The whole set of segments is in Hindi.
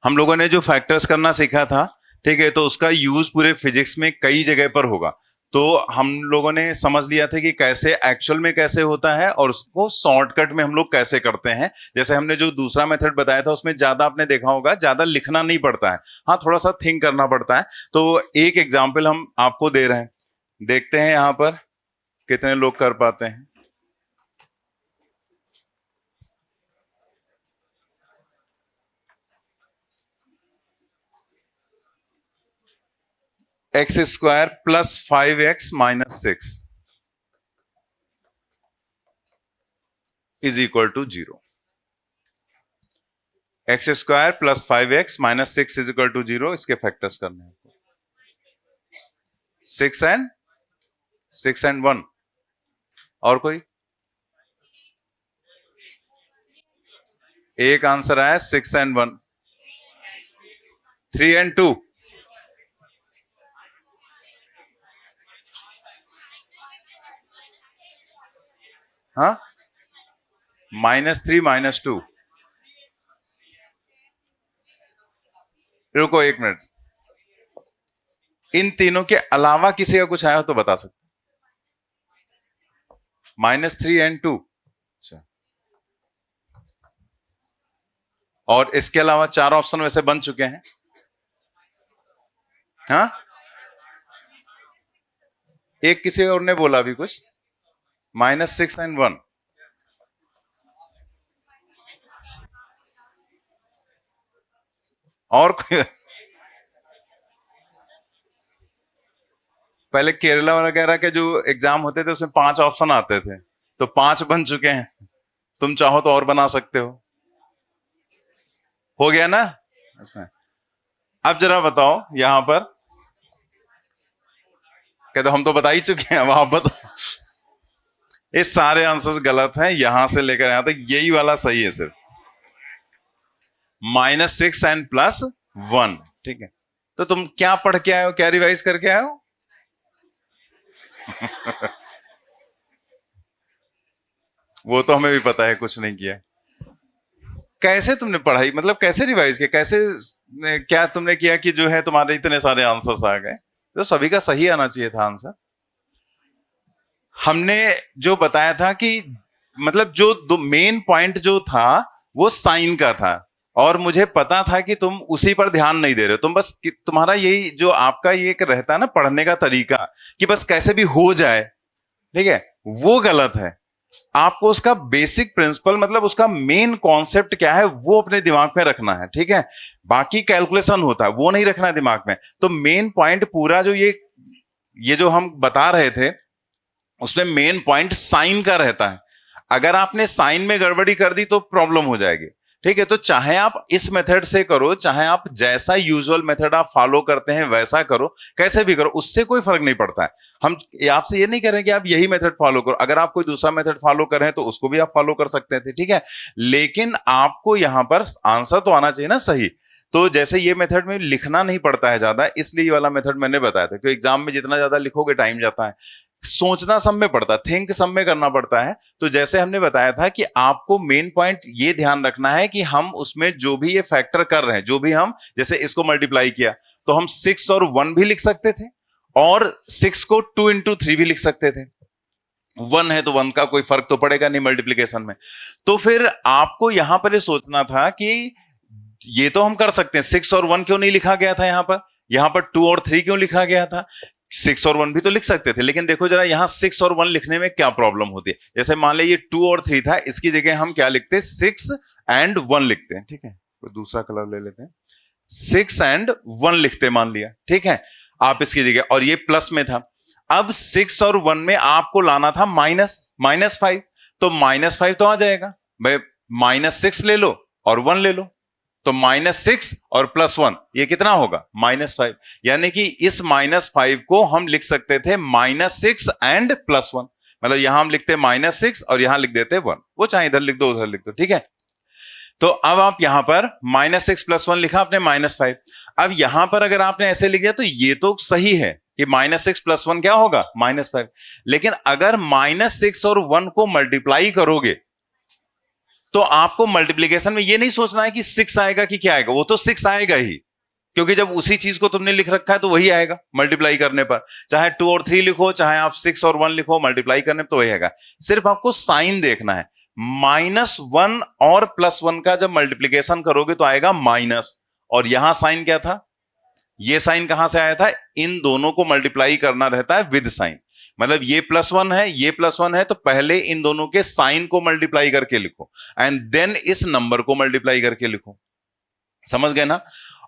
हम लोगों ने जो फैक्टर्स करना सीखा था, ठीक है, तो उसका यूज पूरे फिजिक्स में कई जगह पर होगा। तो हम लोगों ने समझ लिया था कि कैसे एक्चुअल में कैसे होता है और उसको शॉर्टकट में हम लोग कैसे करते हैं। जैसे हमने जो दूसरा मेथड बताया था उसमें ज्यादा आपने देखा होगा, ज्यादा लिखना नहीं पड़ता है, हाँ थोड़ा सा थिंक करना पड़ता है। तो एक एग्जाम्पल हम आपको दे रहे हैं, देखते हैं यहाँ पर कितने लोग कर पाते हैं। X square plus 5x minus 6 is equal to 0। X square plus 5x minus 6 is equal to 0। इसके फैक्टर्स करने हैं, 6 एंड 1। और कोई एक आंसर आया, 6 एंड 1। 3 एंड 2। हाँ, -3 -2। रुको एक मिनट, इन तीनों के अलावा किसी का कुछ आया हो तो बता सकते। -3 एंड 2। अच्छा, और इसके अलावा 4 ऑप्शन वैसे बन चुके हैं। हाँ, एक किसी और ने बोला अभी कुछ, -6 एंड 1। और कोई? पहले केरला वगैरह के जो एग्जाम होते थे उसमें 5 ऑप्शन आते थे, तो 5 बन चुके हैं। तुम चाहो तो और बना सकते हो गया ना। अब जरा बताओ यहां पर, कहते हम तो बता ही चुके हैं, वहां पर ये सारे आंसर्स गलत हैं, यहां से लेकर यहां तक यही वाला सही है सिर्फ, -6 एंड +1। ठीक है, तो तुम क्या पढ़ के आए हो, क्या रिवाइज करके आए हो? वो तो हमें भी पता है, कुछ नहीं किया। कैसे तुमने पढ़ाई, मतलब कैसे रिवाइज किया, कैसे क्या तुमने किया कि जो है तुम्हारे इतने सारे आंसर्स आ गए? तो सभी का सही आना चाहिए था आंसर। हमने जो बताया था कि मतलब जो मेन पॉइंट जो था वो साइन का था, और मुझे पता था कि तुम उसी पर ध्यान नहीं दे रहे हो। तुम बस तुम्हारा यही जो आपका ये रहता है ना पढ़ने का तरीका, कि बस कैसे भी हो जाए, ठीक है, वो गलत है। आपको उसका बेसिक प्रिंसिपल, मतलब उसका मेन कॉन्सेप्ट क्या है, वो अपने दिमाग में रखना है। ठीक है, बाकी कैलकुलेशन होता है वो नहीं रखना है दिमाग में। तो मेन पॉइंट पूरा जो ये जो हम बता रहे थे उसमें मेन पॉइंट साइन का रहता है। अगर आपने साइन में गड़बड़ी कर दी तो प्रॉब्लम हो जाएगी। ठीक है, तो चाहे आप इस मेथड से करो, चाहे आप जैसा यूजुअल मेथड आप फॉलो करते हैं वैसा करो, कैसे भी करो, उससे कोई फर्क नहीं पड़ता है। हम आपसे ये नहीं कह रहे कि आप यही मेथड फॉलो करो, अगर आप कोई दूसरा मेथड फॉलो कर रहे हैं तो उसको भी आप फॉलो कर सकते थे। ठीक है, लेकिन आपको यहां पर आंसर तो आना चाहिए ना सही। तो जैसे ये मेथड में लिखना नहीं पड़ता है ज्यादा, इसलिए ये वाला मेथड मैंने बताया था, क्योंकि एग्जाम में जितना ज्यादा लिखोगे टाइम जाता है, सोचना सब में पड़ता है, थिंक सब में करना पड़ता है। तो जैसे हमने बताया था कि आपको मेन पॉइंट ये ध्यान रखना है कि हम उसमें जो भी ये फैक्टर कर रहे हैं, जो भी हम जैसे इसको मल्टीप्लाई किया तो हम 6 और 1 भी लिख सकते थे, और 6 को 2 इंटू 3 भी लिख सकते थे। 1 है तो 1 का कोई फर्क तो पड़ेगा नहीं मल्टीप्लीकेशन में। तो फिर आपको यहां पर ये सोचना था कि ये तो हम कर सकते हैं, 6 और 1 क्यों नहीं लिखा गया था यहां पर 2 और 3 क्यों लिखा गया था? 6 और 1 भी तो लिख सकते थे, लेकिन देखो जरा यहां 6 और 1 लिखने में क्या प्रॉब्लम होती है। जैसे मान ले ये 2 और 3 था, इसकी जगह हम क्या लिखते हैं, 6 एंड 1 लिखते हैं। ठीक है, कोई दूसरा कलर ले लेते हैं, 6 एंड 1 लिखते मान लिया। ठीक है, आप इसकी जगह, और ये प्लस में था, अब 6 और 1 में आपको लाना था -5, तो -5 तो आ जाएगा भाई, -6 ले लो और 1 ले लो, तो -6 और +1 ये कितना होगा, -5। यानी कि इस -5 को हम लिख सकते थे -6 एंड +1, मतलब यहां हम लिखते -6 और यहां लिख देते 1, वो चाहे इधर लिख दो उधर लिख दो। ठीक है, तो अब आप यहां पर -6 +1 लिखा आपने -5। अब यहां पर अगर आपने ऐसे लिख दिया तो ये तो सही है कि -6 +1 क्या होगा, -5। लेकिन अगर -6 और 1 को मल्टीप्लाई करोगे तो आपको मल्टीप्लीकेशन में ये नहीं सोचना है कि 6 आएगा कि क्या आएगा, वो तो 6 आएगा ही, क्योंकि जब उसी चीज को तुमने लिख रखा है तो वही आएगा मल्टीप्लाई करने पर। चाहे 2 और 3 लिखो, चाहे आप 6 और 1 लिखो, मल्टीप्लाई करने पर तो वही आएगा। सिर्फ आपको साइन देखना है। -1 और +1 का जब मल्टीप्लीकेशन करोगे तो आएगा माइनस, और यहां साइन क्या था, ये साइन कहां से आया था, इन दोनों को मल्टीप्लाई करना रहता है विद साइन। मतलब ये +1 है, ये +1 है, तो पहले इन दोनों के साइन को मल्टीप्लाई करके लिखो एंड देन इस नंबर को मल्टीप्लाई करके लिखो। समझ गए ना?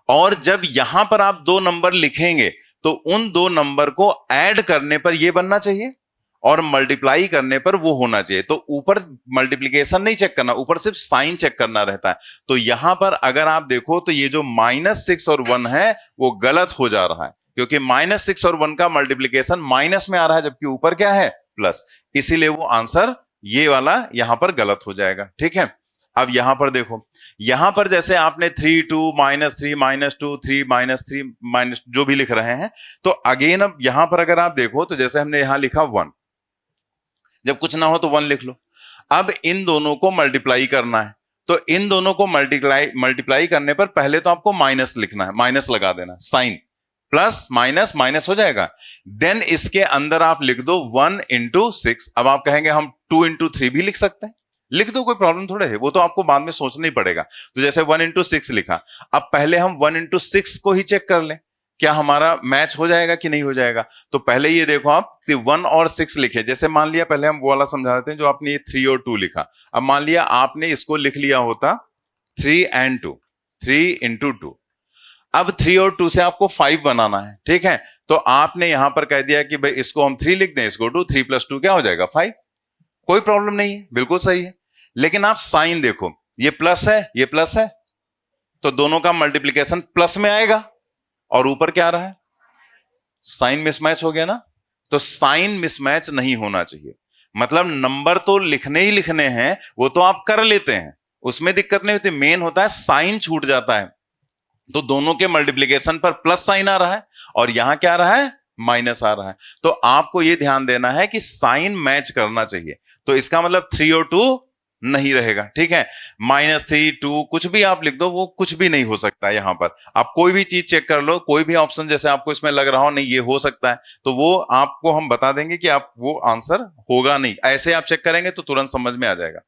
और जब यहां पर आप 2 नंबर लिखेंगे तो उन 2 नंबर को ऐड करने पर ये बनना चाहिए और मल्टीप्लाई करने पर वो होना चाहिए। तो ऊपर मल्टीप्लीकेशन नहीं चेक करना, ऊपर सिर्फ साइन चेक करना रहता है। तो यहां पर अगर आप देखो तो ये जो -6 और 1 है वो गलत हो जा रहा है, क्योंकि -6 और 1 का मल्टीप्लीकेशन माइनस में आ रहा है, जबकि ऊपर क्या है, प्लस। इसीलिए वो आंसर ये वाला यहां पर गलत हो जाएगा। ठीक है, अब यहां पर देखो, यहां पर जैसे आपने 3 2 -3 -2 3 -3 जो भी लिख रहे हैं, तो अगेन अब यहां पर अगर आप देखो तो जैसे हमने यहां लिखा 1, जब कुछ ना हो तो 1 लिख लो। अब इन दोनों को मल्टीप्लाई करना है, तो इन दोनों को मल्टीप्लाई करने पर पहले तो आपको माइनस लिखना है, माइनस लगा देना, साइन प्लस माइनस माइनस हो जाएगा। देन इसके अंदर आप लिख दो 1 × 6। अब आप कहेंगे हम 2 × 3 भी लिख सकते हैं, लिख दो, कोई प्रॉब्लम थोड़ा है, वो तो आपको बाद में सोचना ही पड़ेगा। तो जैसे 1 × 6 लिखा, अब पहले हम 1 × 6 को ही चेक कर लें, क्या हमारा मैच हो जाएगा कि नहीं हो जाएगा। तो पहले ये देखो आप 1 और 6 लिखे, जैसे मान लिया, पहले हम वो वाला समझा देते हैं जो आपने ये 3 और 2 लिखा। अब मान लिया आपने इसको लिख लिया होता 3 and 2, 3 × 2। अब 3 और 2 से आपको 5 बनाना है, ठीक है। तो आपने यहां पर कह दिया कि भाई इसको हम 3 लिख दें, इसको 2, 3 + 2 क्या हो जाएगा, 5। कोई प्रॉब्लम नहीं है, बिल्कुल सही है। लेकिन आप साइन देखो, ये प्लस है, ये प्लस है, तो दोनों का मल्टीप्लीकेशन प्लस में आएगा, और ऊपर क्या आ रहा है, साइन मिसमैच हो गया ना। तो साइन मिसमैच नहीं होना चाहिए। मतलब नंबर तो लिखने ही लिखने हैं, वो तो आप कर लेते हैं, उसमें दिक्कत नहीं होती। मेन होता है साइन छूट जाता है। तो दोनों के मल्टीप्लीकेशन पर प्लस साइन आ रहा है और यहां क्या आ रहा है, माइनस आ रहा है। तो आपको यह ध्यान देना है कि साइन मैच करना चाहिए। तो इसका मतलब 3 और 2 नहीं रहेगा, ठीक है। -3 2 कुछ भी आप लिख दो, वो कुछ भी नहीं हो सकता है। यहां पर आप कोई भी चीज चेक कर लो, कोई भी ऑप्शन जैसे आपको इसमें लग रहा हो नहीं ये हो सकता है, तो वो आपको हम बता देंगे कि आप वो आंसर होगा नहीं। ऐसे आप चेक करेंगे तो तुरंत समझ में आ जाएगा।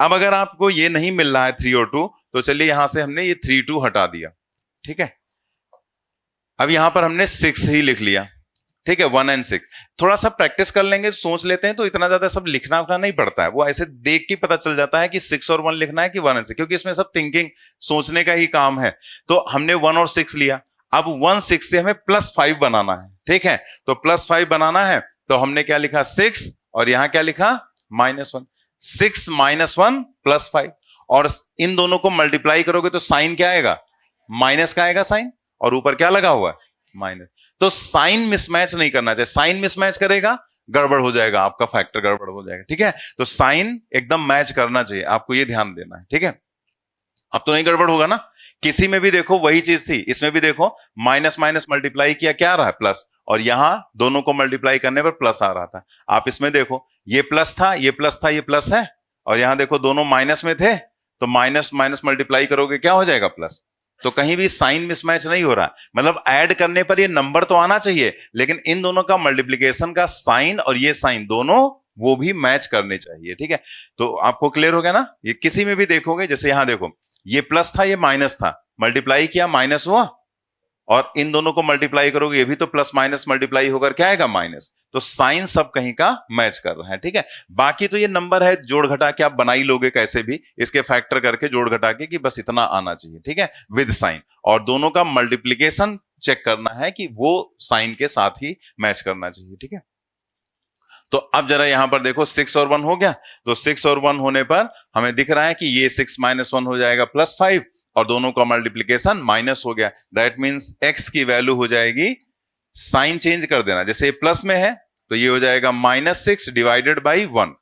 अब अगर आपको ये नहीं मिल रहा है 3 और 2, तो चलिए यहां से हमने ये 3 2 हटा दिया, ठीक है। अब यहां पर हमने 6 ही लिख लिया, ठीक है, 1 and 6। थोड़ा सा प्रैक्टिस कर लेंगे, सोच लेते हैं, तो इतना ज्यादा सब लिखना नहीं पड़ता है। वो ऐसे देख के पता चल जाता है कि 6 और 1 लिखना है कि 1 and 6, क्योंकि इसमें सब थिंकिंग, सोचने का ही काम है। तो हमने 1 और 6 लिया। अब 1 6 से हमें +5 बनाना है, ठीक है। तो +5 बनाना है, तो हमने क्या लिखा, 6, और यहां क्या लिखा, -1। 6 - 1 +5, और इन दोनों को मल्टीप्लाई करोगे तो साइन क्या आएगा, माइनस का आएगा साइन, और ऊपर क्या लगा हुआ है, माइनस। तो साइन मिसमैच नहीं करना चाहिए। साइन मिसमैच करेगा, गड़बड़ हो जाएगा, आपका फैक्टर गड़बड़ हो जाएगा, ठीक है। तो साइन एकदम मैच करना चाहिए, आपको ये ध्यान देना है, ठीक है। अब तो नहीं गड़बड़ होगा ना। किसी में भी देखो वही चीज थी, इसमें भी देखो माइनस माइनस मल्टीप्लाई किया, क्या आ रहा है, प्लस, और यहां दोनों को मल्टीप्लाई करने पर प्लस आ रहा था। आप इसमें देखो, ये प्लस था, ये प्लस था, ये प्लस है, और यहां देखो दोनों माइनस में थे, तो माइनस माइनस मल्टीप्लाई करोगे क्या हो जाएगा, प्लस। तो कहीं भी साइन मिसमैच नहीं हो रहा। मतलब ऐड करने पर ये नंबर तो आना चाहिए, लेकिन इन दोनों का मल्टीप्लिकेशन का साइन और ये साइन दोनों वो भी मैच करने चाहिए, ठीक है। तो आपको क्लियर हो गया ना। ये किसी में भी देखोगे, जैसे यहां देखो, ये प्लस था, ये माइनस था, मल्टीप्लाई किया, माइनस हुआ, और इन दोनों को मल्टीप्लाई करोगे, ये भी तो प्लस माइनस मल्टीप्लाई होकर क्या आएगा, माइनस। तो साइन सब कहीं का मैच कर रहा है, ठीक है। बाकी तो ये नंबर है, जोड़ घटा के आप बना ही लोगे कैसे भी, इसके फैक्टर करके जोड़ घटा के, कि बस इतना आना चाहिए, ठीक है, विद साइन। और दोनों का मल्टीप्लीकेशन चेक करना है कि वो साइन के साथ ही मैच करना चाहिए, ठीक है। तो अब जरा यहां पर देखो, 6 और 1 हो गया। तो 6 और 1 होने पर हमें दिख रहा है कि ये 6 - 1 हो जाएगा +5, और दोनों का मल्टीप्लीकेशन माइनस हो गया। दैट मींस x की वैल्यू हो जाएगी, साइन चेंज कर देना, जैसे ये प्लस में है तो ये हो जाएगा -6 / 1,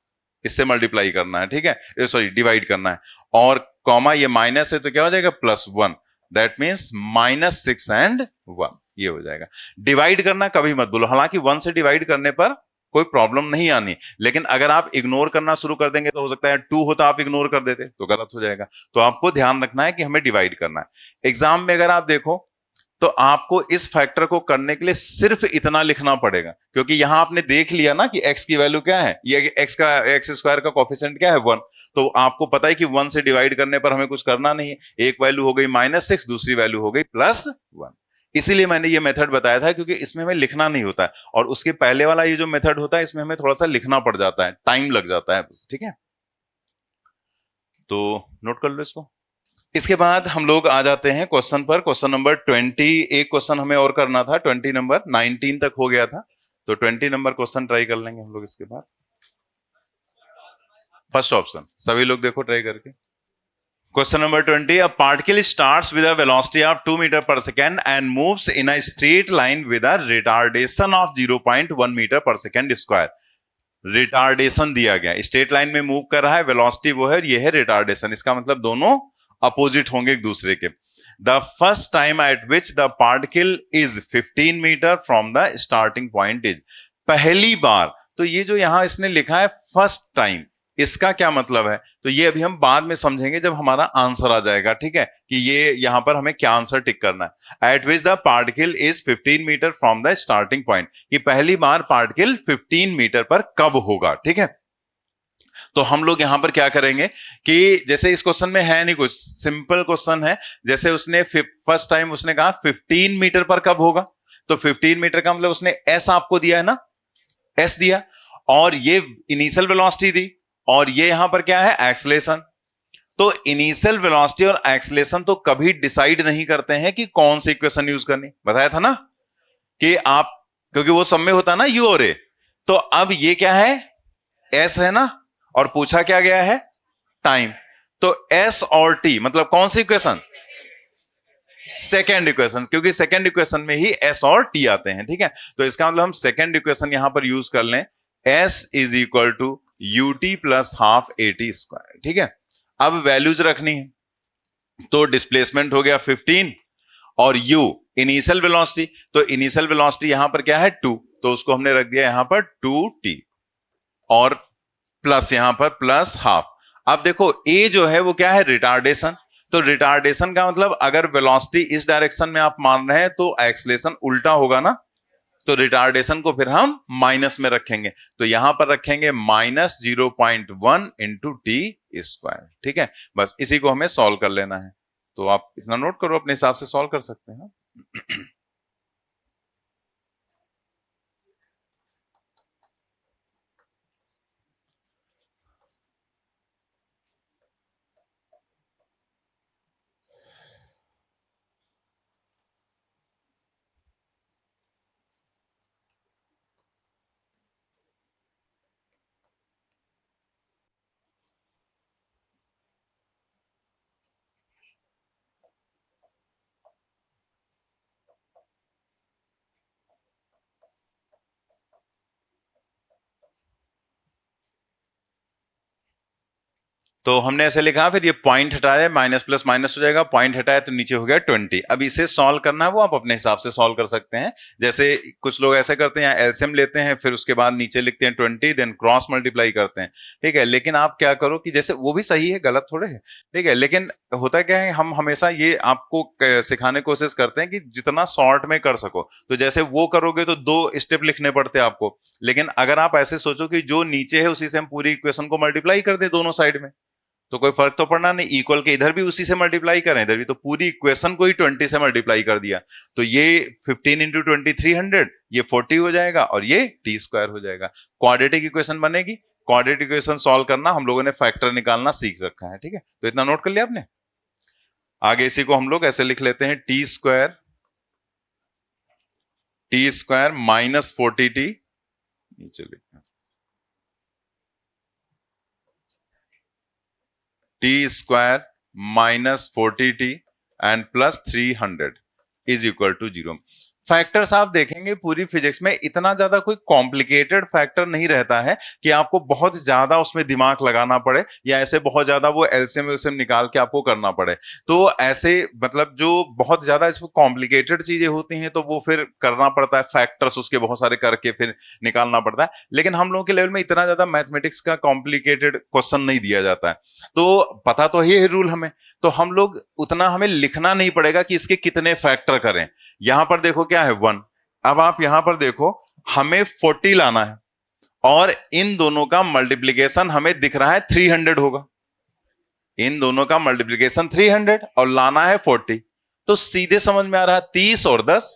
इससे मल्टीप्लाई करना है, ठीक है, सॉरी डिवाइड करना है। और कॉमा ये माइनस है तो क्या हो जाएगा, +1। दैट मींस -6 and 1, ये हो जाएगा। डिवाइड करना कभी मत बोलो, हालांकि 1 से डिवाइड करने पर कोई प्रॉब्लम नहीं आनी। लेकिन अगर आप इग्नोर करना शुरू कर देंगे तो हो सकता है 2 होता आप इग्नोर कर देते तो गलत हो जाएगा। तो आपको ध्यान रखना है कि हमें डिवाइड करना है। एग्जाम में अगर आप देखो तो आपको इस फैक्टर को करने के लिए सिर्फ इतना लिखना पड़ेगा, क्योंकि यहां आपने देख लिया ना कि x की वैल्यू क्या है, ये एक्स स्क्वायर का कोफिशिएंट क्या है 1। तो आपको पता है कि 1 से डिवाइड करने पर हमें कुछ करना नहीं है। एक वैल्यू हो गई -6, दूसरी वैल्यू हो गई +1। इसीलिए मैंने ये मेथड बताया था, क्योंकि इसमें हमें लिखना नहीं होता है, और उसके पहले वाला ये जो मेथड होता है इसमें हमें थोड़ा सा लिखना पड़ जाता है, टाइम लग जाता है बस। ठीक है, तो नोट कर लो इसको। इसके बाद हम लोग आ जाते हैं क्वेश्चन पर। क्वेश्चन नंबर 20, एक क्वेश्चन हमें और करना था, 20 नंबर 19 तक हो गया था, तो 20 नंबर क्वेश्चन ट्राई कर लेंगे हम लोग इसके बाद। फर्स्ट ऑप्शन सभी लोग देखो ट्राई करके। Question number 20, a particle starts with a velocity of 2 meter per second and moves in a straight line with a retardation of 0.1 meter per second square. Retardation दिया गया, स्ट्रेट लाइन में मूव कर रहा है, वेलोसिटी वो है, ये है रिटार्डेशन। इसका मतलब दोनों अपोजिट होंगे एक दूसरे के। The first time at which the particle is 15 metre from the starting point is, पहली बार। तो ये जो यहां इसने लिखा है फर्स्ट टाइम, इसका क्या मतलब है, तो ये अभी हम बाद में समझेंगे जब हमारा आंसर आ जाएगा। ठीक है, कि ये यहां पर हमें क्या आंसर टिक करना है। At which the particle is 15 metre from the starting point, कि पहली बार पार्टिकल 15 मीटर पर कब होगा। ठीक है, तो हम लोग यहां पर क्या करेंगे कि जैसे इस क्वेश्चन में है नहीं कुछ, सिंपल क्वेश्चन है। जैसे उसने फर्स्ट टाइम उसने कहा 15 मीटर पर कब होगा, तो 15 मीटर का मतलब उसने एस आपको दिया है ना, एस दिया, और ये इनिशियल वेलोसिटी दी, और ये यहां पर क्या है एक्सेलरेशन। तो इनिशियल वेलोसिटी और एक्सेलरेशन तो कभी डिसाइड नहीं करते हैं कि कौन सी इक्वेशन यूज करनी, बताया था ना कि आप, क्योंकि वो सब में होता है ना यू और ए। तो अब ये क्या है, एस है ना, और पूछा क्या गया है टाइम। तो एस और टी मतलब कौन सी इक्वेशन, सेकेंड इक्वेशन, क्योंकि सेकेंड इक्वेशन में ही एस और टी आते हैं। ठीक है, तो इसका मतलब हम सेकेंड इक्वेशन यहां पर यूज कर लें, s is equal to u t plus half a t square. ठीक है, अब वैल्यूज रखनी है, तो डिस्प्लेसमेंट हो गया 15 और u इनिशियल वेलोसिटी, तो इनिशियल वेलोसिटी यहां पर क्या है 2, तो उसको हमने रख दिया यहां पर 2t, और प्लस यहां पर प्लस हाफ। अब देखो a जो है वो क्या है रिटार्डेशन, तो रिटार्डेशन का मतलब अगर वेलोसिटी इस डायरेक्शन में आप मान रहे हैं तो एक्सेलरेशन उल्टा होगा ना, तो रिटार्डेशन को फिर हम माइनस में रखेंगे, तो यहां पर रखेंगे -0.1 इंटू टी स्क्वायर। ठीक है, बस इसी को हमें सॉल्व कर लेना है, तो आप इतना नोट करो, अपने हिसाब से सॉल्व कर सकते हैं। तो हमने ऐसे लिखा, फिर ये पॉइंट हटाया, माइनस प्लस माइनस हो जाएगा, पॉइंट हटाया तो नीचे हो गया 20। अब इसे सॉल्व करना है वो आप अपने हिसाब से सॉल्व कर सकते हैं। जैसे कुछ लोग ऐसे करते हैं, एलसीएम लेते हैं, फिर उसके बाद नीचे लिखते हैं 20, देन क्रॉस मल्टीप्लाई करते हैं। ठीक है, लेकिन आप क्या करो कि जैसे वो भी सही है, गलत थोड़े है। ठीक है, लेकिन होता क्या है, हम हमेशा ये आपको सिखाने की कोशिश करते हैं कि जितना शॉर्ट में कर सको। तो जैसे वो करोगे तो 2 स्टेप लिखने पड़ते हैं आपको, लेकिन अगर आप ऐसे सोचो कि जो नीचे है उसी से हम पूरी इक्वेशन को मल्टीप्लाई कर दे दोनों साइड में, तो कोई फर्क तो पड़ना नहीं। इक्वल के इधर भी उसी से मल्टीप्लाई करें, इधर भी, तो पूरी इक्वेशन को ही 20 से मल्टीप्लाई कर दिया, तो ये 15 इंटू 20 300, ये 40 हो जाएगा, और ये टी स्क्वायर हो जाएगा। क्वाड्रेटिक इक्वेशन बनेगी। क्वाड्रेटिक इक्वेशन सॉल्व करना हम लोगों ने फैक्टर निकालना सीख रखा है। ठीक है, तो इतना नोट कर लिया आपने। आगे इसी को हम लोग ऐसे लिख लेते हैं, टी स्क्वायर -40t, नीचे लिखते हैं t square -40t and plus 300 is equal to 0। Factors आप देखेंगे पूरी फिजिक्स में इतना ज्यादा कोई कॉम्प्लिकेटेड फैक्टर नहीं रहता है कि आपको बहुत ज्यादा उसमें दिमाग लगाना पड़े या ऐसे बहुत ज्यादा वो एलसीएम विलसीएम निकाल के आपको करना पड़े। तो ऐसे मतलब जो बहुत ज्यादा इसमें कॉम्प्लिकेटेड चीजें होती हैं तो वो फिर करना पड़ता है, फैक्टर्स उसके बहुत सारे करके फिर निकालना पड़ता है। लेकिन हम लोगों के लेवल में इतना ज्यादा मैथमेटिक्स का कॉम्प्लिकेटेड क्वेश्चन नहीं दिया जाता है, तो पता तो ये है रूल हमें, तो हम लोग उतना हमें लिखना नहीं पड़ेगा कि इसके कितने फैक्टर करें। यहां पर देखो क्या है 1, अब आप यहां पर देखो हमें 40 लाना है और इन दोनों का मल्टीप्लीकेशन हमें दिख रहा है 300 होगा, इन दोनों का मल्टीप्लीकेशन 300 और लाना है 40, तो सीधे समझ में आ रहा है 30 और 10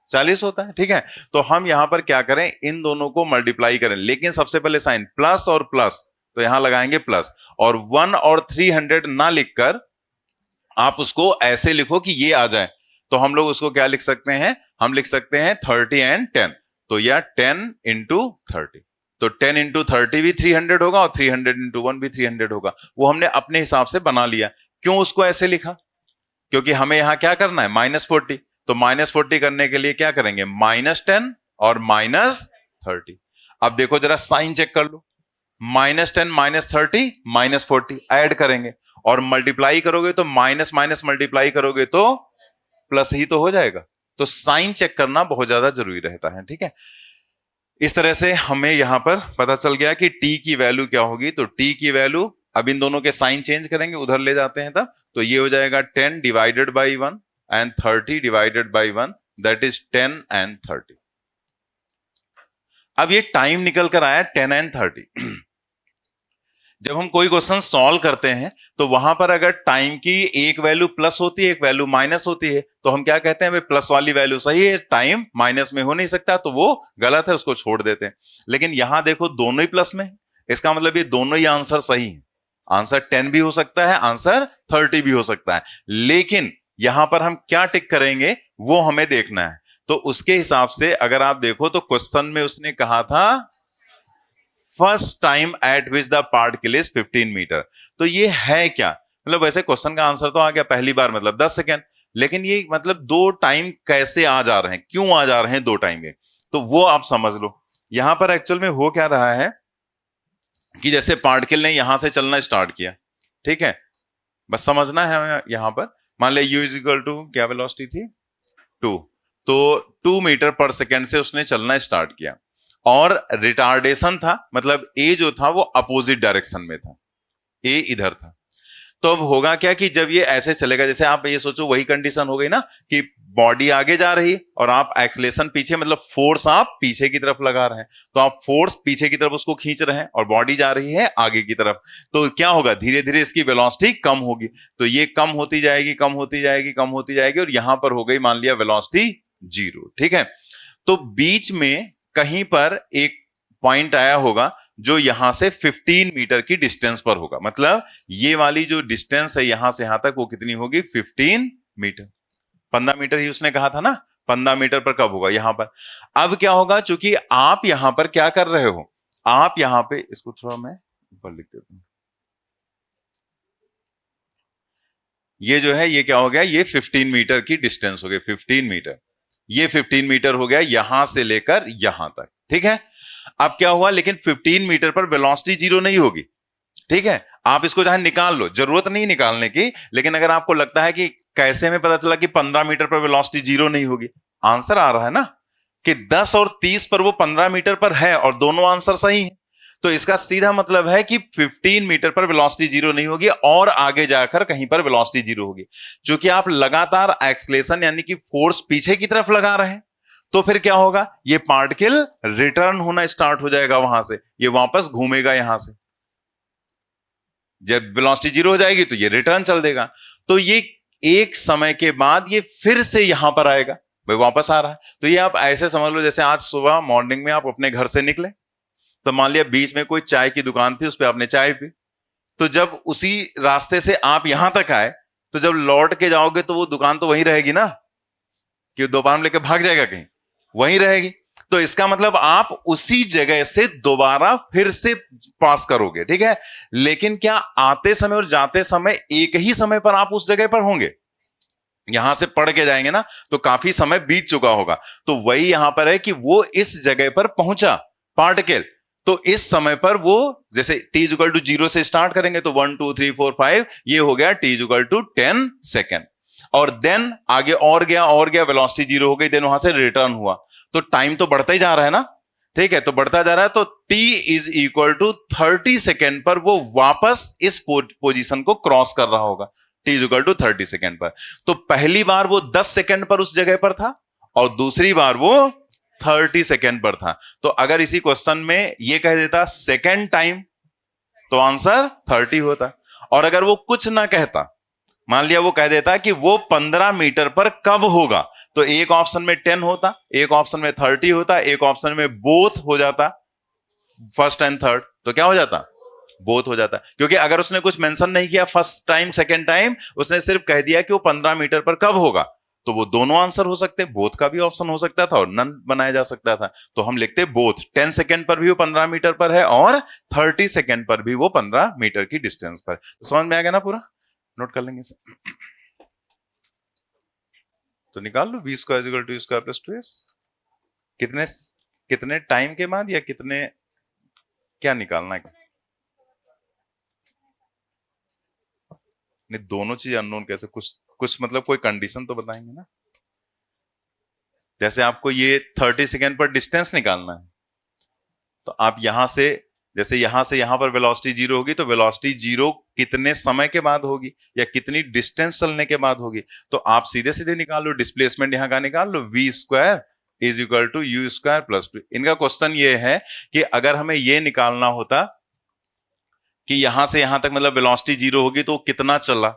40 होता है। ठीक है, तो हम यहां पर क्या करें, इन दोनों को मल्टीप्लाई करें, लेकिन सबसे पहले साइन प्लस और प्लस, तो यहां लगाएंगे प्लस, और 1 और 300 ना लिखकर आप उसको ऐसे लिखो कि ये आ जाए, तो हम लोग उसको क्या लिख सकते हैं, हम लिख सकते हैं 30 एंड 10, तो यह 10 इंटू 30, तो 10 इंटू 30 भी 300 होगा और 300 इंटू 1 भी 300 होगा। वो हमने अपने हिसाब से बना लिया। क्यों उसको ऐसे लिखा, क्योंकि हमें यहां क्या करना है -40, तो -40 करने के लिए क्या करेंगे, -10 और -30। अब देखो जरा साइन चेक कर लो, -10 -30 -40 ऐड करेंगे और मल्टीप्लाई करोगे तो माइनस माइनस मल्टीप्लाई करोगे तो प्लस ही तो हो जाएगा, तो साइन चेक करना बहुत ज्यादा जरूरी रहता है। ठीक है, इस तरह से हमें यहां पर पता चल गया कि t की वैल्यू क्या होगी, तो t की वैल्यू, अब इन दोनों के साइन चेंज करेंगे, उधर ले जाते हैं तब, तो ये हो जाएगा 10 divided by 1 and 30 divided by 1, that is 10 and 30। अब ये टाइम निकल कर आया 10 एंड 30। जब हम कोई क्वेश्चन सॉल्व करते हैं तो वहां पर अगर टाइम की एक वैल्यू प्लस होती है एक वैल्यू माइनस होती है, तो हम क्या कहते हैं, भाई प्लस वाली वैल्यू सही है, टाइम माइनस में हो नहीं सकता, तो वो गलत है, उसको छोड़ देते हैं। लेकिन यहां देखो दोनों ही प्लस में, इसका मतलब ये दोनों ही आंसर सही है, आंसर 10 भी हो सकता है, आंसर 30 भी हो सकता है, लेकिन यहां पर हम क्या टिक करेंगे वो हमें देखना है। तो उसके हिसाब से अगर आप देखो तो क्वेश्चन में उसने कहा था first time at which the particle is 15 metre, तो ये है क्या, मतलब वैसे क्वेश्चन का आंसर तो आ गया पहली बार मतलब 10 सेकेंड, लेकिन ये मतलब दो टाइम कैसे आ जा रहे हैं, क्यों आ जा रहे हैं दो टाइम के, तो वो आप समझ लो। यहां पर एक्चुअल में हो क्या रहा है कि जैसे पार्टिकल ने यहां से चलना स्टार्ट किया, ठीक है, बस समझना है। यहां पर मान लिया u इज इक्वल टू क्या वेलोसिटी थी 2, तो 2 मीटर पर सेकेंड से उसने चलना स्टार्ट किया और रिटार्डेशन था, मतलब ए जो था वो अपोजिट डायरेक्शन में था, ए इधर था। तो अब होगा क्या कि जब ये ऐसे चलेगा, जैसे आप ये सोचो वही कंडीशन हो गई ना कि बॉडी आगे जा रही है और आप एक्सलेशन पीछे, मतलब फोर्स आप पीछे की तरफ लगा रहे हैं, तो आप फोर्स पीछे की तरफ उसको खींच रहे हैं और बॉडी जा रही है आगे की तरफ, तो क्या होगा, धीरे धीरे इसकी वेलोसिटी कम होगी, तो ये कम होती जाएगी कम होती जाएगी कम होती जाएगी और यहां पर हो गई मान लिया वेलोसिटी 0। ठीक है, तो बीच में कहीं पर एक पॉइंट आया होगा जो यहां से 15 मीटर की डिस्टेंस पर होगा, मतलब ये वाली जो डिस्टेंस है यहां से यहां तक वो कितनी होगी 15 मीटर, 15 मीटर ही उसने कहा था ना, 15 मीटर पर कब होगा यहां पर। अब क्या होगा, चूंकि आप यहां पर क्या कर रहे हो, आप यहां पे, इसको थोड़ा मैं ऊपर लिख देता हूं, ये जो है ये क्या हो गया, ये 15 मीटर की डिस्टेंस हो गई, 15 मीटर, ये 15 मीटर हो गया यहां से लेकर यहां तक। ठीक है, अब क्या हुआ, लेकिन 15 मीटर पर वेलोसिटी 0 नहीं होगी। ठीक है, आप इसको चाहे निकाल लो, जरूरत नहीं निकालने की, लेकिन अगर आपको लगता है कि कैसे में पता चला कि 15 मीटर पर वेलोसिटी 0 नहीं होगी, आंसर आ रहा है ना कि 10 और 30 पर वो 15 मीटर पर है और दोनों आंसर सही है, तो इसका सीधा मतलब है कि 15 मीटर पर वेलोसिटी 0 नहीं होगी और आगे जाकर कहीं पर वेलोसिटी 0 होगी। क्योंकि आप लगातार एक्सलेशन यानी कि फोर्स पीछे की तरफ लगा रहे हैं, तो फिर क्या होगा, ये पार्टिकल रिटर्न होना स्टार्ट हो जाएगा, वहां से ये वापस घूमेगा यहां से, जब वेलोसिटी 0 हो जाएगी तो ये रिटर्न चल देगा, तो ये एक समय के बाद ये फिर से यहां पर आएगा, भाई वापस आ रहा है। तो ये आप ऐसे समझ लो जैसे आज सुबह मॉर्निंग में आप अपने घर से निकले, तो मान लिया बीच में कोई चाय की दुकान थी, उस पर आपने चाय पी, तो जब उसी रास्ते से आप यहां तक आए, तो जब लौट के जाओगे तो वो दुकान तो वहीं रहेगी ना, कि दोपहर में लेके भाग जाएगा कहीं, वहीं रहेगी, तो इसका मतलब आप उसी जगह से दोबारा फिर से पास करोगे। ठीक है, लेकिन क्या आते समय और जाते समय एक ही समय पर आप उस जगह पर होंगे, यहां से पढ़ के जाएंगे ना तो काफी समय बीत चुका होगा। तो वही यहां पर है कि वो इस जगह पर पहुंचा पार्टिकल, तो इस समय पर वो जैसे t इक्वल टू 0 से स्टार्ट करेंगे तो 1 2 3 4 5 ये हो गया t इक्वल टू 10 सेकेंड, और देन आगे और गया वेलोसिटी 0 हो गई, देन वहां से रिटर्न हुआ, तो टाइम तो बढ़ता ही जा रहा है ना, ठीक है, तो बढ़ता जा रहा है, तो t is equal to 30 second पर वो वापस इस पोजीशन को क्रॉस कर रहा होगा, t is equal to 30 second पर। तो पहली बार वो 10 सेकेंड पर उस जगह पर था और दूसरी बार वो 30 सेकेंड पर था। तो अगर इसी क्वेश्चन में ये कह देता सेकेंड टाइम तो आंसर 30 होता, और अगर वो कुछ ना कहता, मान लिया वो कह देता कि वो 15 मीटर पर कब होगा, तो एक ऑप्शन में 10 होता, एक ऑप्शन में 30 होता, एक ऑप्शन में बोथ हो जाता, फर्स्ट एंड थर्ड, तो क्या हो जाता, बोथ हो जाता। क्योंकि अगर उसने कुछ मेंशन नहीं किया फर्स्ट टाइम सेकेंड टाइम, उसने सिर्फ कह दिया कि वो 15 मीटर पर कब होगा, तो वो दोनों आंसर हो सकते, बोथ का भी ऑप्शन हो सकता था और नन बनाया जा सकता था। तो हम लिखते बोथ, 10 सेकेंड पर भी वो 15 मीटर पर है और 30 सेकेंड पर भी वो 15 मीटर की डिस्टेंस पर। तो समझ में आ गया ना पूरा, नोट कर लेंगे इसे। तो निकाल लो v square equal to square plus 2s, कितने कितने टाइम के बाद या कितने, क्या निकालना है, नहीं दोनों चीज अननोन कैसे, कुछ मतलब कोई कंडीशन तो बताएंगे ना। जैसे आपको ये 30 सेकेंड पर डिस्टेंस निकालना है, तो आप यहां से जैसे यहां से यहां पर वेलोसिटी 0 होगी, तो वेलोसिटी 0 कितने समय के बाद होगी या कितनी डिस्टेंस चलने के बाद होगी, तो आप सीधे सीधे निकाल लो, डिस्प्लेसमेंट यहां का निकाल लो, v square is equal to u square plus 2। इनका क्वेश्चन ये है कि अगर हमें ये निकालना होता कि यहां से यहां तक मतलब वेलोसिटी 0 होगी तो कितना चला,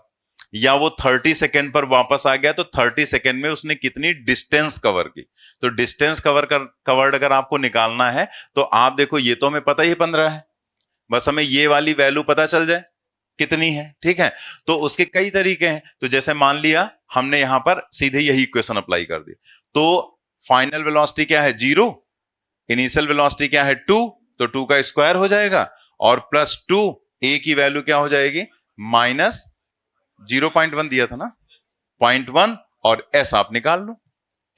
या वो 30 सेकेंड पर वापस आ गया तो 30 सेकेंड में उसने कितनी डिस्टेंस कवर की। तो डिस्टेंस कवर्ड अगर आपको निकालना है तो आप देखो, ये तो हमें पता ही 15 है, बस हमें ये वाली वैल्यू पता चल जाए कितनी है, ठीक है। तो उसके कई तरीके हैं, तो जैसे मान लिया हमने यहां पर सीधे यही इक्वेशन अप्लाई कर दी, तो फाइनल वेलोसिटी क्या है 0, इनिशियल वेलोसिटी क्या है 2, तो 2 का स्क्वायर हो जाएगा और प्लस 2, ए की वैल्यू क्या हो जाएगी माइनस 0.1 दिया था ना, 0.1, और एस आप निकाल लो,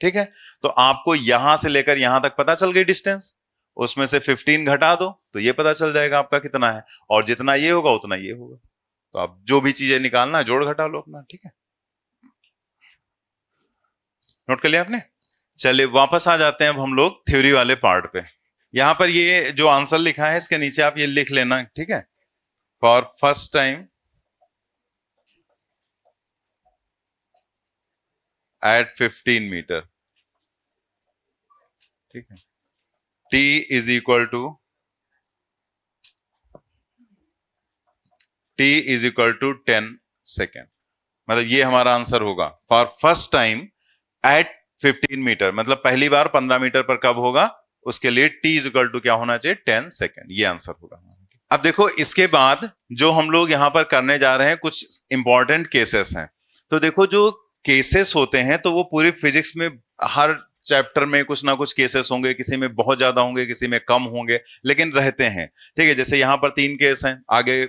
ठीक है। तो आपको यहां से लेकर यहां तक पता चल गई डिस्टेंस, उसमें से 15 घटा दो तो ये पता चल जाएगा आपका कितना है, और जितना ये होगा उतना ये होगा। तो आप जो भी चीजें निकालना है जोड़ घटा लो अपना, ठीक है। नोट कर लिया आपने। चलिए वापस आ जाते हैं अब हम लोग थ्योरी वाले पार्ट पे। यहां पर ये जो आंसर लिखा है इसके नीचे आप ये लिख लेना, ठीक है, for first time at 15 metre, ठीक है, t is equal to to 10 second, मतलब ये हमारा आंसर होगा for first time at 15 metre, मतलब पहली बार 15 मीटर पर कब होगा, उसके लिए t इज इक्वल टू क्या होना चाहिए 10 सेकेंड, ये आंसर होगा। अब देखो इसके बाद जो हम लोग यहां पर करने जा रहे हैं कुछ इंपॉर्टेंट केसेस हैं। तो देखो जो केसेस होते हैं तो वो पूरी फिजिक्स में हर चैप्टर में कुछ ना कुछ केसेस होंगे, किसी में बहुत ज्यादा होंगे, किसी में कम होंगे, लेकिन रहते हैं, ठीक है। जैसे यहाँ पर 3 केस हैं, आगे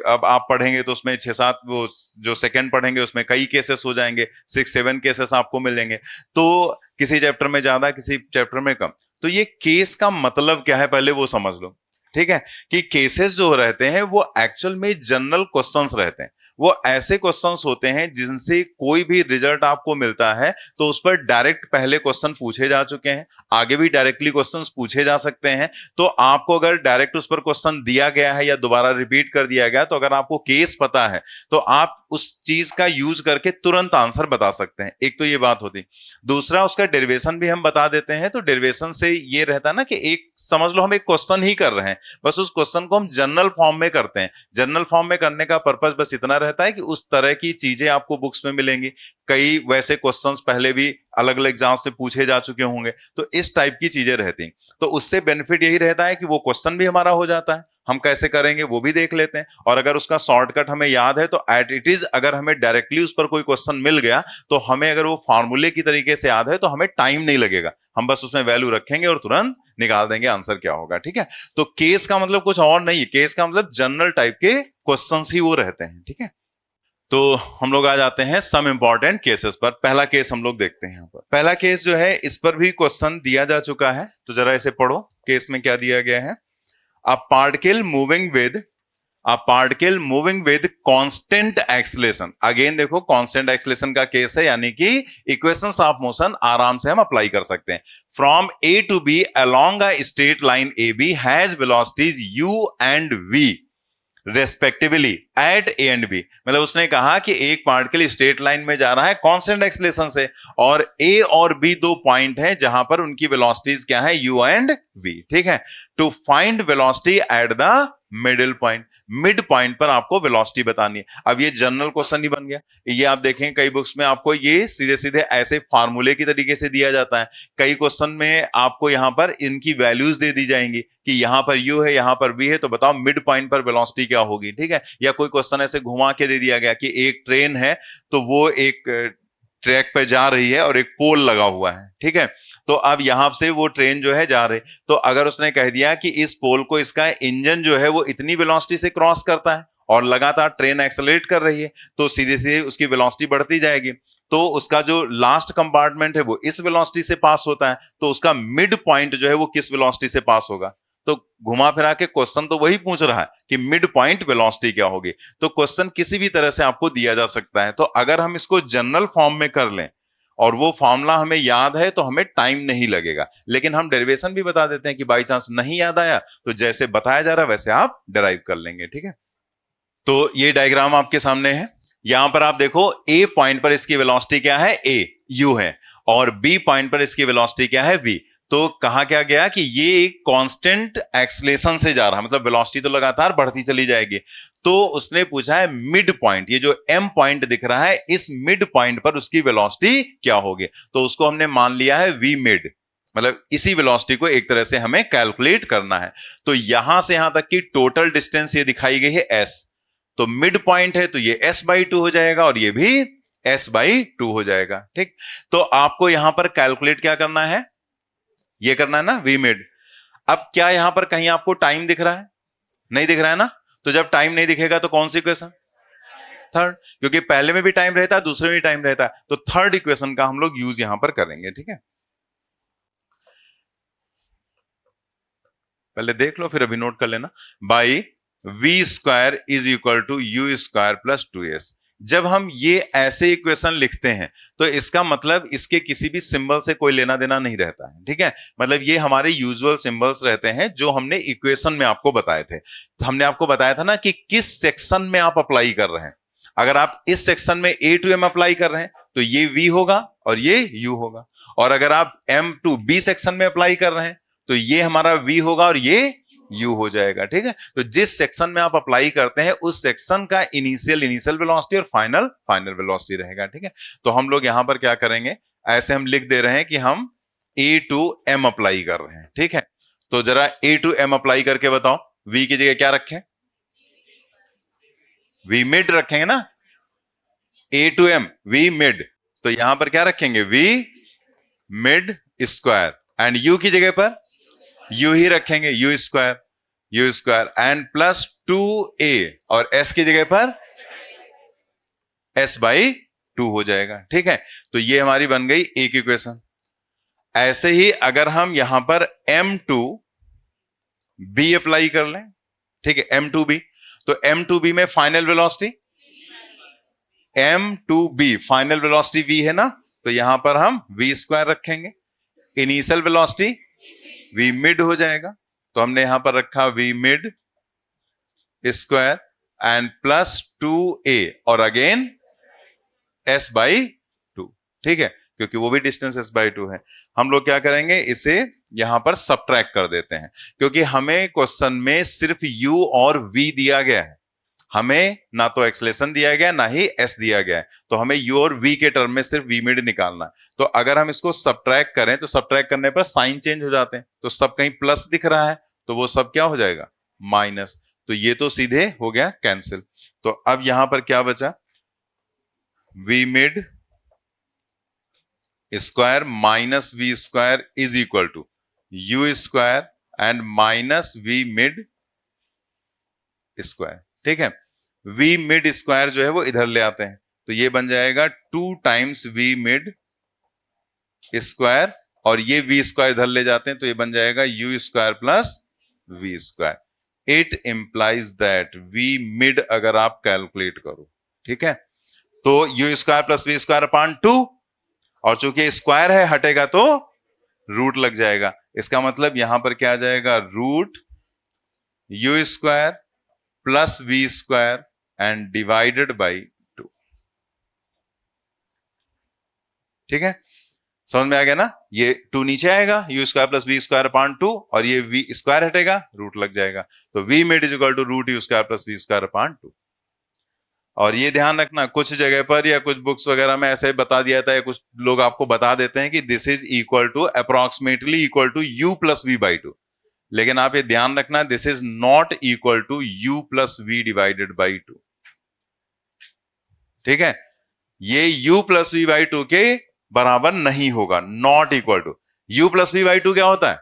अब आप पढ़ेंगे तो उसमें 6-7, वो जो सेकंड पढ़ेंगे उसमें कई केसेस हो जाएंगे, 6-7 केसेस आपको मिलेंगे, तो किसी चैप्टर में ज्यादा किसी चैप्टर में कम। तो ये केस का मतलब क्या है पहले वो समझ लो, ठीक है, कि केसेस जो रहते हैं वो एक्चुअल में जनरल क्वेश्चंस रहते हैं, वो ऐसे क्वेश्चंस होते हैं जिनसे कोई भी रिजल्ट आपको मिलता है तो उस पर डायरेक्ट पहले क्वेश्चन पूछे जा चुके हैं, आगे भी डायरेक्टली क्वेश्चंस पूछे जा सकते हैं। तो आपको अगर डायरेक्ट उस पर क्वेश्चन दिया गया है या दोबारा रिपीट कर दिया गया, तो अगर आपको केस पता है तो आप उस चीज का यूज करके तुरंत आंसर बता सकते हैं, एक तो ये बात होती। दूसरा उसका डेरिवेशन भी हम बता देते हैं, तो डेरिवेशन से ये रहता है ना कि एक समझ लो हम एक क्वेश्चन ही कर रहे हैं, बस उस क्वेश्चन को हम जनरल फॉर्म में करते हैं। जनरल फॉर्म में करने का पर्पस बस इतना रहता है कि उस तरह की चीजें आपको बुक्स में मिलेंगी, कई वैसे क्वेश्चंस पहले भी अलग अलग एग्जाम से पूछे जा चुके होंगे, तो इस टाइप की चीजें रहती। तो उससे बेनिफिट यही रहता है कि वो क्वेश्चन भी हमारा हो जाता है, हम कैसे करेंगे वो भी देख लेते हैं, और अगर उसका शॉर्टकट हमें याद है तो एट इट इज अगर हमें डायरेक्टली उस पर कोई क्वेश्चन मिल गया तो हमें अगर वो फॉर्मूले की तरीके से याद है तो हमें टाइम नहीं लगेगा, हम बस उसमें वैल्यू रखेंगे और तुरंत निकाल देंगे आंसर क्या होगा, ठीक है। तो केस का मतलब कुछ और नहीं है, केस का मतलब जनरल टाइप के क्वेश्चंस ही वो रहते हैं, ठीक है। तो हम लोग आ जाते हैं सम इंपॉर्टेंट केसेस पर। पहला केस हम लोग देखते हैं। यहाँ पर पहला केस जो है, इस पर भी क्वेश्चन दिया जा चुका है, तो जरा इसे पढ़ो। केस में क्या दिया गया है? A particle moving with constant acceleration. Again देखो, कांस्टेंट एक्सेलरेशन का केस है, यानी कि इक्वेशंस ऑफ मोशन आराम से हम अप्लाई कर सकते हैं। From A to B along a straight line A B has velocities u and v respectively at A and B. मतलब उसने कहा कि एक पार्टिकल स्ट्रेट लाइन में जा रहा है कांस्टेंट एक्सेलरेशन से, और ए और बी दो पॉइंट है जहां पर उनकी वेलोसिटीज क्या है? u and v। ठीक है, to find velocity at the middle point. Mid point पर आपको वेलोसिटी बतानी है। अब ये जनरल क्वेश्चन ही बन गया। ये आप देखें कई बुक्स में आपको ये सीधे सीधे ऐसे फार्मूले की तरीके से दिया जाता है। कई क्वेश्चन में आपको यहां पर इनकी वैल्यूज दे दी जाएंगी कि यहां पर u है, यहां पर v है, तो बताओ मिड पॉइंट पर वेलोसिटी क्या होगी। ठीक है, या कोई क्वेश्चन ऐसे घुमा के दे दिया गया कि एक ट्रेन है, तो वो एक ट्रैक पे जा रही है और एक पोल लगा हुआ है। ठीक है, तो अब यहां से वो ट्रेन जो है जा रही, तो अगर उसने कह दिया कि इस पोल को इसका इंजन जो है वो इतनी वेलोसिटी से क्रॉस करता है और लगातार ट्रेन एक्सेलरेट कर रही है, तो सीधे सीधे उसकी वेलोसिटी बढ़ती जाएगी। तो उसका जो लास्ट कंपार्टमेंट है वो इस वेलोसिटी से पास होता है, तो उसका मिड पॉइंट जो है वो किस वेलोसिटी से पास होगा? तो घुमा फिरा के क्वेश्चन तो वही पूछ रहा है कि मिड पॉइंट वेलोसिटी क्या होगी। तो क्वेश्चन किसी भी तरह से आपको दिया जा सकता है। तो अगर हम इसको जनरल फॉर्म में कर लें और वो फॉर्मूला हमें याद है, तो हमें टाइम नहीं लगेगा। लेकिन हम डेरिवेशन भी बता देते हैं कि बाई चांस नहीं याद आया तो जैसे बताया जा रहा है वैसे आप डेराइव कर लेंगे। ठीक है, तो ये डायग्राम आपके सामने है। यहां पर आप देखो, ए पॉइंट पर इसकी वेलोसिटी क्या है? ए यू है, और बी पॉइंट पर इसकी वेलोसिटी क्या है? वी। तो कहा क्या गया कि ये एक कांस्टेंट एक्सेलरेशन से जा रहा है, मतलब वेलोसिटी तो लगातार बढ़ती चली जाएगी। तो उसने पूछा है मिड पॉइंट, ये जो एम पॉइंट दिख रहा है, इस मिड पॉइंट पर उसकी वेलोसिटी क्या होगी? तो उसको हमने मान लिया है वी मिड, मतलब इसी वेलोसिटी को एक तरह से हमें कैलकुलेट करना है। तो यहां से यहां तक की टोटल डिस्टेंस ये दिखाई गई है s, तो मिड पॉइंट है तो ये s/2 हो जाएगा और ये भी s/2 हो जाएगा। ठीक, तो आपको यहां पर कैलकुलेट क्या करना है? ये करना है ना वी मिड। अब क्या यहां पर कहीं आपको टाइम दिख रहा है? नहीं दिख रहा है ना? तो जब टाइम नहीं दिखेगा तो कौन सी इक्वेशन? थर्ड, क्योंकि पहले में भी टाइम रहता है, दूसरे में भी टाइम रहता है, तो थर्ड इक्वेशन का हम लोग यूज यहां पर करेंगे। ठीक है, पहले देख लो फिर अभी नोट कर लेना। By v square is equal to u square plus 2s। जब हम ये ऐसे इक्वेशन लिखते हैं तो इसका मतलब इसके किसी भी सिंबल से कोई लेना देना नहीं रहता है। ठीक है, मतलब ये हमारे यूजुअल सिंबल्स रहते हैं जो हमने इक्वेशन में आपको बताए थे। तो हमने आपको बताया था ना कि किस सेक्शन में आप अप्लाई कर रहे हैं। अगर आप इस सेक्शन में a टू m अप्लाई कर रहे हैं तो ये v होगा और ये u होगा, और अगर आप m टू b सेक्शन में अप्लाई कर रहे हैं तो ये हमारा v होगा और ये u हो जाएगा। ठीक है, तो जिस सेक्शन में आप अप्लाई करते हैं उस सेक्शन का इनिशियल वेलोसिटी और फाइनल वेलोसिटी रहेगा। ठीक है, तो हम लोग यहां पर क्या करेंगे, ऐसे हम लिख दे रहे हैं कि हम a टू m अप्लाई कर रहे हैं। ठीक है, तो जरा a टू m अप्लाई करके बताओ, v की जगह क्या रखें? v मिड रखेंगे ना, a to m v mid, तो यहां पर क्या रखेंगे? v mid square, and u की जगह पर u ही रखेंगे, u square and plus 2a, और s की जगह पर s/2 हो जाएगा। ठीक है, तो ये हमारी बन गई एक इक्वेशन। ऐसे ही अगर हम यहां पर m2b अप्लाई कर लें, ठीक है, m2b, तो m2b में final velocity m2b, final velocity v है ना, तो यहां पर हम v स्क्वायर रखेंगे, इनिशियल वेलोसिटी v मिड हो जाएगा, तो हमने यहां पर रखा v mid square and plus 2a और अगेन s/2। ठीक है, क्योंकि वो भी डिस्टेंस s/2 है। हम लोग क्या करेंगे, इसे यहां पर सबट्रैक्ट कर देते हैं, क्योंकि हमें क्वेश्चन में सिर्फ u और v दिया गया है, हमें ना तो एक्सेलरेशन दिया गया ना ही s दिया गया है, तो हमें u और v के टर्म में सिर्फ v मिड निकालना है। तो अगर हम इसको सबट्रैक्ट करें तो सबट्रैक्ट करने पर साइन चेंज हो जाते हैं, तो सब कहीं प्लस दिख रहा है तो वो सब क्या हो जाएगा? माइनस, तो ये तो सीधे हो गया कैंसिल। तो अब यहां पर क्या बचा? v mid square minus v square is equal to u square and minus v mid square. ठीक है, v मिड स्क्वायर जो है वो इधर ले आते हैं, तो ये बन जाएगा 2 टाइम्स v मिड स्क्वायर, और ये v स्क्वायर इधर ले जाते हैं तो ये बन जाएगा u square plus v square. It implies that v mid अगर आप कैलकुलेट करो, ठीक है, तो u square plus v square upon 2, और चूंकि स्क्वायर है हटेगा तो रूट लग जाएगा। इसका मतलब यहां पर क्या आ जाएगा, root u square plus v square and divided by 2। ठीक है, समझ में आ गया ना? ये 2 नीचे आएगा, u square plus v square upon 2, और ये v स्क्वायर हटेगा, रूट लग जाएगा, तो v mid is equal to root u square plus v square upon 2। और ये ध्यान रखना, कुछ जगह पर या कुछ बुक्स वगैरह में ऐसे बता दिया था, या कुछ लोग आपको बता देते हैं कि this is equal to approximately equal to u plus v by 2, लेकिन आप ये ध्यान रखना, this is not equal to u plus v divided by 2। ठीक है, ये u प्लस v बाई 2 के बराबर नहीं होगा, not equal to. u plus v by 2 क्या होता है?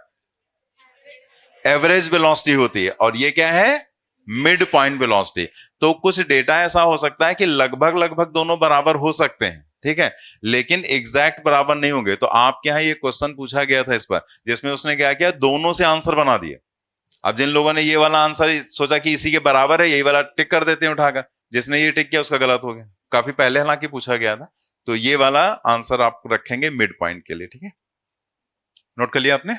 एवरेज वेलोसिटी होती है, और ये क्या है? Mid point velocity. तो कुछ डेटा ऐसा हो सकता है कि लगभग लगभग दोनों बराबर हो सकते हैं, ठीक है, लेकिन एग्जैक्ट बराबर नहीं होंगे। तो आपके यहां ये क्वेश्चन पूछा गया था इस पर, जिसमें उसने क्या किया, दोनों से आंसर बना दिए। अब जिन लोगों ने ये वाला आंसर सोचा कि इसी के बराबर है, यही वाला टिक कर देते हैं उठाकर, जिसने ये टिक किया उसका गलत हो गया। काफी पहले हालांकि पूछा गया था, तो ये वाला आंसर आप रखेंगे मिड पॉइंट के लिए। ठीक है, नोट कर लिया आपने?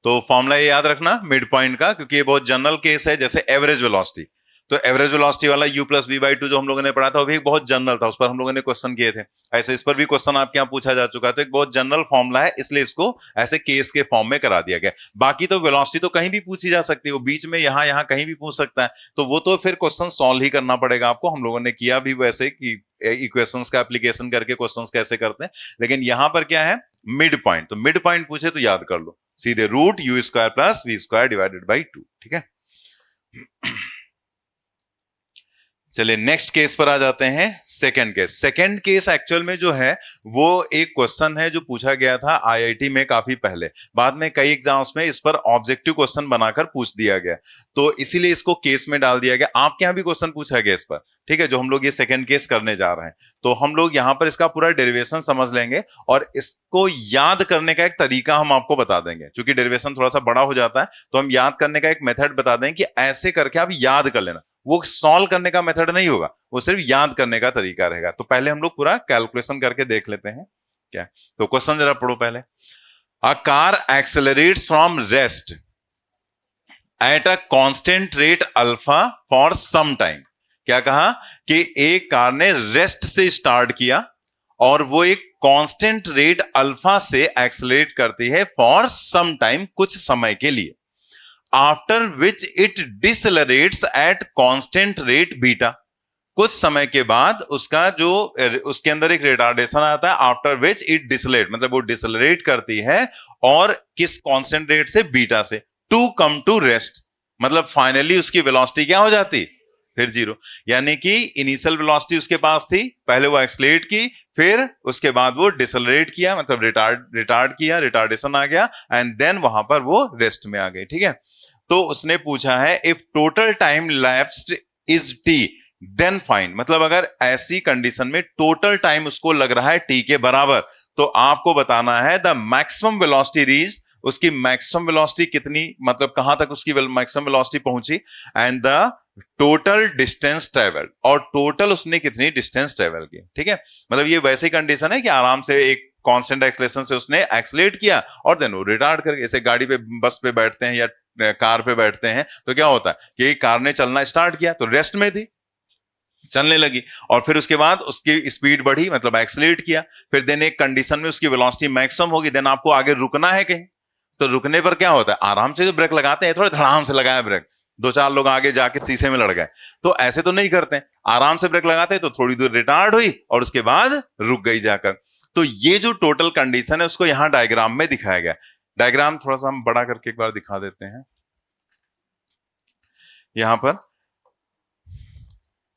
तो फॉर्मूला ये याद रखना मिड पॉइंट का, क्योंकि ये बहुत जनरल केस है, जैसे एवरेज वेलोसिटी। तो एवरेज वेलोसिटी वाला u प्लस v बाई 2 जो हम लोगों ने पढ़ा था, वो भी एक बहुत जनरल था, उस पर हम लोगों ने क्वेश्चन किए थे। ऐसे इस पर भी क्वेश्चन आपके यहाँ पूछा जा चुका है, तो एक बहुत जनरल फॉर्मूला है, इसलिए इसको ऐसे केस के फॉर्म में करा दिया गया। बाकी तो वेलोसिटी तो कहीं भी पूछी जा सकती है, वो बीच में यहाँ यहाँ कहीं भी पूछ सकता है, तो वो तो फिर क्वेश्चन सॉल्व ही करना पड़ेगा आपको। हम लोगों ने किया भी वैसे कि इक्वेशंस का एप्लीकेशन करके क्वेश्चंस कैसे करते हैं, लेकिन यहां पर क्या है, मिड पॉइंट। तो मिड पॉइंट पूछे तो याद कर लो, सीधे root u square plus v square divided by 2। ठीक है, चलिए नेक्स्ट केस पर आ जाते हैं। Second case. Second case actual में जो है वो एक क्वेश्चन है जो पूछा गया था आईआईटी में काफी पहले, बाद में कई एग्जाम्स में इस पर ऑब्जेक्टिव क्वेश्चन बनाकर पूछ दिया गया, तो इसीलिए इसको केस में डाल दिया गया। आपके यहाँ भी क्वेश्चन पूछा गया इस पर, ठीक है, जो हम लोग ये सेकंड केस करने जा रहे हैं, तो हम लोग यहाँ पर इसका पूरा डेरिवेशन समझ लेंगे, और इसको याद करने का एक तरीका हम आपको बता देंगे। क्योंकि डेरिवेशन थोड़ा सा बड़ा हो जाता है, तो हम याद करने का एक मेथड बता देंगे कि ऐसे करके आप याद कर लेना। वो सॉल्व करने का मेथड नहीं होगा, वो सिर्फ याद करने का तरीका रहेगा। तो पहले हम लोग पूरा कैलकुलेशन करके देख लेते हैं क्या। तो क्वेश्चन जरा पढ़ो पहले। A car accelerates from rest at a constant rate alpha for some time. क्या कहा कि एक कार ने रेस्ट से स्टार्ट किया और वो एक कांस्टेंट रेट अल्फा से एक्सेलरेट करती है फॉर सम टाइम, कुछ समय के लिए। After which it decelerates at constant rate beta. कुछ समय के बाद उसका जो उसके अंदर एक रिटार्डेशन आता है, आफ्टर विच इट डिसेलरेट, मतलब वो डिसेलरेट करती है, और किस कांस्टेंट रेट से? बीटा से, टू कम टू रेस्ट। मतलब फाइनली उसकी वेलोसिटी क्या हो जाती? फिर जीरो। यानी कि इनिशियल वेलोसिटी उसके पास थी, पहले वो एक्सेलरेट की, फिर उसके बाद वो डिसेलरेट किया, मतलब रिटार्ड किया, रिटार्डेशन आ गया, एंड देन वहां पर वो रेस्ट में आ गई। ठीक है, तो उसने पूछा है if total time lapsed is t then find. मतलब अगर ऐसी कंडीशन में टोटल टाइम उसको लग रहा है टी के बराबर, तो आपको बताना है द मैक्सिमम वेलोसिटी रीच, उसकी मैक्सिमम वेलोसिटी कितनी, मतलब कहां तक उसकी मैक्सिमम वेलोसिटी पहुंची, and the total distance travel, और टोटल उसने कितनी डिस्टेंस ट्रेवल की। ठीक है, मतलब ये वैसी कंडीशन है कि आराम से एक कांस्टेंट एक्सेलरेशन से उसने एक्सेलरेट किया और देन वो रिटार्ड करके, जैसे गाड़ी पे बस पे बैठते हैं या कार पे बैठते हैं, तो क्या होता है कि कार ने चलना स्टार्ट किया तो रेस्ट में थी, चलने लगी, और फिर उसके बाद उसकी स्पीड बढ़ी, मतलब एक्सेलरेट किया, फिर देन एक कंडीशन में उसकी वेलोसिटी मैक्सिमम होगी, देन आपको आगे रुकना है कहीं, तो रुकने पर क्या होता है, आराम से जो ब्रेक लगाते हैं, थोड़े धड़ाम से लगाया ब्रेक, 2-4 लोग आगे जाके शीशे में लड़ गए, तो ऐसे तो नहीं करते, आराम से ब्रेक लगाते हैं, तो थोड़ी दूर रिटार्ड हुई और उसके बाद रुक गई जाकर। तो ये जो टोटल कंडीशन है उसको यहां डायग्राम में दिखाया गया। डायग्राम थोड़ा सा हम बड़ा करके एक बार दिखा देते हैं। यहां पर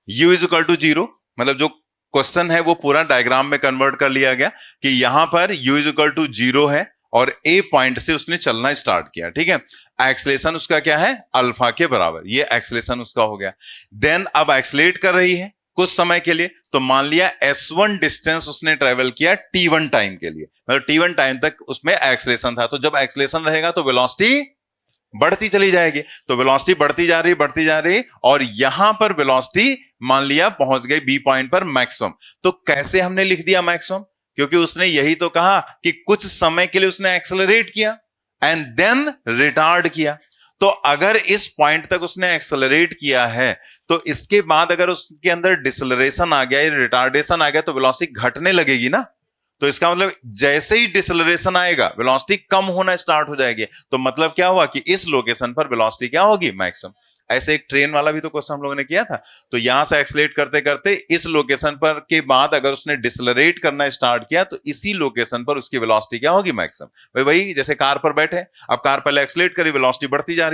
u इज इक्वल टू 0, मतलब जो क्वेश्चन है वो पूरा डायग्राम में कन्वर्ट कर लिया गया कि यहां पर u इज इक्वल टू 0 है, और ए पॉइंट से उसने चलना स्टार्ट किया, ठीक है। एक्सलेशन उसका क्या है, अल्फा के बराबर, ये एक्सलेशन उसका हो गया। देन अब एक्सलेट कर रही है कुछ समय के लिए, तो मान लिया s1 डिस्टेंस उसने ट्रेवल किया t1 टाइम के लिए, मतलब t1 टाइम तक उसमें एक्सलेशन था। तो जब एक्सलेशन रहेगा तो वेलोसिटी बढ़ती चली जाएगी, तो वेलोसिटी बढ़ती जा रही, और यहां पर वेलोसिटी मान लिया पहुंच गई बी पॉइंट पर मैक्सिमम। तो कैसे हमने लिख दिया मैक्सिमम, क्योंकि उसने यही तो कहा कि कुछ समय के लिए उसने एक्सेलरेट किया एंड देन रिटार्ड किया। तो अगर इस पॉइंट तक उसने एक्सेलरेट किया है, तो इसके बाद अगर उसके अंदर डिसलरेशन आ गया या रिटार्डेशन आ गया तो वेलोसिटी घटने लगेगी ना। तो इसका मतलब जैसे ही डिसलरेशन आएगा वेलोसिटी कम होना स्टार्ट हो जाएगी। तो मतलब क्या हुआ कि इस लोकेशन पर वेलोसिटी क्या होगी, मैक्सिमम। ऐसे एक ट्रेन वाला भी तो क्वेश्चन हम लोगों ने किया था। तो यहां से एक्सलेट करते करते इस लोकेशन पर के बाद अगर उसने डिसलरेट करना स्टार्ट किया तो इसी लोकेशन पर उसकी वेलोसिटी क्या होगी, मैक्सिमम। भाई जैसे कार पर बैठे, अब कार पहले एक्सलेट करी, वेलोसिटी बढ़ती जा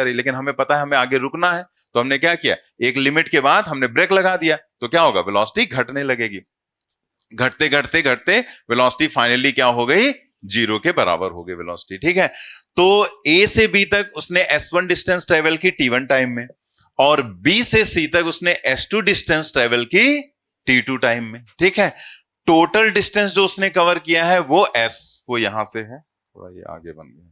रही, लेकिन हमें पता है हमें आगे रुकना है, तो हमने क्या किया, एक लिमिट के बाद हमने ब्रेक लगा दिया, तो क्या होगा, वेलोसिटी घटने लगेगी। घटते घटते घटते वेलोसिटी फाइनली क्या हो गई, 0 के बराबर हो गई वेलोसिटी, ठीक है। तो ए से बी तक उसने s1 डिस्टेंस ट्रेवल की t1 टाइम में, और बी से सी तक उसने s2 डिस्टेंस ट्रेवल की t2 टाइम में, ठीक है। टोटल डिस्टेंस जो उसने कवर किया है वो s, वो यहां से है, थोड़ा ये आगे बन गया,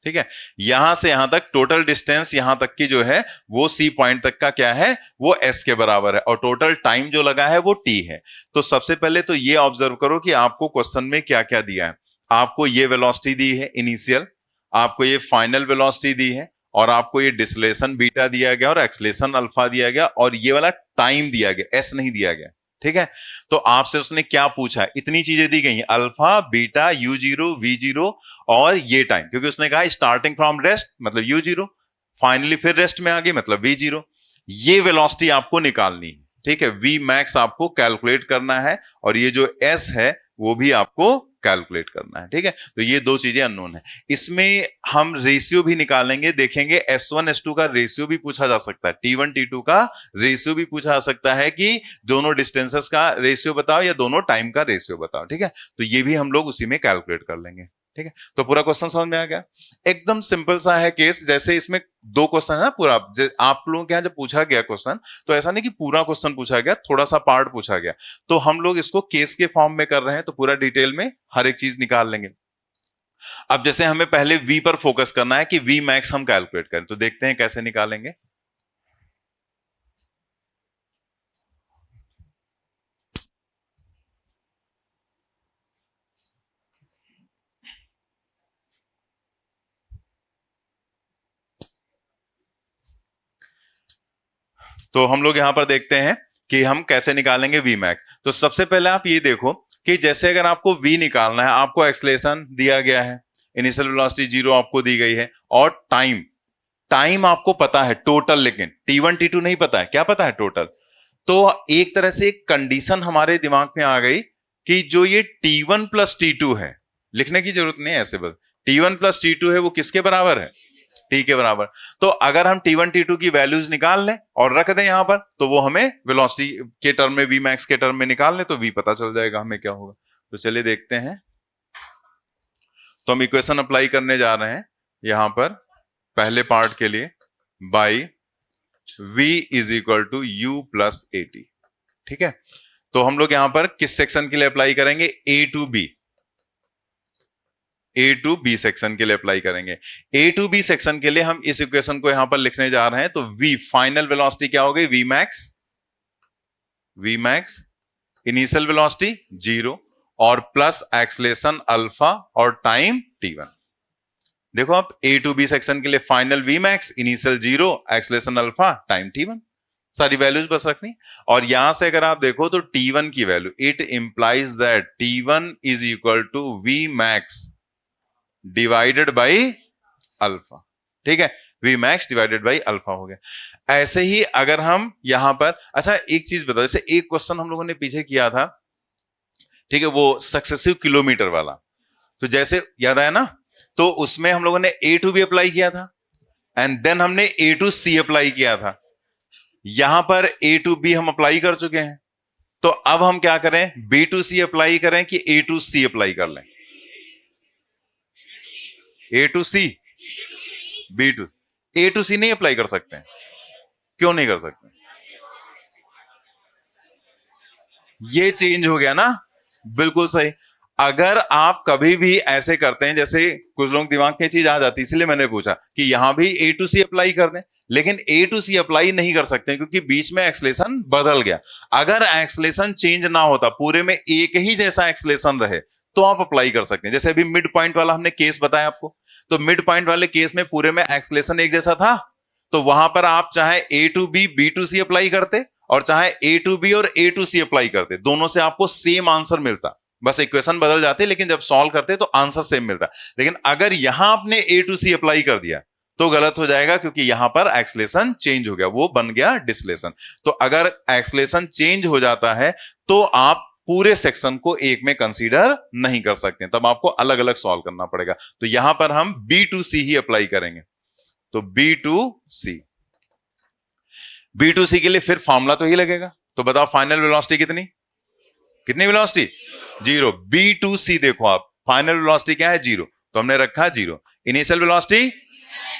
ठीक है। यहां से यहां तक टोटल डिस्टेंस यहां तक की जो है वो सी पॉइंट तक का क्या है, वो एस के बराबर है, और टोटल टाइम जो लगा है वो टी है। तो सबसे पहले तो ये ऑब्जर्व करो कि आपको क्वेश्चन में क्या क्या दिया है। आपको ये वेलोसिटी दी है इनिशियल, आपको ये फाइनल वेलोसिटी दी है, और आपको ये डिसलेशन बीटा दिया गया और एक्सलेशन अल्फा दिया गया, और ये वाला टाइम दिया गया, एस नहीं दिया गया, ठीक है। तो आपसे उसने क्या पूछा है, इतनी चीजें दी गई हैं, अल्फा बीटा u0 v0 और ये टाइम, क्योंकि उसने कहा स्टार्टिंग फ्रॉम रेस्ट मतलब u0, फाइनली फिर रेस्ट में आ गई मतलब v0। ये वेलोसिटी आपको निकालनी है, ठीक है। v मैक्स आपको कैलकुलेट करना है, और ये जो s है वो भी आपको कैलकुलेट करना है, ठीक है। तो ये दो चीजें अननोन है। इसमें हम रेशियो भी निकालेंगे, देखेंगे s1 s2 का रेशियो भी पूछा जा सकता है, t1 t2 का रेशियो भी पूछा जा सकता है कि दोनों डिस्टेंसेस का रेशियो बताओ या दोनों टाइम का रेशियो बताओ, ठीक है। तो ये भी हम लोग उसी में कैलकुलेट कर लेंगे, ठीक है। तो पूरा क्वेश्चन समझ में आ गया, एकदम सिंपल सा है केस। जैसे इसमें दो क्वेश्चन है ना पूरा, आप लोगों के यहाँ जब पूछा गया क्वेश्चन, तो ऐसा नहीं कि पूरा क्वेश्चन पूछा गया, थोड़ा सा पार्ट पूछा गया, तो हम लोग इसको केस के फॉर्म में कर रहे हैं, तो पूरा डिटेल में हर एक चीज निकाल लेंगे। अब जैसे हमें पहले v पर फोकस करना है कि v मैक्स हम कैलकुलेट करें, तो देखते हैं कैसे निकालेंगे। तो हम लोग यहां पर देखते हैं कि हम कैसे निकालेंगे वी मैक्स। तो सबसे पहले आप ये देखो कि जैसे अगर आपको वी निकालना है, आपको एक्सलेशन दिया गया है, इनिशियल वेलोसिटी 0 आपको दी गई है, और टाइम टाइम आपको पता है टोटल, लेकिन t1 t2 नहीं पता है, क्या पता है, टोटल। तो एक तरह से एक कंडीशन हमारे दिमाग में आ गई कि जो ये t1 प्लस t2 है, लिखने की जरूरत नहीं है ऐसे, बस t1 प्लस t2 है वो किसके बराबर है, टी के बराबर। तो अगर हम t1 t2 की वैल्यूज निकाल लें और रख दें यहां पर, तो वो हमें वेलोसिटी के टर्म में, वी मैक्स के टर्म में निकाल लें, तो वी पता चल जाएगा हमें क्या होगा। तो चलिए देखते हैं। तो हम इक्वेशन अप्लाई करने जा रहे हैं यहां पर पहले पार्ट के लिए, by v is equal to u plus a t, ठीक है। तो हम लोग यहां पर किस सेक्शन के लिए अप्लाई करेंगे, A to B, A to B section के लिए अप्लाई करेंगे। ए टू बी सेक्शन के लिए हम इस इक्वेशन को यहां पर लिखने जा रहे हैं। तो v फाइनल वेलोसिटी क्या हो गई, v मैक्स इनिशियल वेलोसिटी 0 और प्लस एक्सलेशन अल्फा और टाइम t1। देखो आप ए टू बी सेक्शन के लिए final v max initial 0 acceleration alpha time t1, सारी वैल्यूज बस रखनी। और यहां से अगर आप देखो तो t1 की value, it implies that t1 is equal to v max divided by alpha, ठीक है। v max divided by alpha हो गया। ऐसे ही अगर हम यहां पर, अच्छा एक चीज बताओ, जैसे एक क्वेश्चन हम लोगों ने पीछे किया था, ठीक है, वो सक्सेसिव किलोमीटर वाला, तो जैसे याद आया ना, तो उसमें हम लोगों ने ए टू बी अप्लाई किया था एंड देन हमने ए टू सी अप्लाई किया था। यहां पर ए टू बी हम अप्लाई कर चुके हैं, तो अब हम क्या करें, बी टू सी अप्लाई करें कि ए टू सी अप्लाई कर लें? A to C, B to, A to C नहीं अप्लाई कर सकते हैं? क्यों नहीं कर सकते? ये चेंज हो गया ना, बिल्कुल सही। अगर आप कभी भी ऐसे करते हैं, जैसे कुछ लोग दिमाग में चीज आ जाती है, इसलिए मैंने पूछा कि यहां भी ए टू सी अप्लाई कर दें, लेकिन ए टू सी अप्लाई नहीं कर सकते क्योंकि बीच में एक्सलेशन बदल गया। अगर एक्सलेशन चेंज ना होता, पूरे में एक ही जैसा एक्सलेशन रहे, तो आप अप्लाई कर सकते हैं। जैसे अभी मिड पॉइंट वाला हमने केस बताया आपको, तो मिड पॉइंट वाले केस में पूरे में एक्सलेशन एक जैसा था, तो वहां पर आप चाहे A to B to C apply करते, और चाहे ए टू बी और ए टू सी अप्लाई करते, दोनों से आपको सेम आंसर मिलता, बस इक्वेशन बदल जाते, लेकिन जब सॉल्व करते तो आंसर सेम मिलता। लेकिन अगर यहां आपने ए टू सी अप्लाई कर दिया तो गलत हो जाएगा, क्योंकि यहां पर एक्सलेशन चेंज हो गया, वो बन गया डिसलेशन। तो अगर एक्सलेशन चेंज हो जाता है तो आप पूरे सेक्शन को एक में कंसीडर नहीं कर सकते, तब आपको अलग अलग सॉल्व करना पड़ेगा। तो यहां पर हम बी टू सी ही अप्लाई करेंगे। तो B to C, B to C के लिए फिर फॉर्मूला तो ही लगेगा। तो बताओ फाइनल वेलोसिटी कितनी, कितनी वेलोसिटी? जीरो। बी टू सी देखो आप, फाइनल वेलोसिटी क्या है? जीरो, तो हमने रखा zero. Initial velocity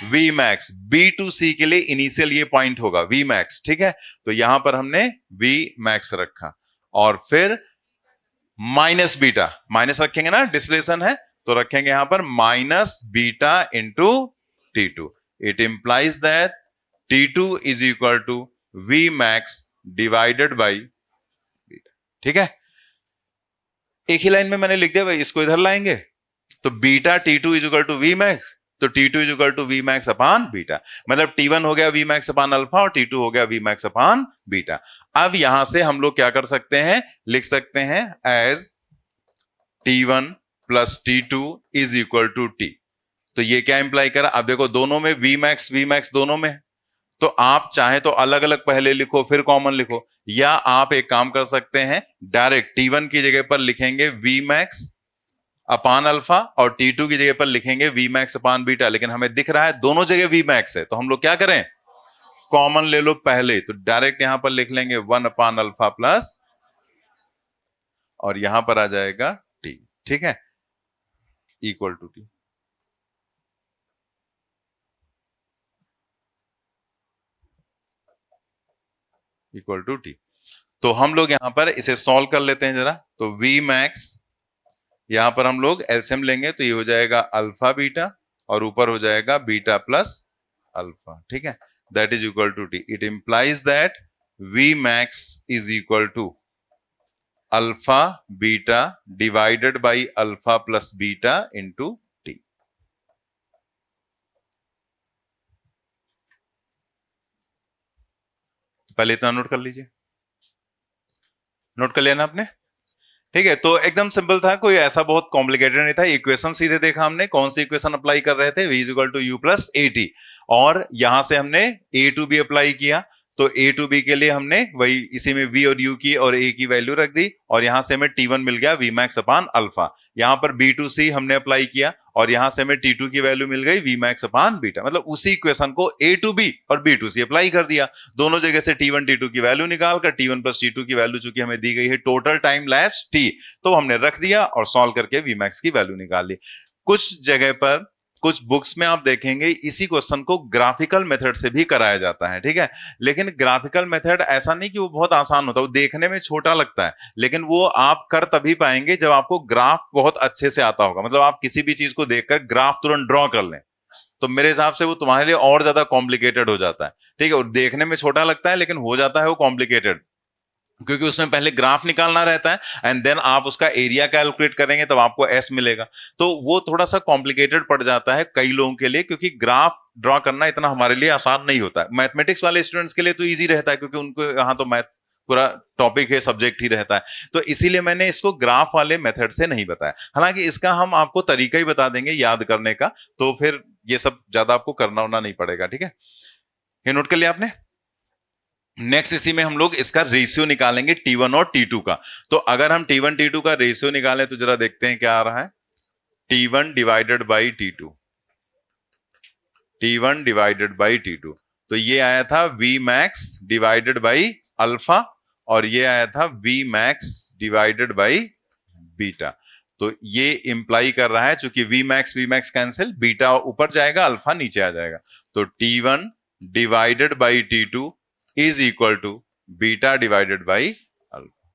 V max, B to C के लिए इनिशियल ये पॉइंट होगा वी मैक्स, ठीक है। तो यहां पर हमने वी मैक्स रखा, और फिर माइनस बीटा, माइनस रखेंगे ना, डिस्लेशन है, तो रखेंगे यहां पर minus beta into t two. It implies that T2 is equal to V max divided by beta, ठीक है। एक ही लाइन में मैंने लिख दिया भाई, इसको इधर लाएंगे तो beta T2 is equal to V max, तो T2 is equal to V max upon beta, मतलब T1 हो गया V max अपॉन अल्फा और T2 हो गया V max अपॉन बीटा। अब यहां से हम लोग क्या कर सकते हैं, लिख सकते हैं as T1 plus T2 is equal to T। तो ये क्या इंप्लाई करा, अब देखो दोनों में V max दोनों में है, तो आप चाहे तो अलग अलग पहले लिखो फिर कॉमन लिखो, या आप एक काम कर सकते हैं, डायरेक्ट T1 की जगह पर लिखेंगे V max अपान अल्फा और T2 की जगह पर लिखेंगे V max अपान बीटा। लेकिन हमें दिख रहा है दोनों जगह V max है, तो हम लोग क्या करें, कॉमन ले लो पहले, तो डायरेक्ट यहां पर लिख लेंगे 1 अपान अल्फा प्लस, और यहां पर आ जाएगा T, ठीक है, equal to T। Equal to T। तो हम लोग यहां पर इसे सॉल्व कर लेते हैं जरा। तो V max, यहां पर हम लोग एलसीएम लेंगे तो ये हो जाएगा अल्फा बीटा, और ऊपर हो जाएगा बीटा प्लस अल्फा, ठीक है, that is equal to T। It implies that V max is equal to alpha beta divided by alpha plus beta into T। पहले इतना नोट कर लीजिए, नोट कर लेना आपने, ठीक है। तो एकदम सिंपल था, कोई ऐसा बहुत कॉम्प्लिकेटेड नहीं था। इक्वेशन सीधे देखा हमने, कौन सी इक्वेशन अप्लाई कर रहे थे, v is equal to u plus a t, और यहां से हमने ए टू बी अप्लाई किया, तो ए टू बी के लिए हमने वही इसी में v और u की और a की वैल्यू रख दी, और यहां से हमें T1 मिल गया v max अपान अल्फा। यहां पर b टू सी हमने अप्लाई किया, और यहां से हमें T2 की वैल्यू मिल गई v max अपान बीटा, मतलब उसी इक्वेशन को a टू बी और b टू सी अप्लाई कर दिया। दोनों जगह से T1 T2 की वैल्यू निकालकर T1 प्लस T2 की वैल्यू चूंकि हमें दी गई है टोटल टाइम लैप्स T, तो हमने रख दिया और सॉल्व करके v max की वैल्यू निकाल ली। कुछ जगह पर, कुछ बुक्स में आप देखेंगे इसी क्वेश्चन को ग्राफिकल मेथड से भी कराया जाता है, ठीक है। लेकिन ग्राफिकल मेथड ऐसा नहीं कि वो बहुत आसान होता है, वो देखने में छोटा लगता है, लेकिन वो आप कर तभी पाएंगे जब आपको ग्राफ बहुत अच्छे से आता होगा। मतलब आप किसी भी चीज को देखकर ग्राफ तुरंत ड्रॉ कर लें, तो मेरे हिसाब से वो तुम्हारे लिए और ज्यादा कॉम्प्लिकेटेड हो जाता है, ठीक है। और देखने में छोटा लगता है लेकिन हो जाता है वो कॉम्प्लिकेटेड, क्योंकि उसमें पहले ग्राफ निकालना रहता है, एंड देन आप उसका एरिया कैलकुलेट करेंगे तब आपको एस मिलेगा। तो वो थोड़ा सा कॉम्प्लिकेटेड पड़ जाता है कई लोगों के लिए, क्योंकि ग्राफ ड्रॉ करना इतना हमारे लिए आसान नहीं होता है। मैथमेटिक्स वाले स्टूडेंट्स के लिए तो ईजी रहता है, क्योंकि उनको यहाँ तो मैथ पूरा टॉपिक है, सब्जेक्ट ही रहता है, तो इसीलिए मैंने इसको ग्राफ वाले मेथड से नहीं बताया। हालांकि इसका हम आपको तरीका ही बता देंगे याद करने का, तो फिर ये सब ज्यादा आपको करना होना नहीं पड़ेगा, ठीक है। ये नोट कर लिया आपने। नेक्स्ट इसी में हम लोग इसका रेशियो निकालेंगे T1 और T2 का। तो अगर हम T1 T2 का रेशियो निकालें तो जरा देखते हैं क्या आ रहा है, T1 divided by T2, T1 divided by T2, तो ये आया था V max divided by alpha, और ये आया था v max divided by beta. तो ये इंप्लाई कर रहा है चूंकि वी मैक्स कैंसिल, बीटा ऊपर जाएगा, अल्फा नीचे आ जाएगा, तो T1 divided by T2 is equal to beta divided by alpha.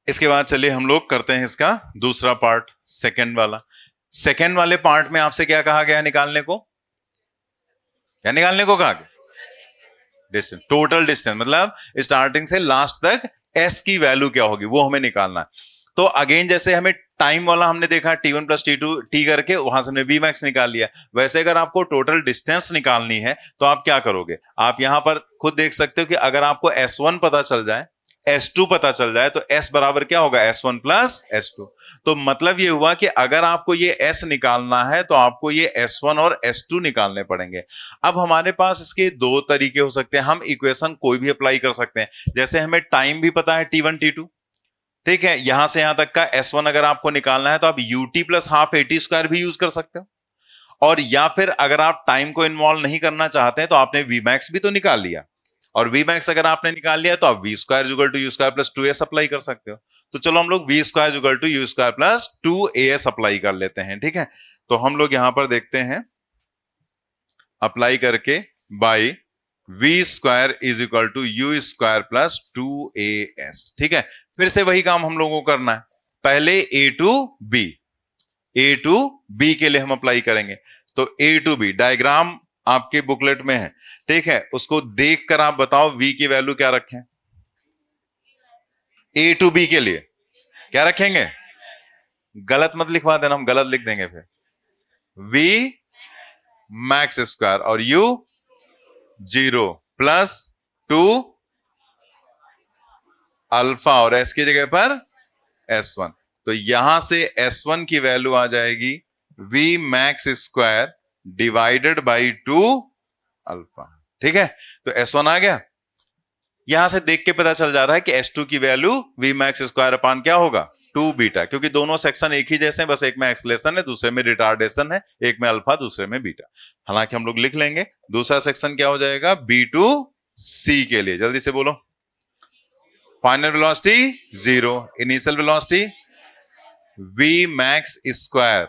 इसके बाद चलिए हम लोग करते हैं इसका दूसरा पार्ट, सेकंड वाला। सेकंड वाले पार्ट में आपसे क्या कहा गया निकालने को? क्या निकालने को कहा गया? डिस्टेंस, टोटल डिस्टेंस, मतलब स्टार्टिंग से लास्ट तक एस की वैल्यू क्या होगी वो हमें निकालना है। तो अगेन जैसे हमें टाइम वाला हमने देखा T1 प्लस T2 टी करके वहां से हमने वी मैक्स निकाल लिया, वैसे अगर आपको टोटल डिस्टेंस निकालनी है तो आप क्या करोगे? आप यहां पर खुद देख सकते हो कि अगर आपको S1 पता चल जाए, S2 पता चल जाए, तो S बराबर क्या होगा? S1 plus S2। तो मतलब ये हुआ कि अगर आपको ये S निकालना है तो आपको ये S1 और S2 निकालने पड़ेंगे। अब हमारे पास इसके दो तरीके हो सकते हैं, हम इक्वेशन कोई भी अप्लाई कर सकते हैं। जैसे हमें टाइम भी पता है T1 T2, ठीक है, यहां से यहां तक का S1 अगर आपको निकालना है तो आप UT plus half AT square भी यूज कर सकते हो। और या फिर अगर आप टाइम को इन्वॉल्व नहीं करना चाहते हैं तो आपने वी मैक्स भी तो निकाल लिया, और वी मैक्स अगर आपने निकाल लिया तो आप v square equal to u square plus 2as apply कर सकते हो। तो चलो हम लोग v square equal to u square plus 2as apply कर लेते हैं, ठीक है। तो हम लोग यहां पर देखते हैं, अप्लाई करके by v square is equal to u square plus 2as, ठीक है। फिर से वही काम हम लोगों को करना है, पहले ए टू बी के लिए हम अप्लाई करेंगे। तो ए टू बी डायग्राम आपके बुकलेट में है, ठीक है, उसको देखकर आप बताओ v की वैल्यू क्या रखें? ए टू बी के लिए क्या रखेंगे? गलत मत लिखवा देना, हम गलत लिख देंगे फिर। v मैक्स स्क्वायर और u 0 प्लस 2 अल्फा और s की जगह पर S1। तो यहां से S1 की वैल्यू आ जाएगी v max square divided by 2 alpha, ठीक है। तो S1 आ गया, यहां से देख के पता चल जा रहा है कि S2 की value v max square upon क्या होगा? 2 बीटा, क्योंकि दोनों सेक्शन एक ही जैसे हैं, बस एक में एक्सलेशन है, दूसरे में रिटार्डेशन है, एक में अल्फा दूसरे में बीटा। हालांकि हम लोग लिख लेंगे, दूसरा सेक्शन क्या हो जाएगा? B2C के लिए, जल्दी से बोलो। Final velocity 0, initial velocity v max square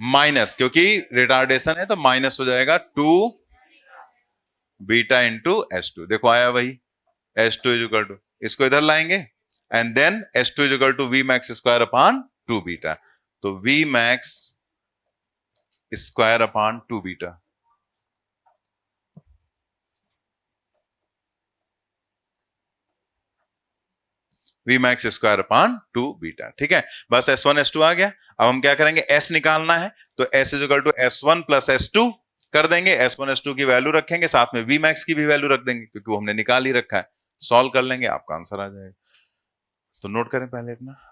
minus, क्योंकि रिटार्डेशन है तो माइनस हो जाएगा 2 बीटा इंटू S2। देखो आया वही, S2 इज इक्वल टू, इसको इधर लाएंगे and then S2 is equal to V max square upon 2 beta. तो V max square upon 2 beta, V max square upon 2 beta, ठीक है। बस S1 S2 आ गया। अब हम क्या करेंगे? S निकालना है, तो S is equal to S1 plus S2 कर देंगे, S1 S2 की वैल्यू रखेंगे, साथ में वी मैक्स की भी वैल्यू रख देंगे क्योंकि वो हमने निकाल ही रखा है। सॉल्व कर लेंगे, आपका आंसर आ जाएगा। तो नोट करें पहले इतना।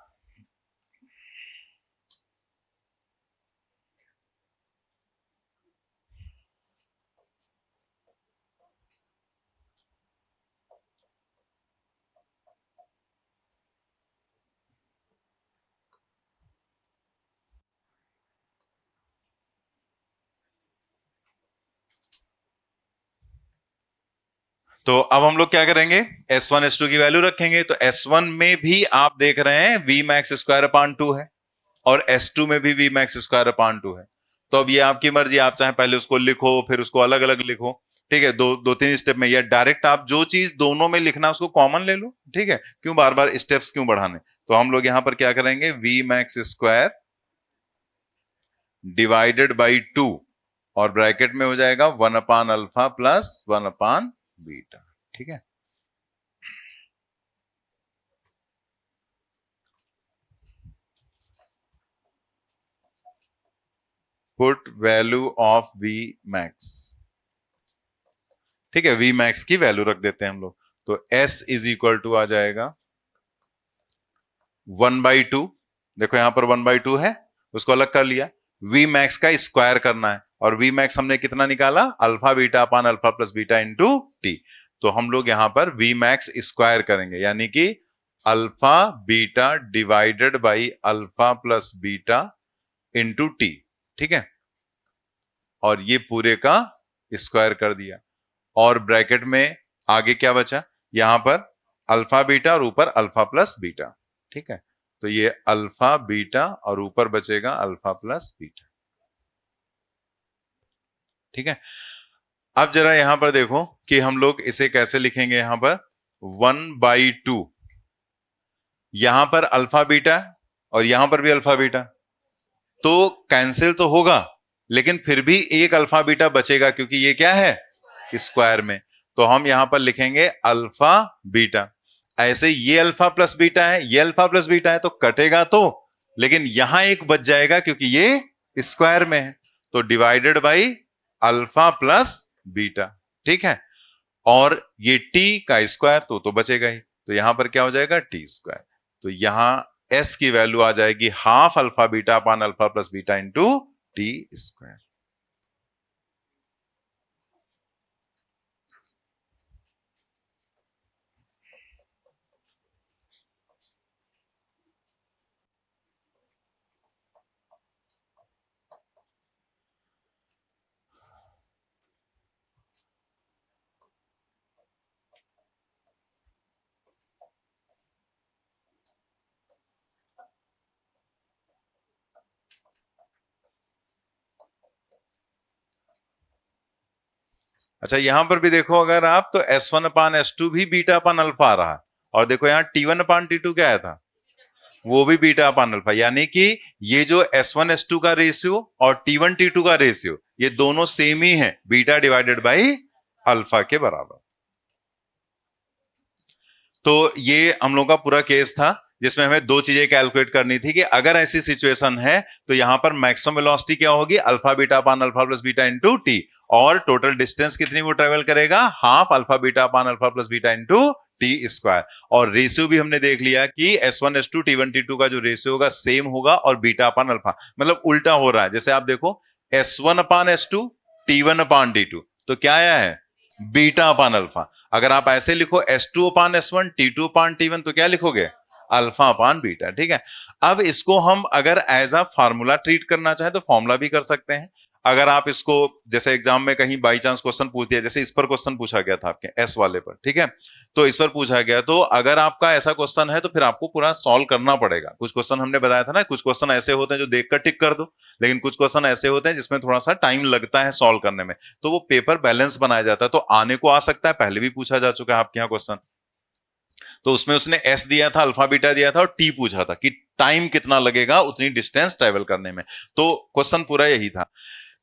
तो अब हम लोग क्या करेंगे? S1 S2 की वैल्यू रखेंगे। तो S1 में भी आप देख रहे हैं v मैक्स स्क्वायर अपॉन 2 है, और S2 में भी v मैक्स स्क्वायर अपॉन 2 है। तो अब ये आपकी मर्जी, आप चाहे पहले उसको लिखो फिर उसको अलग अलग लिखो, ठीक है, दो तीन स्टेप में, या डायरेक्ट आप जो चीज दोनों में लिखना उसको कॉमन ले लो, ठीक है, क्यों बार बार स्टेप्स क्यों बढ़ाने। तो हम लोग यहां पर क्या करेंगे? v max square divided by 2 और ब्रैकेट में हो जाएगा 1 अपान अल्फा प्लस 1 अपान बीटा, ठीक है। Put value of v max, ठीक है, v मैक्स की वैल्यू रख देते हैं हम लोग। तो s इज इक्वल टू आ जाएगा 1/2, देखो यहां पर 1/2 है, उसको अलग कर लिया। v मैक्स का स्क्वायर करना है, और v मैक्स हमने कितना निकाला? Alpha beta upon alpha plus beta into t. तो हम लोग यहां पर v मैक्स स्क्वायर करेंगे, यानी कि alpha beta divided by alpha plus beta into T, ठीक है। और ये पूरे का स्क्वायर कर दिया, और ब्रैकेट में आगे क्या बचा, यहां पर अल्फा बीटा और ऊपर अल्फा प्लस बीटा। ठीक है, तो ये अल्फा बीटा और ऊपर बचेगा अल्फा प्लस बीटा। ठीक है, अब जरा यहां पर देखो कि हम लोग इसे कैसे लिखेंगे। यहां पर 1/2, यहां पर अल्फा बीटा और यहां पर भी अल्फा बीटा, तो कैंसिल तो होगा लेकिन फिर भी एक अल्फा बीटा बचेगा क्योंकि ये क्या है, स्क्वायर में। तो हम यहां पर लिखेंगे अल्फा बीटा। ऐसे ये अल्फा प्लस बीटा है, ये अल्फा प्लस बीटा है, तो कटेगा तो, लेकिन यहां एक बच जाएगा क्योंकि ये स्क्वायर में है, तो divided by alpha plus beta. ठीक है, और ये टी का स्क्वायर तो बचेगा ही, तो यहां पर क्या हो जाएगा, टी स्क्वायर। तो यहां एस की वैल्यू आ जाएगी half alpha beta upon alpha plus beta into t square. अच्छा, यहां पर भी देखो अगर आप, तो S1 अपान S2 भी बीटा अपान अल्फा आ रहा है, और देखो यहाँ T1 अपान T2 क्या आया था, वो भी बीटा अपान अल्फा। यानी कि ये जो S1 S2 का रेशियो और T1 T2 का रेशियो ये दोनों सेम ही है, बीटा डिवाइडेड बाई अल्फा के बराबर। तो ये हम लोग का पूरा केस था जिसमें हमें दो चीजें कैलकुलेट करनी थी कि अगर ऐसी सिचुएशन है तो यहां पर मैक्सिमम वेलोसिटी क्या होगी, alpha beta upon alpha plus beta into T, और टोटल डिस्टेंस कितनी वो ट्रेवल करेगा, half alpha beta upon alpha plus beta into t square. और रेशियो भी हमने देख लिया कि S1 S2 T1 T2 का जो रेशियो होगा सेम होगा, और बीटा अपान अल्फा मतलब उल्टा हो रहा है। जैसे आप देखो S1 अपान S2 T1 अपान T2, तो क्या आया है, बीटा अपान अल्फा। अगर आप ऐसे लिखो S2 अपान S1 T2 अपान T1, तो क्या लिखोगे, अल्फा अपान बीटा। ठीक है, अब इसको हम अगर एज अ फार्मूला ट्रीट करना चाहे तो फॉर्मूला भी कर सकते हैं। अगर आप इसको जैसे एग्जाम में कहीं बाई चांस क्वेश्चन पूछ दिया, जैसे इस पर क्वेश्चन पूछा गया था आपके एस वाले पर, ठीक है, तो इस पर पूछा गया, तो अगर आपका ऐसा क्वेश्चन है तो फिर आपको पूरा सॉल्व करना पड़ेगा। कुछ क्वेश्चन हमने बताया था ना, कुछ क्वेश्चन ऐसे होते हैं जो देखकर टिक कर दो, लेकिन कुछ क्वेश्चन ऐसे होते हैं जिसमें थोड़ा सा टाइम लगता है सॉल्व करने में, तो वो पेपर बैलेंस बनाया जाता है। तो आने को आ सकता है, पहले भी पूछा जा चुका है आपके यहाँ क्वेश्चन, तो उसमें उसने एस दिया था, अल्फा बीटा दिया था, और टी पूछा था कि टाइम कितना लगेगा उतनी डिस्टेंस ट्रेवल करने में। तो क्वेश्चन पूरा यही था।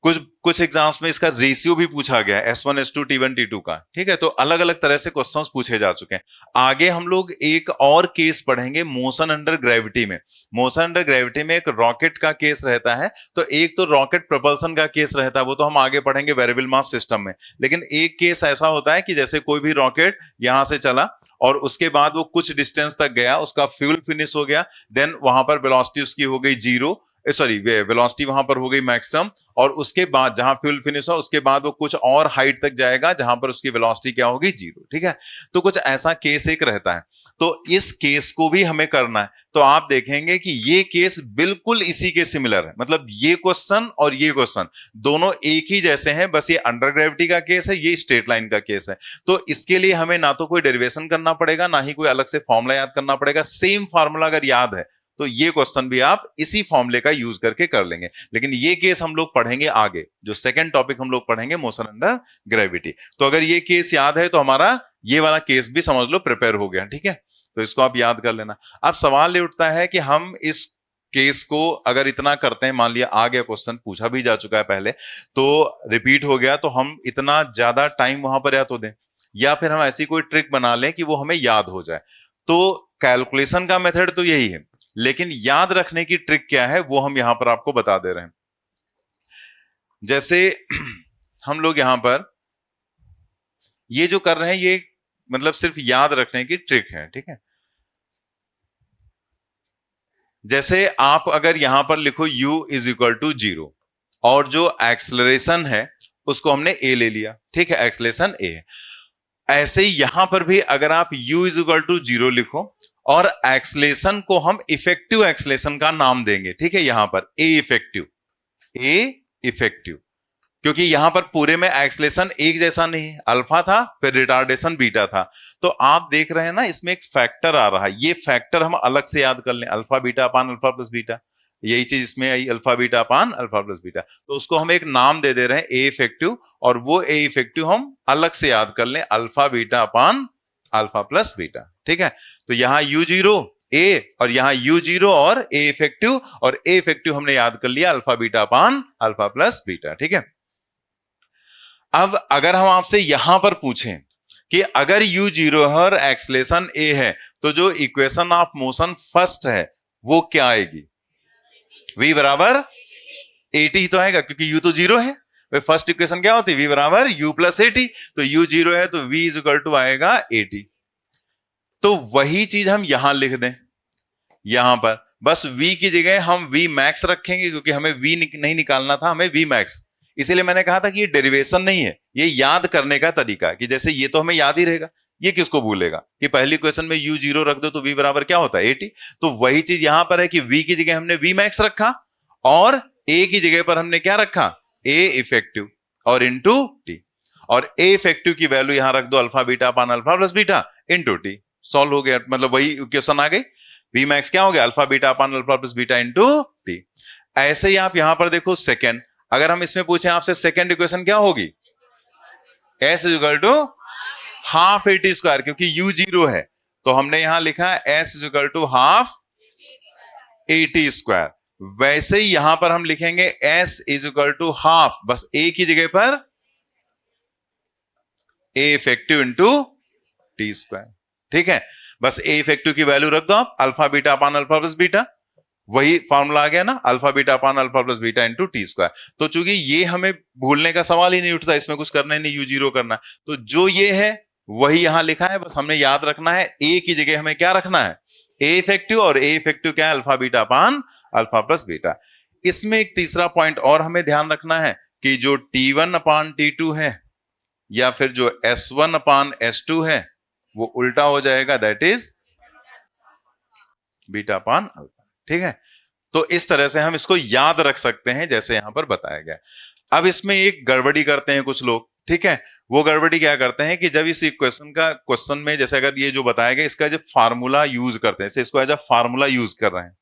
कुछ कुछ एग्जाम्स में इसका रेशियो भी पूछा गया है, S1 S2 T1 T2 का। ठीक है, तो अलग अलग तरह से क्वेश्चंस पूछे जा चुके हैं। आगे हम लोग एक और केस पढ़ेंगे मोशन अंडर ग्रेविटी में। मोशन अंडर ग्रेविटी में एक रॉकेट का केस रहता है, तो एक तो रॉकेट प्रोपल्सन का केस रहता है, वो तो हम आगे पढ़ेंगे वेरिएबल मास सिस्टम में। लेकिन एक केस ऐसा होता है कि जैसे कोई भी रॉकेट यहां से चला और उसके बाद वो कुछ डिस्टेंस तक गया, उसका फ्यूल फिनिश हो गया, देन वहां पर वेलोसिटी उसकी हो गई जीरो, सॉरी वेलोसिटी वहां पर हो गई मैक्सिमम, और उसके बाद जहां फ्यूल फिनिश हो उसके बाद वो कुछ और हाइट तक जाएगा जहां पर उसकी वेलोसिटी क्या होगी, जीरो। ठीक है, तो कुछ ऐसा केस एक रहता है, तो इस केस को भी हमें करना है। तो आप देखेंगे कि ये केस बिल्कुल इसी के सिमिलर है, मतलब ये क्वेश्चन और ये क्वेश्चन दोनों एक ही जैसे हैं, बस ये अंडर ग्रेविटी का केस है, ये स्ट्रेट लाइन का केस है। तो इसके लिए हमें ना तो कोई डेरिवेशन करना पड़ेगा, ना ही कोई अलग से फॉर्मूला याद करना पड़ेगा। सेम फॉर्मूला अगर याद है तो ये क्वेश्चन भी आप इसी फॉर्मूले का यूज करके कर लेंगे। लेकिन ये केस हम लोग पढ़ेंगे आगे, जो सेकंड टॉपिक हम लोग पढ़ेंगे मोशन अंडर ग्रेविटी। तो अगर ये केस याद है तो हमारा ये वाला केस भी समझ लो प्रिपेयर हो गया। ठीक है, तो इसको आप याद कर लेना। अब सवाल ये उठता है कि हम इस केस को अगर इतना करते हैं, मान लिया आ गया क्वेश्चन, पूछा भी जा चुका है पहले, तो रिपीट हो गया, तो हम इतना ज्यादा टाइम वहां पर या तो दें, या फिर हम ऐसी कोई ट्रिक बना लें कि वो हमें याद हो जाए। तो कैलकुलेशन का मेथड तो यही है, लेकिन याद रखने की ट्रिक क्या है वो हम यहां पर आपको बता दे रहे हैं। जैसे हम लोग यहां पर ये जो कर रहे हैं, ये मतलब सिर्फ याद रखने की ट्रिक है। ठीक है, जैसे आप अगर यहां पर लिखो u इज इक्वल टू 0, और जो एक्सलरेशन है उसको हमने a ले लिया। ठीक है, एक्सलेशन a है। ऐसे ही यहां पर भी अगर आप u इज इक्वल टू 0 लिखो और एक्सलेशन को हम इफेक्टिव एक्सलेशन का नाम देंगे। ठीक है, यहां पर a इफेक्टिव, क्योंकि यहां पर पूरे में एक्सलेशन एक जैसा नहीं है, अल्फा था फिर रिटार्डेशन बीटा था। तो आप देख रहे हैं ना इसमें एक फैक्टर आ रहा है, ये फैक्टर हम अलग से याद कर लें, alpha beta upon alpha plus beta, यही चीज इसमें आई, alpha beta upon alpha plus beta. तो उसको हम एक नाम दे दे रहे हैं ए इफेक्टिव, और वो ए इफेक्टिव हम अलग से याद कर लें, alpha beta upon alpha plus beta. ठीक है, तो यहाँ U0 ए और यहाँ U0 और ए इफेक्टिव, और ए इफेक्टिव हमने याद कर लिया alpha beta upon alpha plus beta. ठीक है, अब अगर हम आपसे यहां पर पूछें कि अगर U0 और एक्सलेशन ए है तो जो इक्वेशन ऑफ मोशन फर्स्ट है वो क्या आएगी? v बराबर AT ही तो आएगा, क्योंकि U तो जीरो है। फर्स्ट इक्वेशन क्या होती है? v बराबर U प्लस AT, तो U0 है तो v इज इक्वल टू आएगा AT। तो वही चीज हम यहां लिख दें, यहां पर बस v की जगह हम v मैक्स रखेंगे, क्योंकि हमें v नहीं निकालना था, हमें v मैक्स। इसीलिए मैंने कहा था कि ये डेरिवेशन नहीं है, ये याद करने का तरीका, कि जैसे ये तो हमें याद ही रहेगा, ये किसको भूलेगा कि पहली क्वेश्चन में U0 रख दो तो v बराबर क्या होता है? AT। तो वही चीज यहां पर है कि v की जगह हमने v मैक्स रखा, और a की जगह पर हमने क्या रखा? a इफेक्टिव और इंटू टी, और a इफेक्टिव की वैल्यू यहां रख दो alpha beta upon alpha plus beta into T. Solve हो गया, मतलब वही क्वेश्चन आ गई, v मैक्स क्या हो गया? Alpha beta upon alpha plus beta into T. ऐसे ही आप यहां पर देखो सेकेंड, अगर हम इसमें पूछें आपसे सेकेंड इक्वेशन क्या होगी? s is equal to half AT square, क्योंकि U0 है तो हमने यहां लिखा s is equal to half AT square. वैसे ही यहां पर हम लिखेंगे s is equal to half, बस a की जगह पर a effective into t square. ठीक है, बस a इफेक्टिव की वैल्यू रख दो आप, alpha beta upon alpha plus beta, वही फॉर्मूला आ गया ना, alpha beta upon alpha plus beta into t square. तो चूंकि ये हमें भूलने का सवाल ही नहीं उठता, इसमें कुछ करना ही नहीं, U0 करना, तो जो ये है वही यहां लिखा है, बस हमने याद रखना है a की जगह हमें क्या रखना है? a इफेक्टिव, और a इफेक्टिव क्या है? Alpha beta upon alpha plus beta. इसमें एक तीसरा पॉइंट और हमें ध्यान रखना है कि जो T1 अपान T2 है, या फिर जो S1 अपान S2 है, वो उल्टा हो जाएगा, that is beta upon alpha. ठीक है, तो इस तरह से हम इसको याद रख सकते हैं जैसे यहां पर बताया गया। अब इसमें एक गड़बड़ी करते हैं कुछ लोग, ठीक है, वो गड़बड़ी क्या करते हैं कि जब इस क्वेश्चन में जैसे अगर ये जो बताया गया इसका जब फार्मूला यूज करते हैं, जैसे इसको एज अ फार्मूला यूज कर रहे हैं,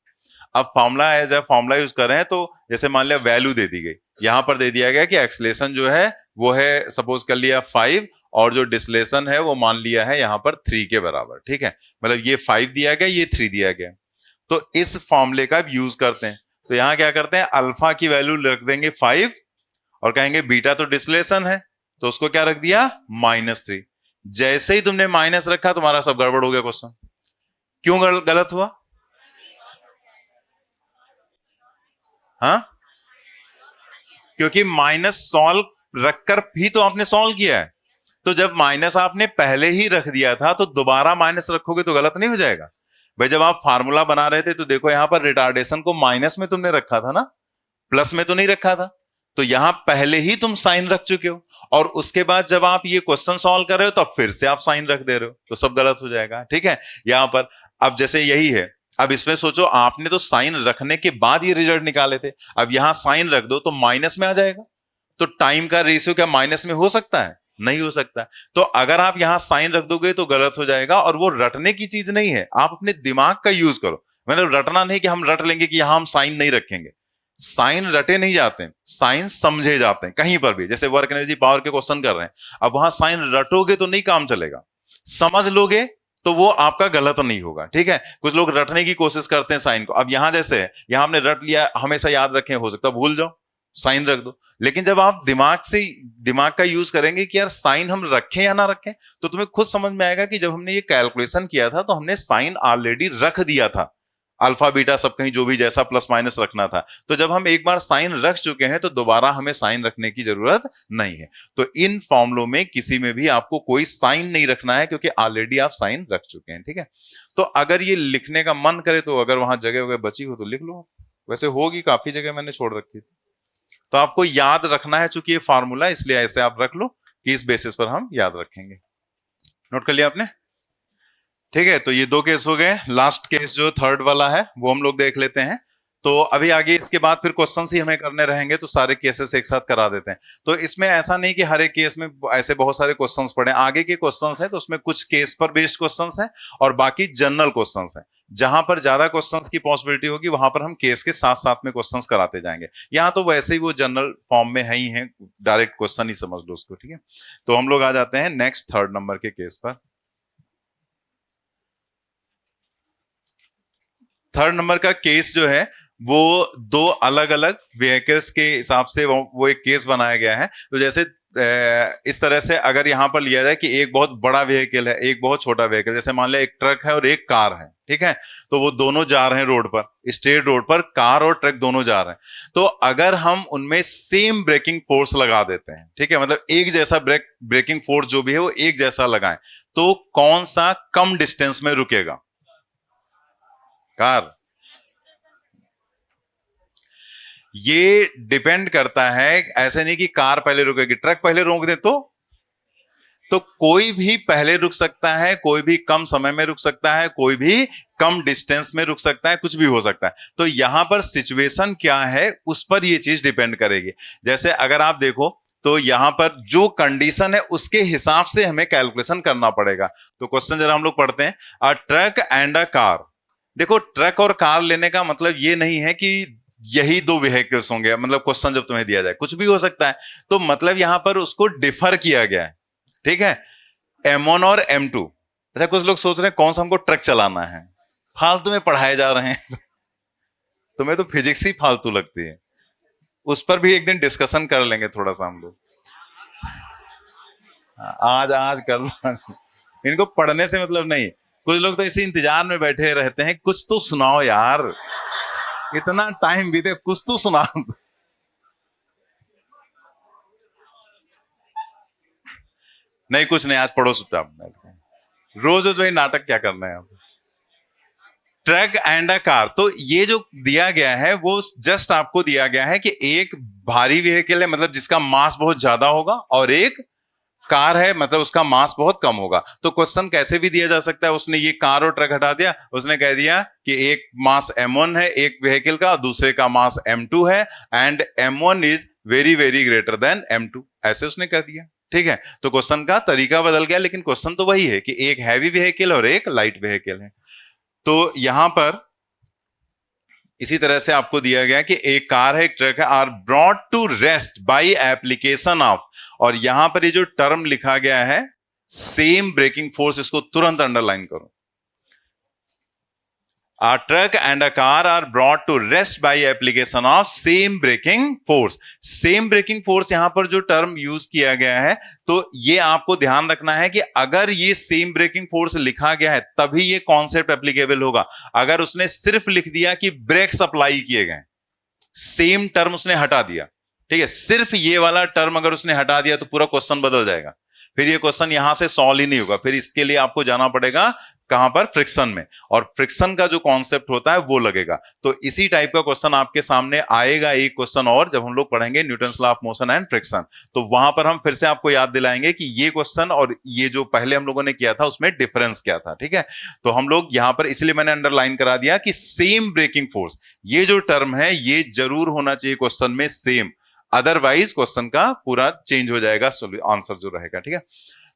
अब formula as a formula use कर रहे हैं, तो जैसे मान लिया वैल्यू दे दी गई, यहां पर दे दिया गया कि एक्सलेशन जो है वो है सपोज कर लिया 5, और जो डिसलेशन है वो मान लिया है यहां पर 3 के बराबर। ठीक है, मतलब ये 5 दिया गया, ये 3 दिया गया, तो इस फॉर्मूले का यूज करते हैं। तो यहां क्या करते हैं, अल्फा की वैल्यू रख देंगे 5, और कहेंगे बीटा तो डिसलेशन है, तो उसको क्या रख दिया? -3। जैसे ही तुमने माइनस रखा तुम्हारा सब गड़बड़ हो गया क्वेश्चन। क्यों गलत हुआ? हाँ, क्योंकि माइनस सॉल्व रखकर भी तो आपने सॉल्व किया है, तो जब माइनस आपने पहले ही रख दिया था तो दोबारा माइनस रखोगे तो गलत नहीं हो जाएगा भाई? जब आप फार्मूला बना रहे थे तो देखो यहां पर रिटार्डेशन को माइनस में तुमने रखा था ना, प्लस में तो नहीं रखा था, तो यहां पहले ही तुम साइन रख चुके हो, और उसके बाद जब आप ये क्वेश्चन सॉल्व कर रहे हो तब फिर से आप साइन रख दे रहे हो, तो सब गलत हो जाएगा। ठीक है, यहां पर अब जैसे यही है, अब इसमें सोचो आपने तो साइन रखने के बाद ये रिजल्ट निकाले थे, अब यहां साइन रख दो तो माइनस में आ जाएगा, तो टाइम का रेशियो क्या माइनस में हो सकता है? नहीं हो सकता। तो अगर आप यहां साइन रख दोगे तो गलत हो जाएगा, और वो रटने की चीज नहीं है, आप अपने दिमाग का यूज करो। मतलब रटना नहीं कि हम रट लेंगे कि यहां हम साइन नहीं रखेंगे, साइन रटे नहीं जाते, साइन समझे जाते हैं कहीं पर भी। जैसे वर्क एनर्जी पावर के क्वेश्चन कर रहे हैं, अब वहां साइन रटोगे तो नहीं काम चलेगा, समझ लोगे तो वो आपका गलत नहीं होगा। ठीक है, कुछ लोग रटने की कोशिश करते हैं साइन को, अब यहां जैसे है, यहां हमने रट लिया, हमेशा याद रखें, हो सकता है भूल जाओ, साइन रख दो। लेकिन जब आप दिमाग का यूज करेंगे कि यार साइन हम रखें या ना रखें, तो तुम्हें खुद समझ में आएगा कि जब हमने ये कैलकुलेशन किया था तो हमने साइन ऑलरेडी रख दिया था, अल्फा बीटा सब कहीं जो भी जैसा प्लस माइनस रखना था। तो जब हम एक बार साइन रख चुके हैं तो दोबारा हमें साइन रखने की जरूरत नहीं है। तो इन फॉर्मुलों में किसी में भी आपको कोई साइन नहीं रखना है, क्योंकि ऑलरेडी आप साइन रख चुके हैं। ठीक है, तो अगर ये लिखने का मन करे तो अगर वहां जगह वगैरह बची हो तो लिख लो, वैसे होगी, काफी जगह मैंने छोड़ रखी थी। तो आपको याद रखना है, चूंकि ये फार्मूला, इसलिए ऐसे आप रख लो कि इस बेसिस पर हम याद रखेंगे। नोट कर लिया आपने? ठीक है, तो ये 2 केस हो गए। लास्ट केस जो थर्ड वाला है वो हम लोग देख लेते हैं। तो अभी आगे इसके बाद फिर क्वेश्चन ही हमें करने रहेंगे, तो सारे केसेस एक साथ करा देते हैं। तो इसमें ऐसा नहीं कि हर एक केस में ऐसे बहुत सारे क्वेश्चंस पढ़े, आगे के क्वेश्चंस हैं तो उसमें कुछ केस पर बेस्ड क्वेश्चंस हैं और बाकी जनरल क्वेश्चंस हैं। जहां पर ज्यादा क्वेश्चंस की पॉसिबिलिटी होगी वहां पर हम केस के साथ साथ में क्वेश्चंस कराते जाएंगे। यहाँ तो वैसे ही वो जनरल फॉर्म में है ही है, डायरेक्ट क्वेश्चन ही समझ लो उसको, ठीक है। तो हम लोग आ जाते हैं नेक्स्ट 3rd नंबर के केस पर। 3rd नंबर का केस जो है वो दो अलग अलग व्हीकल्स के हिसाब से वो एक केस बनाया गया है। तो जैसे इस तरह से अगर यहां पर लिया जाए कि एक बहुत बड़ा व्हीकल है, एक बहुत छोटा व्हीकल, जैसे मान लिया एक ट्रक है और एक कार है, ठीक है। तो वो दोनों जा रहे हैं रोड पर, स्ट्रेट रोड पर कार और ट्रक दोनों जा रहे हैं। तो अगर हम उनमें सेम ब्रेकिंग फोर्स लगा देते हैं, ठीक है, मतलब एक जैसा ब्रेकिंग फोर्स जो भी है वो एक जैसा लगाएं, तो कौन सा कम डिस्टेंस में रुकेगा? कार। ये डिपेंड करता है, ऐसे नहीं कि कार पहले रुकेगी, ट्रक पहले रोक दे तो कोई भी पहले रुक सकता है, कोई भी कम समय में रुक सकता है, कोई भी कम डिस्टेंस में रुक सकता है, कुछ भी हो सकता है। तो यहां पर सिचुएशन क्या है उस पर यह चीज डिपेंड करेगी। जैसे अगर आप देखो तो यहां पर जो कंडीशन है उसके हिसाब से हमें कैलकुलेशन करना पड़ेगा। तो क्वेश्चन जरा हम लोग पढ़ते हैं, अ ट्रक एंड अ कार। देखो, ट्रक और कार लेने का मतलब ये नहीं है कि यही दो व्हीकल्स होंगे, मतलब क्वेश्चन जब तुम्हें दिया जाए कुछ भी हो सकता है। तो मतलब यहां पर उसको डिफर किया गया है, ठीक है, M1 और M2। अच्छा, कुछ लोग सोच रहे हैं कौन सा हमको ट्रक चलाना है, फालतू में पढ़ाए जा रहे हैं तुम्हें तो फिजिक्स ही फालतू लगती है। उस पर भी एक दिन डिस्कशन कर लेंगे थोड़ा सा हम लोग, आज आज कर लो इनको पढ़ने से मतलब नहीं। कुछ लोग तो इसी इंतजार में बैठे रहते हैं, कुछ तो सुनाओ यार, इतना टाइम बीते, कुछ तो सुनाओ। नहीं, कुछ नहीं, आज पढ़ो चुपचाप। रोज रोज वही नाटक क्या करना है आप। ट्रक एंड अ कार, तो ये जो दिया गया है वो जस्ट आपको दिया गया है कि एक भारी व्हीकल है, मतलब जिसका मास बहुत ज्यादा होगा, और एक कार है मतलब उसका मास बहुत कम होगा। तो क्वेश्चन कैसे भी दिया जा सकता है, उसने ये कार और ट्रक हटा दिया, उसने कह दिया कि एक मास M1 है एक व्हीकल का, दूसरे का मास M2 है, and M1 is very very greater than M2, ऐसे उसने कह दिया, ठीक है। तो क्वेश्चन का तरीका बदल गया, लेकिन क्वेश्चन तो वही है कि एक हैवी व्हीकल और एक लाइट व्हीकल है। तो यहां पर इसी तरह से आपको दिया गया कि एक कार है एक ट्रक है, are brought to rest by application of, और यहां पर ये जो टर्म लिखा गया है सेम ब्रेकिंग फोर्स, इसको तुरंत अंडरलाइन करो। A truck and a car are brought to rest by application of same braking force. Same braking force यहां पर जो टर्म यूज किया गया है, तो ये आपको ध्यान रखना है कि अगर ये सेम ब्रेकिंग फोर्स लिखा गया है तभी ये कॉन्सेप्ट एप्लीकेबल होगा। अगर उसने सिर्फ लिख दिया कि ब्रेक सप्लाई किए गए, सेम टर्म उसने हटा दिया, ठीक है, सिर्फ ये वाला टर्म अगर उसने हटा दिया तो पूरा क्वेश्चन बदल जाएगा, फिर ये क्वेश्चन यहां से सॉल्व ही नहीं होगा। फिर इसके लिए आपको जाना पड़ेगा कहां पर, फ्रिक्शन में, और फ्रिक्शन का जो कॉन्सेप्ट होता है वो लगेगा। तो इसी टाइप का क्वेश्चन आपके सामने आएगा, एक क्वेश्चन और, जब हम लोग पढ़ेंगे Newton's law of motion and friction, तो वहां पर हम फिर से आपको याद दिलाएंगे कि ये क्वेश्चन और ये जो पहले हम लोगों ने किया था उसमें डिफरेंस क्या था, ठीक है। तो हम लोग यहां पर, इसलिए मैंने अंडरलाइन करा दिया कि सेम ब्रेकिंग फोर्स, ये जो टर्म है ये जरूर होना चाहिए क्वेश्चन में सेम, अदरवाइज क्वेश्चन का पूरा चेंज हो जाएगा आंसर जो रहेगा, ठीक है।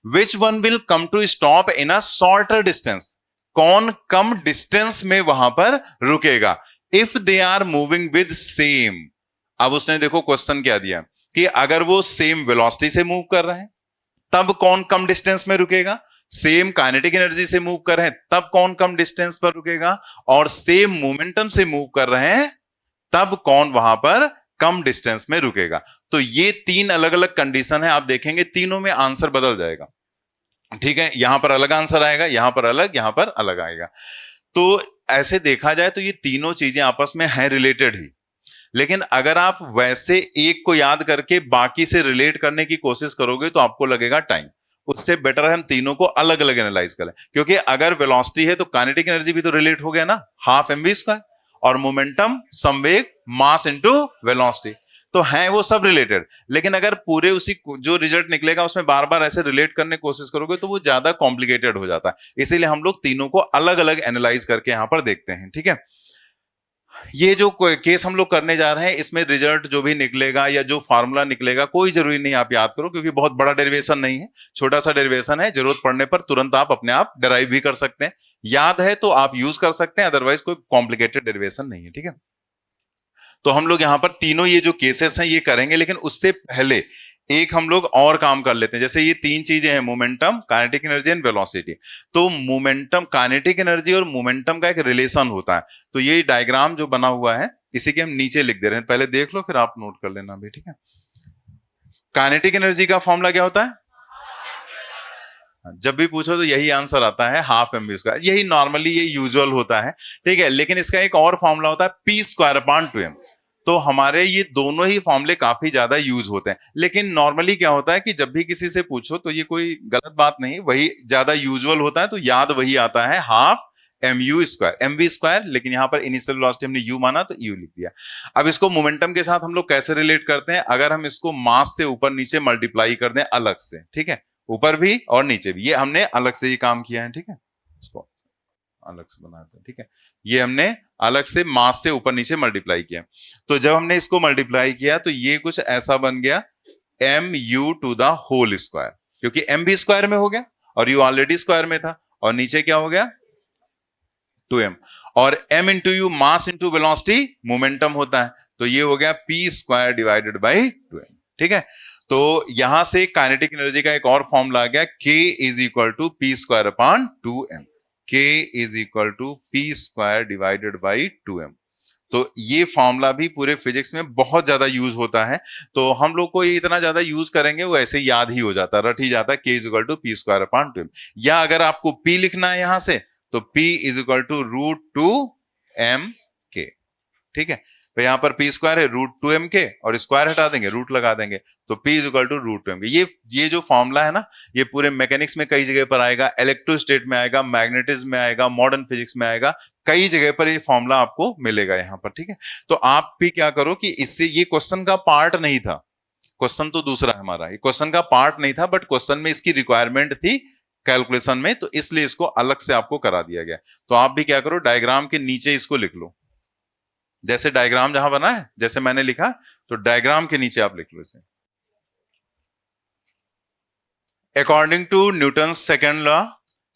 Which one will come to stop in a shorter distance, कौन कम डिस्टेंस में वहां पर रुकेगा, if they are moving with same. अब उसने देखो क्वेश्चन क्या दिया कि अगर वो सेम वेलोसिटी से मूव कर रहे हैं तब कौन कम डिस्टेंस में रुकेगा, सेम काइनेटिक एनर्जी से मूव कर रहे हैं तब कौन कम डिस्टेंस पर रुकेगा, और सेम मोमेंटम से मूव कर रहे हैं तब कौन वहां पर कम डिस्टेंस में रुकेगा। तो ये तीन अलग अलग कंडीशन है, आप देखेंगे तीनों में आंसर बदल जाएगा, ठीक है। यहां पर अलग आंसर आएगा, यहां पर अलग, यहां पर अलग आएगा। तो ऐसे देखा जाए तो ये तीनों चीजें आपस में हैं रिलेटेड ही, लेकिन अगर आप वैसे एक को याद करके बाकी से रिलेट करने की कोशिश करोगे तो आपको लगेगा टाइम। उससे बेटर है हम तीनों को अलग अलग एनालाइज करें, क्योंकि अगर वेलोसिटी है तो काइनेटिक एनर्जी भी तो रिलेट हो गया ना, हाफ mv स्क्वायर, और मोमेंटम संवेग मास इनटू वेलोसिटी, तो हैं वो सब रिलेटेड। लेकिन अगर पूरे उसी जो रिजल्ट निकलेगा उसमें बार बार ऐसे रिलेट करने की कोशिश करोगे तो वो ज्यादा कॉम्प्लिकेटेड हो जाता है, इसीलिए हम लोग तीनों को अलग अलग एनालाइज करके यहां पर देखते हैं, ठीक है। ये जो केस हम लोग करने जा रहे हैं इसमें रिजल्ट जो भी निकलेगा या जो फार्मूला निकलेगा कोई जरूरी नहीं आप याद करो, क्योंकि बहुत बड़ा डेरिवेशन नहीं है, छोटा सा डेरिवेशन है, जरूरत पड़ने पर तुरंत आप अपने आप डेराइव भी कर सकते हैं, याद है तो आप यूज कर सकते हैं, अदरवाइज कोई कॉम्प्लिकेटेड डेरिवेशन नहीं है। ठीक है, तो हम लोग यहां पर तीनों ये जो केसेस हैं ये करेंगे, लेकिन उससे पहले एक हम लोग और काम कर लेते हैं। जैसे ये तीन चीजें हैं, momentum, kinetic energy and velocity. तो मोमेंटम, काइनेटिक एनर्जी और मोमेंटम का एक रिलेशन होता है। तो ये डायग्राम जो बना हुआ है इसी के हम नीचे लिख दे रहे हैं, पहले देख लो फिर आप नोट कर लेना भी। ठीक है, काइनेटिक एनर्जी का फॉर्मूला क्या होता है? जब भी पूछो तो यही आंसर आता है, हाफ एम वी स्क्वायर। यही नॉर्मली ये यूजुअल होता है। ठीक है, लेकिन इसका एक और फॉर्मूला होता है पी स्क्वायर अपॉन 2m। तो हमारे ये दोनों ही फॉर्मूले काफी ज्यादा यूज होते हैं, लेकिन नॉर्मली क्या होता है कि जब भी किसी से पूछो तो ये कोई गलत बात नहीं, वही ज्यादा यूजुअल होता है, तो याद वही आता है, half m u square, m v square, लेकिन यहां पर इनिशियल वेलोसिटी हमने यू माना तो यू लिख दिया। अब इसको मोमेंटम के साथ हम लोग कैसे रिलेट करते हैं? अगर हम इसको मास से ऊपर नीचे मल्टीप्लाई कर दें अलग से, ठीक है, ऊपर भी और नीचे भी, ये हमने अलग से ही काम किया है। ठीक है, इसको अलग से बनाते हैं। ठीक है, ये हमने अलग से मास से ऊपर नीचे मल्टीप्लाई किया। तो जब हमने इसको मल्टीप्लाई किया तो ये कुछ ऐसा बन गया, m u to the whole square, क्योंकि एम भी स्क्वायर में हो गया और यू ऑलरेडी स्क्वायर में था, और नीचे क्या हो गया, 2m, और m into you mass into velocity momentum होता है, तो ये हो गया p square divided by 2m। ठीक है, तो यहां से काइनेटिक एनर्जी का एक और फॉर्मूला आ गया, k is equal to p square upon 2m, k is equal to p square divided by 2m। तो ये फॉर्मूला भी पूरे फिजिक्स में बहुत ज्यादा यूज होता है, तो हम लोग को ये इतना ज्यादा यूज करेंगे वो ऐसे याद ही हो जाता है, रट ही जाता है, k is equal to p square upon 2m। या अगर आपको p लिखना है यहां से तो p is equal to root two m k. ठीक है, तो यहां पर पी स्क्वायर है, रूट टू एम के, और स्क्वायर हटा देंगे, रूट लगा देंगे, तो p is equal to root two m k. ये जो फॉर्मूला है ना, ये पूरे मैकेनिक्स में कई जगह पर आएगा, इलेक्ट्रोस्टेट में आएगा, मैग्नेटिज्म में आएगा, मॉडर्न फिजिक्स में आएगा, कई जगह पर ये फॉर्मूला आपको मिलेगा यहाँ पर। ठीक है, तो आप भी क्या करो कि इससे, ये क्वेश्चन का पार्ट नहीं था, क्वेश्चन तो दूसरा है हमारा, ये क्वेश्चन का पार्ट नहीं था, बट क्वेश्चन में इसकी रिक्वायरमेंट थी कैलकुलेशन में, तो इसलिए इसको अलग से आपको करा दिया गया। तो आप भी क्या करो, डायग्राम के नीचे इसको लिख लो, जैसे डायग्राम जहां बना है जैसे मैंने लिखा, तो डायग्राम के नीचे आप लिख लो इसे। According to Newton second law,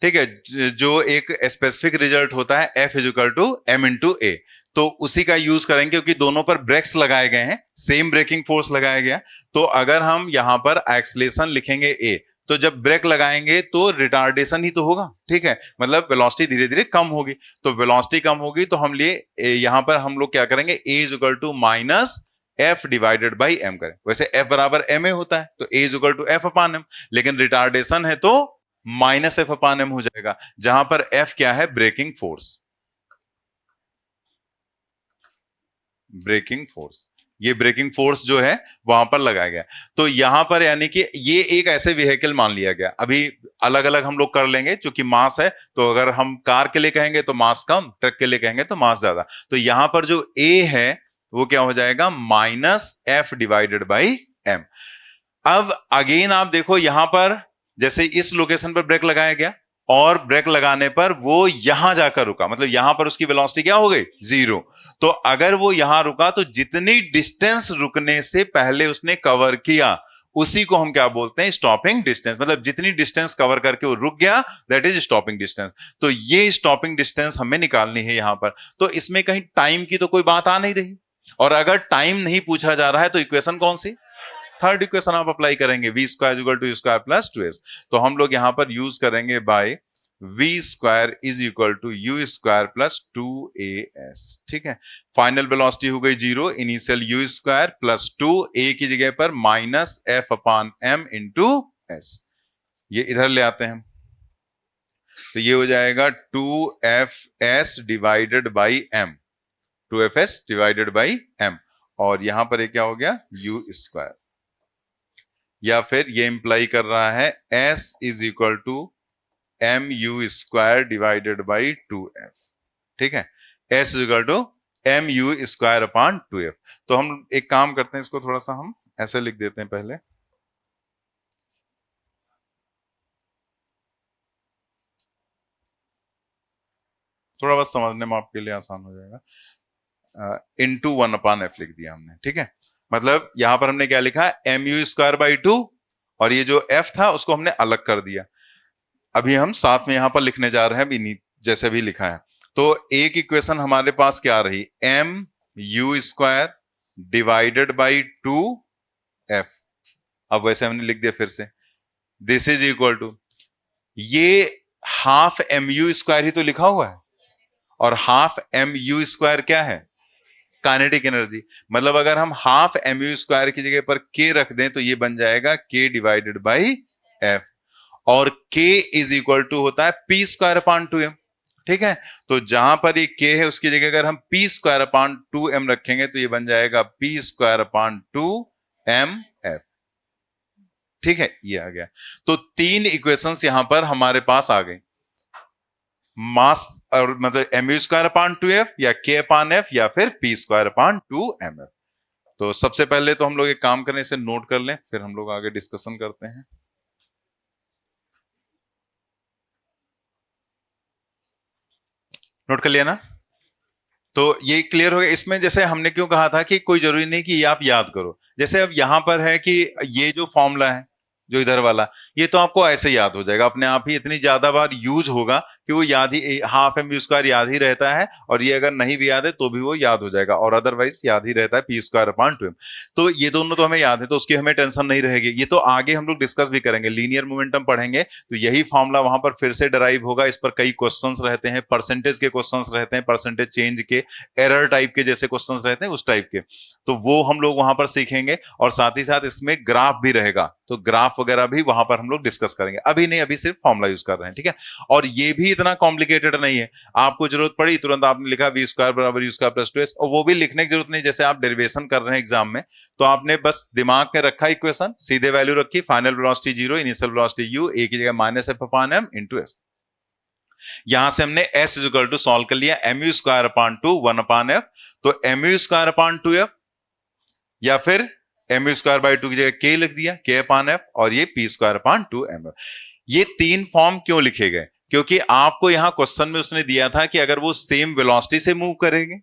ठीक है, जो एक स्पेसिफिक रिजल्ट होता है F equal to M into A, तो उसी का यूज करेंगे, क्योंकि दोनों पर ब्रेक्स लगाए गए हैं, सेम ब्रेकिंग फोर्स लगाया गया। तो अगर हम यहां पर एक्सलेशन लिखेंगे A, तो जब ब्रेक लगाएंगे तो रिटार्डेशन ही तो होगा। ठीक है, मतलब वेलोसिटी धीरे धीरे कम होगी, तो वेलोसिटी कम होगी तो हम लिए यहां पर हम लोग क्या करेंगे, A is equal to minus F divided by M करें। वैसे एफ बराबर एम ए होता है, तो A is equal to F upon M, लेकिन रिटार्डेशन है तो माइनस एफ अपान एम हो जाएगा, जहां पर एफ क्या है, ब्रेकिंग फोर्स, ब्रेकिंग फोर्स, ये ब्रेकिंग फोर्स जो है वहां पर लगाया गया। तो यहां पर यानी कि ये एक ऐसे व्हीकल मान लिया गया, अभी अलग अलग हम लोग कर लेंगे, क्योंकि मास है, तो अगर हम कार के लिए कहेंगे तो मास कम, ट्रक के लिए कहेंगे तो मास ज्यादा। तो यहां पर जो ए है वो क्या हो जाएगा, minus F divided by m. अब अगेन आप देखो यहां पर, जैसे इस लोकेशन पर ब्रेक लगाया गया, और ब्रेक लगाने पर वो यहां जाकर रुका, मतलब यहां पर उसकी वेलोसिटी क्या हो गई, 0। तो अगर वो यहां रुका तो जितनी डिस्टेंस रुकने से पहले उसने कवर किया उसी को हम क्या बोलते हैं, स्टॉपिंग डिस्टेंस। मतलब जितनी डिस्टेंस कवर करके वो रुक गया, दैट इज स्टॉपिंग डिस्टेंस। तो ये स्टॉपिंग डिस्टेंस हमें निकालनी है यहां पर। तो इसमें कहीं टाइम की तो कोई बात आ नहीं रही, और अगर टाइम नहीं पूछा जा रहा है तो इक्वेशन कौन सी, थर्ड इक्वेशन आप अप्लाई करेंगे, v square equal to square plus 2s। तो हम लोग यहां पर यूज करेंगे by v square is equal to u square plus 2as। ठीक है, फाइनल वेलोसिटी हो गई 0, initial u square plus 2, a की जगह पर minus f upon m into s, ये इधर ले आते हैं, तो ये हो जाएगा 2fs divided by m, 2fs divided by m, और यहां पर क्या हो गया, यू स्क्वायर, या फिर ये इंप्लाई कर रहा है s is equal to m u square divided by 2f। ठीक है, s is equal to m u square upon 2f। तो हम एक काम करते हैं, इसको थोड़ा सा हम ऐसे लिख देते हैं पहले, थोड़ा बस समझने में आपके लिए आसान हो जाएगा। इनटू 1/f लिख दिया हमने, ठीक है। मतलब यहां पर हमने क्या लिखा, mu²/2, और ये जो f था उसको हमने अलग कर दिया। अभी हम साथ में यहां पर लिखने जा रहे हैं, अभी जैसे भी लिखा है। तो एक इक्वेशन हमारे पास क्या रही, mu² डिवाइडेड बाई 2f। अब वैसे हमने लिख दिया फिर से, दिस इज इक्वल टू, ये हाफ mu² ही तो लिखा हुआ है, और हाफ mu² क्या है, काइनेटिक एनर्जी। मतलब अगर हम हाफ mu² की जगह पर k रख दें तो ये बन जाएगा k डिवाइडेड बाई f, और k इज इक्वल टू होता है p²/2m, ठीक है। तो जहां पर ये k है उसकी जगह अगर हम p²/2m रखेंगे तो ये बन जाएगा p²/2mf, ठीक है। ये आ गया। तो 3 इक्वेशंस यहां पर हमारे पास आ गई, मास और मतलब mu²/2f या k/f या फिर p²/2mf। तो सबसे पहले तो हम लोग एक काम करें, इसे नोट कर लें, फिर हम लोग आगे डिस्कशन करते हैं। नोट कर लिया ना? तो ये क्लियर हो गया। इसमें जैसे हमने क्यों कहा था कि कोई जरूरी नहीं कि ये आप याद करो। जैसे अब यहां पर है कि ये जो फॉर्मूला है जो इधर वाला, ये तो आपको ऐसे याद हो जाएगा अपने आप ही, इतनी ज्यादा बार यूज होगा कि वो याद ही, हाफ mu² याद ही रहता है, और ये अगर नहीं भी याद है तो भी वो याद हो जाएगा, और अदरवाइज याद ही रहता है p²/2m। तो ये दोनों तो हमें याद है, तो उसकी हमें टेंशन नहीं रहेगी। ये तो आगे हम लोग डिस्कस भी करेंगे, लीनियर मोमेंटम पढ़ेंगे तो यही फॉर्मूला वहां पर फिर से डराइव होगा। इस पर कई क्वेश्चंस रहते हैं, परसेंटेज के क्वेश्चंस रहते हैं, परसेंटेज चेंज के, एरर टाइप के जैसे क्वेश्चंस रहते हैं उस टाइप के, तो वो हम लोग वहां पर सीखेंगे। और साथ ही साथ इसमें ग्राफ भी रहेगा, तो ग्राफ वगैरह भी वहां पर हम लोग डिस्कस करेंगे। अभी नहीं, अभी सिर्फ फॉर्मूला यूज कर रहे हैं, ठीक है। और ये भी इतना कॉम्प्लिकेटेड नहीं है, आपको जरूरत पड़ी तुरंत आपने लिखा v² = u² + 2s, और वो भी लिखने की जरूरत नहीं। जैसे आप डेरिवेशन कर रहे हैं एग्जाम में, तो आपने बस दिमाग में रखा इक्वेशन, सीधे वैल्यू रखी, final velocity 0, initial velocity u, a की जगह -f/m × s। यहां से हमने s = सॉल्व कर लिया, mu²/2 1/f, तो mu²/2f या फिर mu²/2 की जगह k लिख दिया, k/f, और ये p²/2mf। ये 3 फॉर्म क्यों लिखे गए, क्योंकि आपको यहां क्वेश्चन में उसने दिया था कि अगर वो सेम वेलोसिटी से मूव करेंगे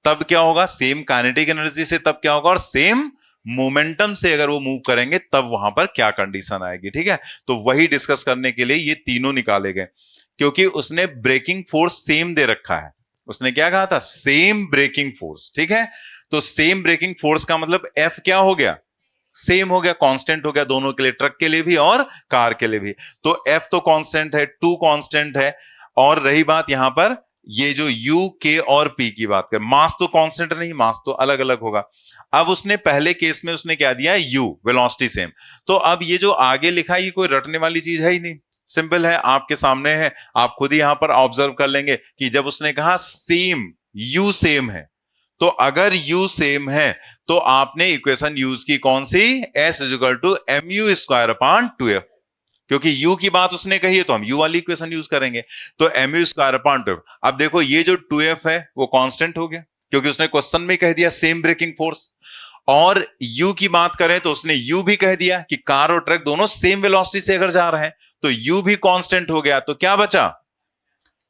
तब क्या होगा, सेम काइनेटिक एनर्जी से तब क्या होगा, और सेम मोमेंटम से अगर वो मूव करेंगे तब वहां पर क्या कंडीशन आएगी, ठीक है। तो वही डिस्कस करने के लिए ये तीनों निकाले गए, क्योंकि उसने ब्रेकिंग फोर्स सेम दे रखा है। उसने क्या कहा था, सेम ब्रेकिंग फोर्स, ठीक है। तो सेम ब्रेकिंग फोर्स का मतलब F क्या हो गया, सेम हो गया, कांस्टेंट हो गया, दोनों के लिए, ट्रक के लिए भी और कार के लिए भी। तो F तो कांस्टेंट है, 2 कांस्टेंट है, और रही बात यहां पर ये जो U, K और P की बात कर, मास तो कांस्टेंट नहीं, मास तो अलग अलग होगा। अब उसने पहले केस में उसने क्या दिया, U वेलोसिटी सेम। तो अब ये जो आगे लिखा है ये कोई रटने वाली चीज है ही नहीं, सिंपल है, आपके सामने है, आप खुद ही यहां पर ऑब्जर्व कर लेंगे कि जब उसने कहा सेम, U सेम है, तो अगर U सेम है तो आपने इक्वेशन यूज की कौन सी, s = mu²/2f, क्योंकि U की बात उसने कही है तो हम U वाली इक्वेशन यूज करेंगे। तो mu²/2f। अब देखो ये जो 2f है वो कांस्टेंट हो गया, क्योंकि उसने क्वेश्चन में कह दिया सेम ब्रेकिंग फोर्स। और U की बात करें तो उसने U भी कह दिया कि कार और ट्रक दोनों सेम वेलोसिटी से अगर जा रहे हैं, तो U भी कांस्टेंट हो गया। तो क्या बचा,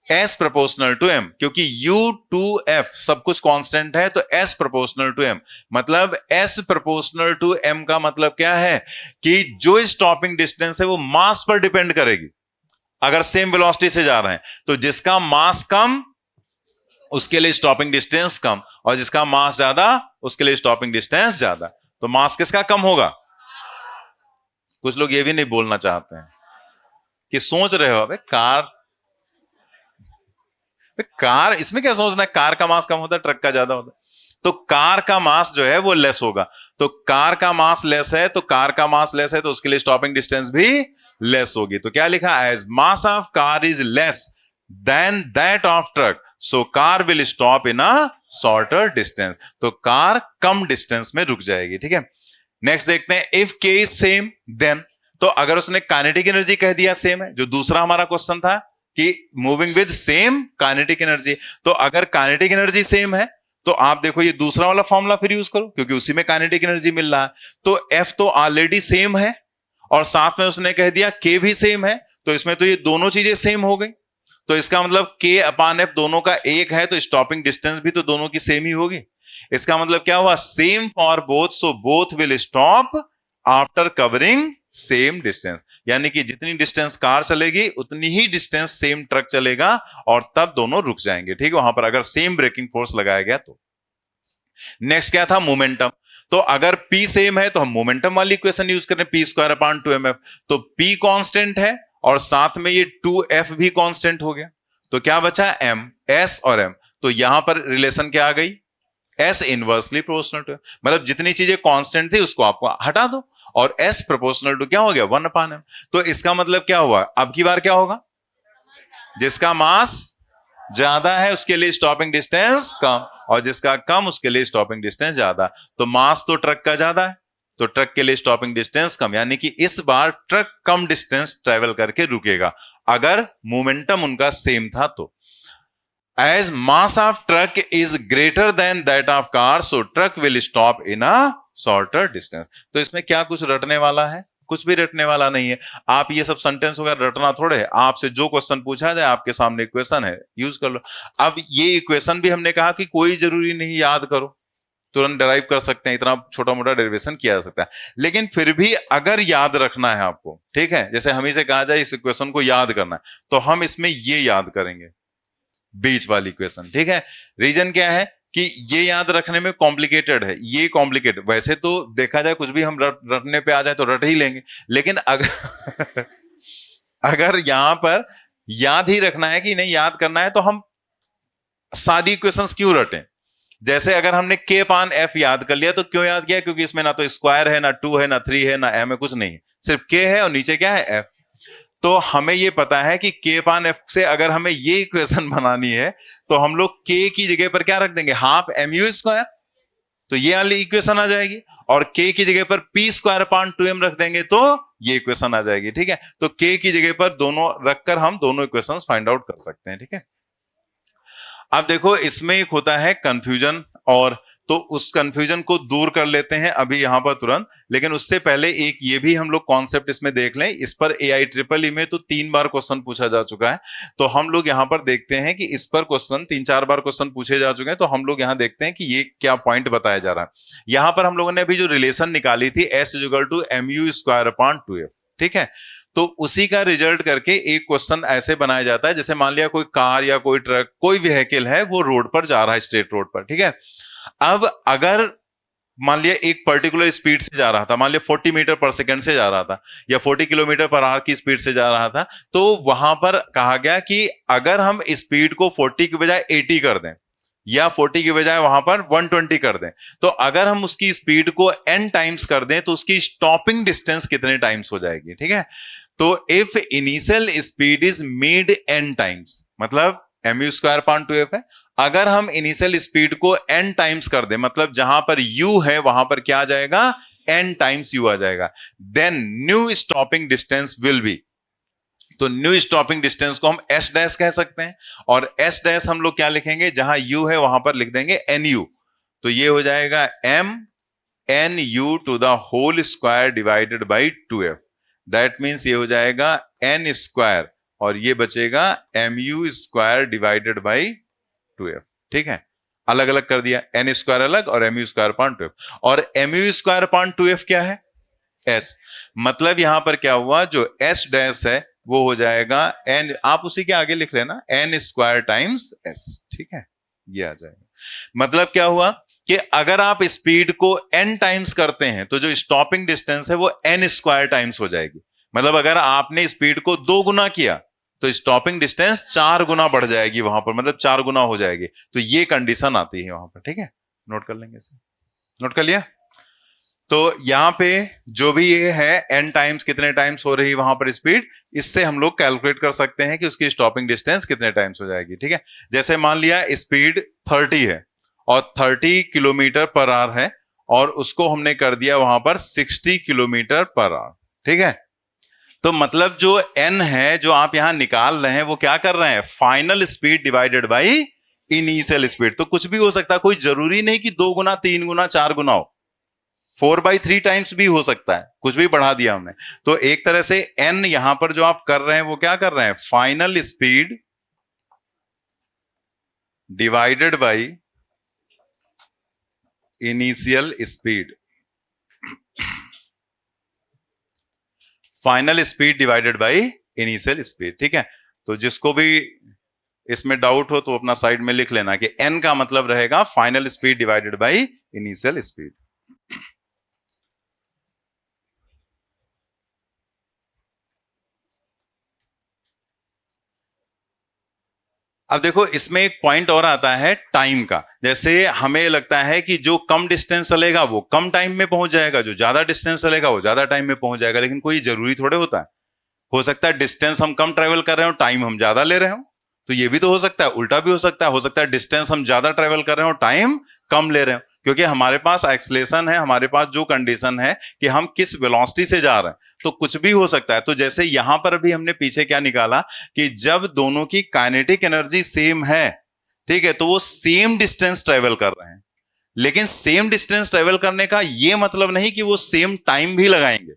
S प्रोपोर्शनल टू M, क्योंकि U2F सब कुछ कांस्टेंट है, तो S प्रोपोर्शनल टू M। मतलब S प्रोपोर्शनल टू M का मतलब क्या है कि जो स्टॉपिंग डिस्टेंस है वो मास पर डिपेंड करेगी। अगर सेम वेलोसिटी से जा रहे हैं तो जिसका मास कम उसके लिए स्टॉपिंग डिस्टेंस कम, और जिसका मास ज्यादा उसके लिए स्टॉपिंग डिस्टेंस ज्यादा। तो मास किसका कम होगा, कुछ लोग ये भी नहीं बोलना चाहते हैं कि सोच रहे हो अबे कार इसमें क्या सोचना है, कार का मास कम होता है, ट्रक का ज्यादा होता है, तो कार का मास जो है वो लेस होगा। तो कार का मास लेस है, तो कार का मास लेस है तो उसके लिए स्टॉपिंग डिस्टेंस भी लेस होगी। तो क्या लिखा, as mass of car is less than that of truck, so car will stop in a shorter distance. तो कार कम डिस्टेंस में रुक जाएगी, ठीक है। नेक्स्ट देखते हैं, इफ के इज सेम देन, तो अगर उसने काइनेटिक एनर्जी कह दिया सेम है, जो दूसरा हमारा क्वेश्चन था कि moving with same kinetic energy, तो अगर काइनेटिक एनर्जी सेम है तो आप देखो ये दूसरा वाला फॉर्मूला फिर यूज करो, क्योंकि उसी में काइनेटिक एनर्जी मिल रहा है। तो F तो ऑलरेडी सेम है, और साथ में उसने कह दिया K भी सेम है, तो इसमें तो ये दोनों चीजें सेम हो गई। तो इसका मतलब k अपॉन f दोनों का एक है, तो स्टॉपिंग डिस्टेंस भी तो दोनों की सेम ही होगी। इसका मतलब क्या हुआ, same for both, so both will stop after covering same distance. यानी कि जितनी डिस्टेंस कार चलेगी उतनी ही डिस्टेंस सेम ट्रक चलेगा और तब दोनों रुक जाएंगे, ठीक है, वहां पर अगर सेम ब्रेकिंग फोर्स लगाया गया तो। नेक्स्ट क्या था, मोमेंटम। तो अगर P सेम है तो हम मोमेंटम वाली इक्वेशन यूज करें, पी स्क्वायर अपॉन 2mf। तो P कांस्टेंट है और साथ में ये 2f भी कांस्टेंट हो गया, तो क्या बचा, m, s और m। तो यहां पर रिलेशन क्या आ गई, s इनवर्सली प्रोपोर्शनल टू, मतलब जितनी चीजें कांस्टेंट थी उसको आपको हटा दो और s प्रोपोर्शनल टू क्या हो गया, 1/m। तो इसका मतलब क्या हुआ, अब की बार क्या होगा, जिसका मास ज्यादा है उसके लिए स्टॉपिंग डिस्टेंस कम, और जिसका कम उसके लिए स्टॉपिंग डिस्टेंस ज्यादा। तो मास तो ट्रक का ज्यादा है, तो ट्रक के लिए स्टॉपिंग डिस्टेंस कम, यानी कि इस बार ट्रक कम डिस्टेंस ट्रेवल करके रुकेगा अगर मोमेंटम उनका सेम था तो। As mass of truck is greater than that of car, so truck will stop in a shorter distance। तो इसमें क्या कुछ रटने वाला है, कुछ भी रटने वाला नहीं है। आप ये सब सेंटेंस वगैरह रटना थोड़े है, आपसे जो क्वेश्चन पूछा जाए आपके सामने इक्वेशन है, यूज कर लो। अब ये इक्वेशन भी हमने कहा कि कोई जरूरी नहीं याद करो, तुरंत डिराइव कर सकते हैं, इतना छोटा मोटा डेरिवेशन किया जा सकता है। लेकिन फिर भी अगर याद रखना है आपको, ठीक है, जैसे हम से कहा जाए इस इक्वेशन को याद करना है, तो हम इसमें ये याद करेंगे, बीच वाली इक्वेशन, ठीक है। रीजन क्या है कि ये याद रखने में कॉम्प्लिकेटेड है, ये कॉम्प्लिकेटेड, वैसे तो देखा जाए कुछ भी हम रटने पे आ जाए तो रट ही लेंगे, लेकिन अगर अगर यहां पर याद ही रखना है कि नहीं याद करना है, तो हम सारी इक्वेशंस क्यों रटें। जैसे अगर हमने k पान f याद कर लिया तो क्यों याद किया, क्योंकि इसमें ना तो स्क्वायर है, ना 2 है, ना 3 है, ना m है, कुछ नहीं, सिर्फ k है और नीचे क्या है, f। तो हमें ये पता है कि k पान f से अगर हमें ये इक्वेशन बनानी है तो हम लोग k की जगह पर क्या रख देंगे, हाफ mu स्क्वायर, तो ये वाली इक्वेशन आ जाएगी, और k की जगह पर p स्क्वायर अपॉन 2m रख देंगे तो ये इक्वेशन आ जाएगी, ठीक है। तो k की जगह पर दोनों रखकर हम दोनों इक्वेशंस फाइंड आउट कर सकते हैं, ठीक है। अब देखो इसमें एक होता है कंफ्यूजन, और तो उस कंफ्यूजन को दूर कर लेते हैं अभी यहां पर तुरंत, लेकिन उससे पहले एक ये भी हम लोग कॉन्सेप्ट इसमें देख लें। इस पर AIEEE में तो 3 बार क्वेश्चन पूछा जा चुका है, तो हम लोग यहां पर देखते हैं कि इस पर क्वेश्चन 3-4 बार क्वेश्चन पूछे जा चुके हैं, तो हम लोग यहां देखते हैं कि ये क्या पॉइंट बताया जा रहा है। यहां पर हम लोगों ने अभी जो रिलेशन निकाली थी S=mu²/2f, ठीक है, तो उसी का रिजल्ट करके एक क्वेश्चन ऐसे बनाया जाता है, जैसे मान लिया कोई कार या कोई ट्रक, कोई व्हीकल है, वो रोड पर जा रहा है, स्ट्रेट रोड पर, ठीक है। अब अगर मान लिया एक पर्टिकुलर स्पीड से जा रहा था, मान लिया 40 मीटर पर सेकंड से जा रहा था या 40 किलोमीटर पर आवर की स्पीड से जा रहा था, तो वहां पर कहा गया कि अगर हम स्पीड को 40 की बजाय 80 कर दें या 40 की बजाय वहां पर 120 कर दें, तो अगर हम उसकी स्पीड को n टाइम्स कर दें तो उसकी स्टॉपिंग डिस्टेंस कितने टाइम्स हो जाएगी, ठीक है। तो if initial speed is made n times, मतलब mu²/2f है, अगर हम इनिशियल स्पीड को n टाइम्स कर दें, मतलब जहां पर u है वहां पर क्या आ जाएगा, n टाइम्स u आ जाएगा, then new stopping distance will be, तो न्यू स्टॉपिंग डिस्टेंस को हम s डैश कह सकते हैं, और s डैश हम लोग क्या लिखेंगे, जहां u है वहां पर लिख देंगे nu, तो ये हो जाएगा m nu to the whole square divided by 2f, that means ये हो जाएगा n स्क्वायर और ये बचेगा mu² डिवाइडेड बाई 2f, ठीक है, अलग अलग कर दिया, n² अलग और mu²/2f, और mu²/2f क्या है, s, मतलब यहां पर क्या हुआ, जो s डैश है वो हो जाएगा n, आप उसी के आगे लिख लेना, n² टाइम्स s, ठीक है, ये आ जाएगा। मतलब क्या हुआ कि अगर आप स्पीड को n टाइम्स करते हैं तो जो स्टॉपिंग डिस्टेंस है वो n² टाइम्स हो जाएगी, मतलब अगर आपने स्पीड को 2 गुना किया तो स्टॉपिंग डिस्टेंस 4 गुना बढ़ जाएगी वहां पर, मतलब 4 गुना हो जाएगी, तो ये कंडीशन आती है वहां पर, ठीक है, नोट कर लेंगे इसे, नोट कर लिया। तो यहां पे जो भी ये है n टाइम्स कितने टाइम्स हो रही वहां पर स्पीड, इससे हम लोग कैलकुलेट कर सकते हैं कि उसकी स्टॉपिंग डिस्टेंस कितने टाइम्स हो जाएगी, ठीक है। जैसे मान लिया स्पीड 30 है और 30 किलोमीटर पर आवर है, और उसको हमने कर दिया वहां पर 60 किलोमीटर पर आवर, ठीक है। तो मतलब जो n है जो आप यहां निकाल रहे हैं वो क्या कर रहे हैं, final speed divided by initial speed. तो कुछ भी हो सकता है, कोई जरूरी नहीं कि 2 गुना 3 गुना 4 गुना हो, 4/3 टाइम्स भी हो सकता है, कुछ भी बढ़ा दिया हमने। तो एक तरह से n यहां पर जो आप कर रहे हैं वो क्या कर रहे हैं, final speed divided by initial speed, final speed divided by initial speed. ठीक है, तो जिसको भी इसमें डाउट हो तो अपना साइड में लिख लेना कि n का मतलब रहेगा final speed divided by initial speed. अब देखो इसमें एक पॉइंट और आता है टाइम का। जैसे हमें लगता है कि जो कम डिस्टेंस चलेगा वो कम टाइम में पहुंच जाएगा, जो ज्यादा डिस्टेंस चलेगा वो ज्यादा टाइम में पहुंच जाएगा, लेकिन कोई जरूरी थोड़े होता है। हो सकता है डिस्टेंस हम कम ट्रेवल कर रहे हो, टाइम हम ज्यादा ले रहे हो, तो ये भी तो हो सकता है। उल्टा भी हो सकता है डिस्टेंस हम ज्यादा ट्रेवल कर रहे हो, टाइम कम ले रहे हो, क्योंकि हमारे पास एक्सलेशन है, हमारे पास जो कंडीशन है कि हम किस वेलोसिटी से जा रहे हैं, तो कुछ भी हो सकता है। तो जैसे यहां पर भी हमने पीछे क्या निकाला कि जब दोनों की काइनेटिक एनर्जी सेम है, ठीक है, तो वो सेम डिस्टेंस ट्रेवल कर रहे हैं। लेकिन सेम डिस्टेंस ट्रेवल करने का ये मतलब नहीं कि वो सेम टाइम भी लगाएंगे।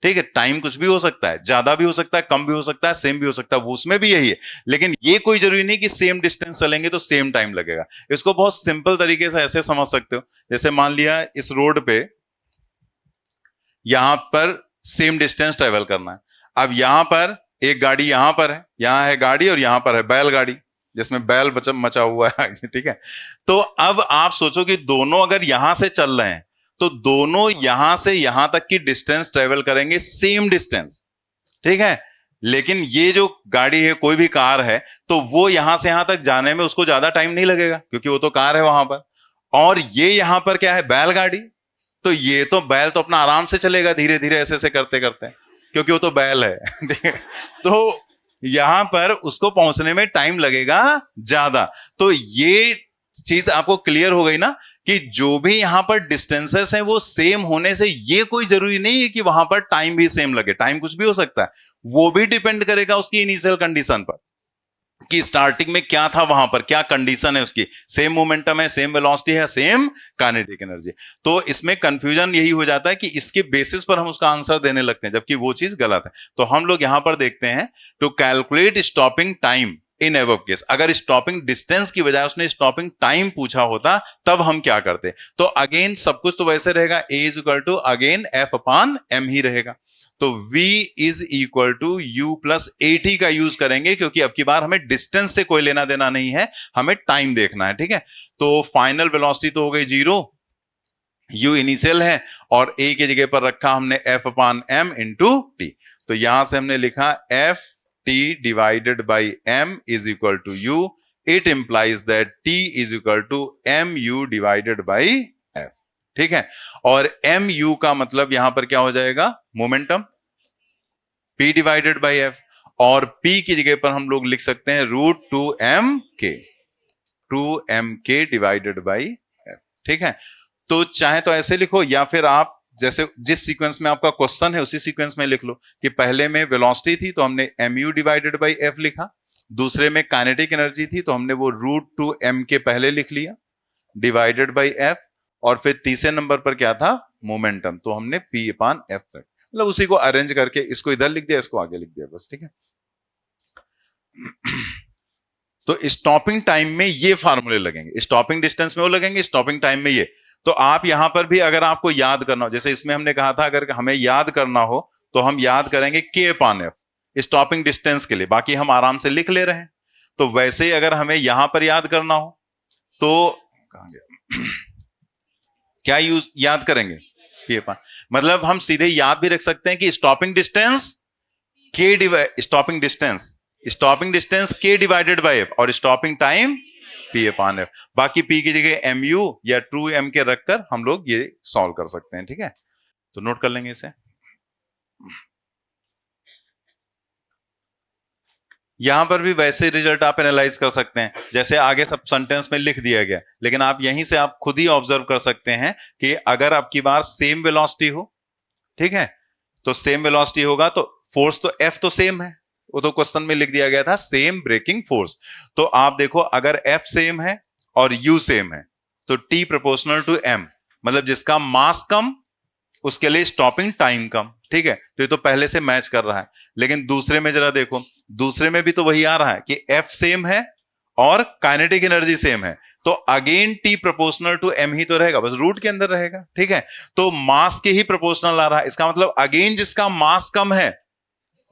ठीक है, टाइम कुछ भी हो सकता है, ज्यादा भी हो सकता है, कम भी हो सकता है, सेम भी हो सकता है, वो उसमें भी यही है। लेकिन ये कोई जरूरी नहीं कि सेम डिस्टेंस चलेंगे तो सेम टाइम लगेगा। इसको बहुत सिंपल तरीके से ऐसे समझ सकते हो, जैसे मान लिया इस रोड पे यहां पर सेम डिस्टेंस ट्रेवल करना है। अब यहां पर एक गाड़ी यहां पर है, यहां है गाड़ी, और यहां पर है बैलगाड़ी जिसमें बैल मचा हुआ है आगे। ठीक है, तो अब आप सोचो कि दोनों अगर यहां से चल रहे हैं तो दोनों यहां से यहां तक की डिस्टेंस ट्रेवल करेंगे, सेम डिस्टेंस। ठीक है, लेकिन ये जो गाड़ी है, कोई भी कार है, तो वो यहां से यहां तक जाने में उसको ज्यादा टाइम नहीं लगेगा, क्योंकि वो तो कार है वहां पर। और ये यहां पर क्या है, बैलगाड़ी, तो ये तो बैल तो अपना आराम से चलेगा, धीरे धीरे ऐसे ऐसे करते करते, क्योंकि वो तो बैल है। तो यहां पर उसको पहुंचने में टाइम लगेगा ज्यादा। तो ये चीज आपको क्लियर हो गई ना कि जो भी यहां पर डिस्टेंसेस हैं वो सेम होने से ये कोई जरूरी नहीं है कि वहां पर टाइम भी सेम लगे। टाइम कुछ भी हो सकता है, वो भी डिपेंड करेगा उसकी इनिशियल कंडीशन पर कि स्टार्टिंग में क्या था, वहां पर क्या कंडीशन है उसकी, सेम मोमेंटम है, सेम वेलोसिटी है, सेम काइनेटिक एनर्जी। तो इसमें कंफ्यूजन यही हो जाता है कि इसके बेसिस पर हम उसका आंसर देने लगते हैं, जबकि वो चीज गलत है। तो हम लोग यहां पर देखते हैं to calculate stopping time in above case. अगर स्टॉपिंग डिस्टेंस की बजाय उसने स्टॉपिंग टाइम पूछा होता तब हम क्या करते। तो अगेन सब कुछ तो वैसे रहेगा, A is equal to again F upon M ही रहेगा। तो v is equal to u plus AT का यूज करेंगे, क्योंकि अब की बार हमें डिस्टेंस से कोई लेना देना नहीं है, हमें टाइम देखना है। ठीक है, तो फाइनल वेलोसिटी तो हो गई 0, u इनिशियल है, और a की जगह पर रखा हमने f upon m into t. तो यहां से हमने लिखा f t divided by m is equal to u। It implies that t is equal to m u divided by f। ठीक है, और एम यू का मतलब यहां पर क्या हो जाएगा, momentum, p divided by F, और p की जगह पर हम लोग लिख सकते हैं root 2m k divided by f. ठीक है, तो चाहे तो ऐसे लिखो, या फिर आप जैसे जिस सीक्वेंस में आपका क्वेश्चन है उसी सीक्वेंस में लिख लो कि पहले में वेलोसिटी थी तो हमने mu डिवाइडेड बाई एफ लिखा, दूसरे में काइनेटिक एनर्जी थी तो हमने वो रूट 2m k पहले लिख लिया डिवाइडेड बाई एफ, और फिर तीसरे नंबर पर क्या था, मोमेंटम, तो हमने p अपॉन एफ, मतलब उसी को अरेंज करके इसको इधर लिख दिया, इसको आगे लिख दिया, बस। ठीक है, तो स्टॉपिंग टाइम में ये फार्मूले लगेंगे, स्टॉपिंग डिस्टेंस में वो लगेंगे, स्टॉपिंग टाइम में ये। तो आप यहां पर भी अगर आपको याद करना हो, जैसे इसमें हमने कहा था अगर हमें याद करना हो तो हम याद करेंगे k upon F stopping distance के लिए, बाकी हम आराम से लिख ले रहे हैं। तो वैसे ही अगर हमें यहां पर याद करना हो तो कहां गया क्या याद करेंगे, p अपॉन, मतलब हम सीधे याद भी रख सकते हैं कि stopping distance stopping distance k divided by f, और stopping time p upon f। बाकी p की जगह mu या 2m के रखकर हम लोग ये सॉल्व कर सकते हैं। ठीक है, तो नोट कर लेंगे इसे। यहां पर भी वैसे रिजल्ट आप एनालाइज कर सकते हैं जैसे आगे सब सेंटेंस में लिख दिया गया, लेकिन आप यहीं से आप खुद ही ऑब्जर्व कर सकते हैं कि अगर आपकी बार सेम वेलोसिटी हो, ठीक है, तो सेम वेलोसिटी होगा तो फोर्स तो F तो सेम है, वो तो क्वेश्चन में लिख दिया गया था सेम ब्रेकिंग फोर्स। तो आप देखो अगर F सेम है और U सेम है तो T प्रोपोर्शनल टू M, मतलब जिसका मास कम उसके लिए स्टॉपिंग टाइम कम। ठीक है, तो ये तो पहले से मैच कर रहा है। लेकिन दूसरे में जरा देखो, दूसरे में भी तो वही आ रहा है कि F सेम है और काइनेटिक एनर्जी सेम है, तो again T proportional to M ही तो रहेगा, बस रूट के अंदर रहेगा, ठीक है। तो मास के ही प्रोपोर्शनल आ रहा है, इसका मतलब अगेन जिसका मास कम है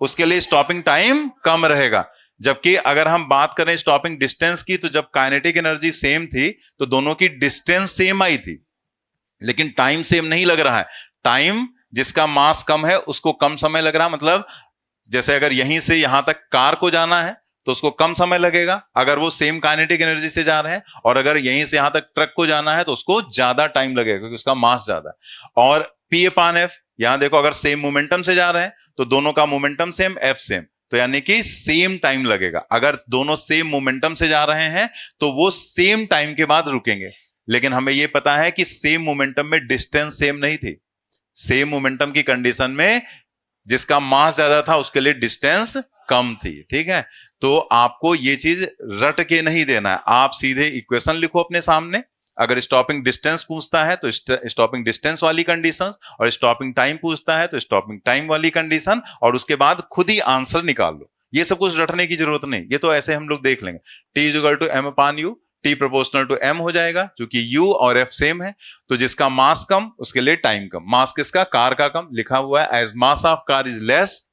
उसके लिए स्टॉपिंग टाइम कम रहेगा। जबकि अगर हम बात करें स्टॉपिंग डिस्टेंस की, तो जब काइनेटिक एनर्जी सेम थी तो दोनों की डिस्टेंस सेम आई थी, लेकिन टाइम सेम नहीं लग रहा है। टाइम जिसका मास कम है उसको कम समय लग रहा है, मतलब जैसे अगर यहीं से यहां तक कार को जाना है तो उसको कम समय लगेगा अगर वो सेम काइनेटिक एनर्जी से जा रहे हैं, और अगर यहीं से यहां तक ट्रक को जाना है तो उसको ज्यादा टाइम लगेगा क्योंकि उसका मास ज्यादा है। और पी अपान एफ, यहां देखो अगर सेम मोमेंटम से जा रहे हैं तो दोनों का मोमेंटम सेम, एफ सेम, तो यानी कि सेम टाइम लगेगा। अगर दोनों सेम मोमेंटम से जा रहे हैं तो वो सेम टाइम के बाद रुकेंगे, लेकिन हमें यह पता है कि सेम मोमेंटम में डिस्टेंस सेम नहीं थी। सेम मोमेंटम की कंडीशन में जिसका मास ज्यादा था उसके लिए डिस्टेंस कम थी, ठीक है। तो आपको ये चीज रट के नहीं देना है, आप सीधे इक्वेशन लिखो अपने सामने। अगर स्टॉपिंग डिस्टेंस पूछता है तो स्टॉपिंग डिस्टेंस वाली कंडीशंस, और स्टॉपिंग टाइम पूछता है तो स्टॉपिंग टाइम वाली कंडीशन, और उसके बाद खुद ही आंसर निकाल लो। ये सब कुछ रटने की जरूरत नहीं, ये तो ऐसे हम लोग देख लेंगे। T is equal to m upon u, t proportional to m हो जाएगा क्योंकि यू और एफ सेम है, तो जिसका मास कम उसके लिए टाइम कम। मास किसका? कार का कम, लिखा हुआ है as mass of car is less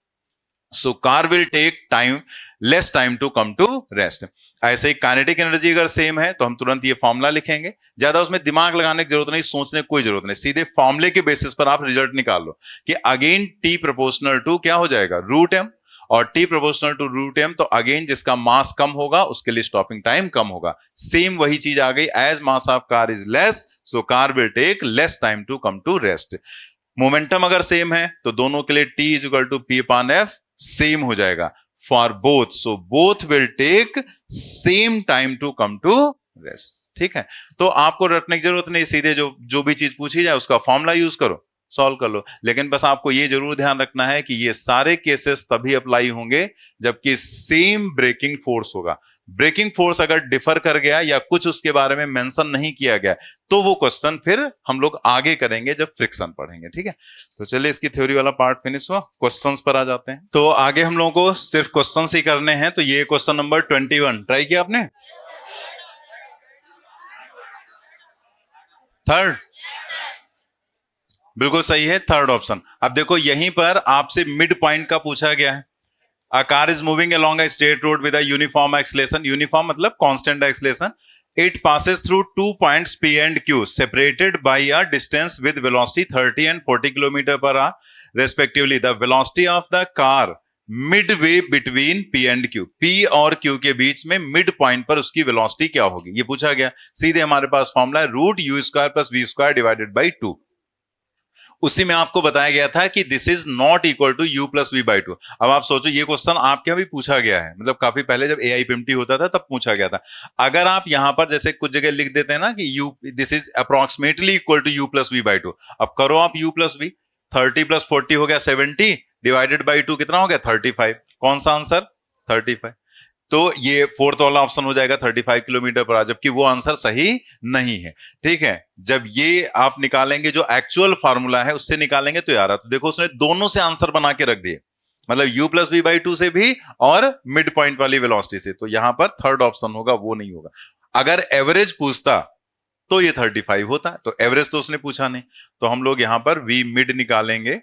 so car will take time less time to come to rest. ऐसे ही काइनेटिक एनर्जी अगर सेम है तो हम तुरंत ये फॉर्मूला लिखेंगे, ज्यादा उसमें दिमाग लगाने की जरूरत नहीं, सोचने की कोई जरूरत नहीं, सीधे फॉर्मूले के बेसिस पर आप रिजल्ट निकाल लो कि अगेन टी प्रोपोर्शनल टू क्या हो जाएगा? रूट एम, और t proportional to root m, तो अगेन जिसका मास कम होगा उसके लिए स्टॉपिंग टाइम कम होगा। सेम वही चीज आ गई, as mass of car is less so car will take less time to come to rest. Momentum अगर सेम है तो दोनों के लिए t is equal to p upon f same हो जाएगा for both, so both will take same time to come to rest, ठीक है। तो आपको रटने की जरूरत नहीं, सीधे जो भी चीज पूछी जाए उसका फॉर्मूला यूज करो, सॉल्व कर लो। लेकिन बस आपको ये जरूर ध्यान रखना है कि ये सारे केसेस तभी अप्लाई होंगे जबकि सेम ब्रेकिंग फोर्स होगा। ब्रेकिंग फोर्स अगर डिफर कर गया या कुछ उसके बारे में मेंशन नहीं किया गया तो वो क्वेश्चन फिर हम लोग आगे करेंगे जब फ्रिक्शन पढ़ेंगे, ठीक है। तो चलिए इसकी थ्योरी वाला पार्ट फिनिश हुआ, क्वेश्चंस पर आ जाते हैं। तो आगे हम लोगों को सिर्फ क्वेश्चंस ही करने हैं। तो ये क्वेश्चन नंबर 21 ट्राई किया आपने? थर्ड बिल्कुल सही है, थर्ड ऑप्शन। अब देखो यहीं पर आपसे मिड पॉइंट का पूछा गया है। A car is moving along a straight road with a uniform acceleration. Uniform मतलब constant acceleration. It passes through 2 points P and Q separated by a distance with velocity 30 and 40 km per hour respectively. The velocity of the car midway between P and Q. P और Q के बीच में मिड पॉइंट पर उसकी वेलोसिटी क्या होगी, ये पूछा गया। सीधे हमारे पास फॉर्मूला है root u square plus v square divided by 2। उसी में आपको बताया गया था कि this is not equal to u plus v by 2। अब आप सोचो ये क्वेश्चन आपके यहाँ भी पूछा गया है, मतलब काफी पहले जब AIPMT होता था तब पूछा गया था। अगर आप यहां पर जैसे कुछ जगह लिख देते हैं ना कि u this is approximately equal to u plus v by 2, अब करो आप यू प्लस वी, 30 प्लस 40 हो गया 70 डिवाइडेड बाई 2 कितना हो गया 35। कौन सा आंसर? 35। तो ये फोर्थ वाला ऑप्शन हो जाएगा 35 किलोमीटर पर आवर, जबकि वो आंसर सही नहीं है, ठीक है। जब ये आप निकालेंगे जो एक्चुअल फार्मूला है उससे निकालेंगे तो यार तो देखो उसने दोनों से आंसर बना के रख दिए, मतलब u प्लस वी बाई 2 से भी और मिड पॉइंट वाली वेलोसिटी से। तो यहां पर थर्ड ऑप्शन होगा, वो नहीं होगा। अगर एवरेज पूछता तो ये 35 होता है, तो एवरेज तो उसने पूछा नहीं, तो हम लोग यहां पर v मिड निकालेंगे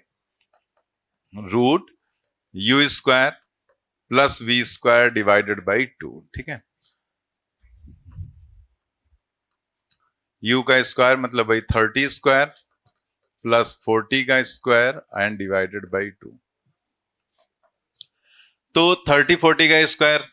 root u square plus v square divided by 2, ठीक है। u का स्क्वायर मतलब भाई 30 स्क्वायर प्लस 40 का स्क्वायर एंड डिवाइडेड बाई 2। तो 30 40 का स्क्वायर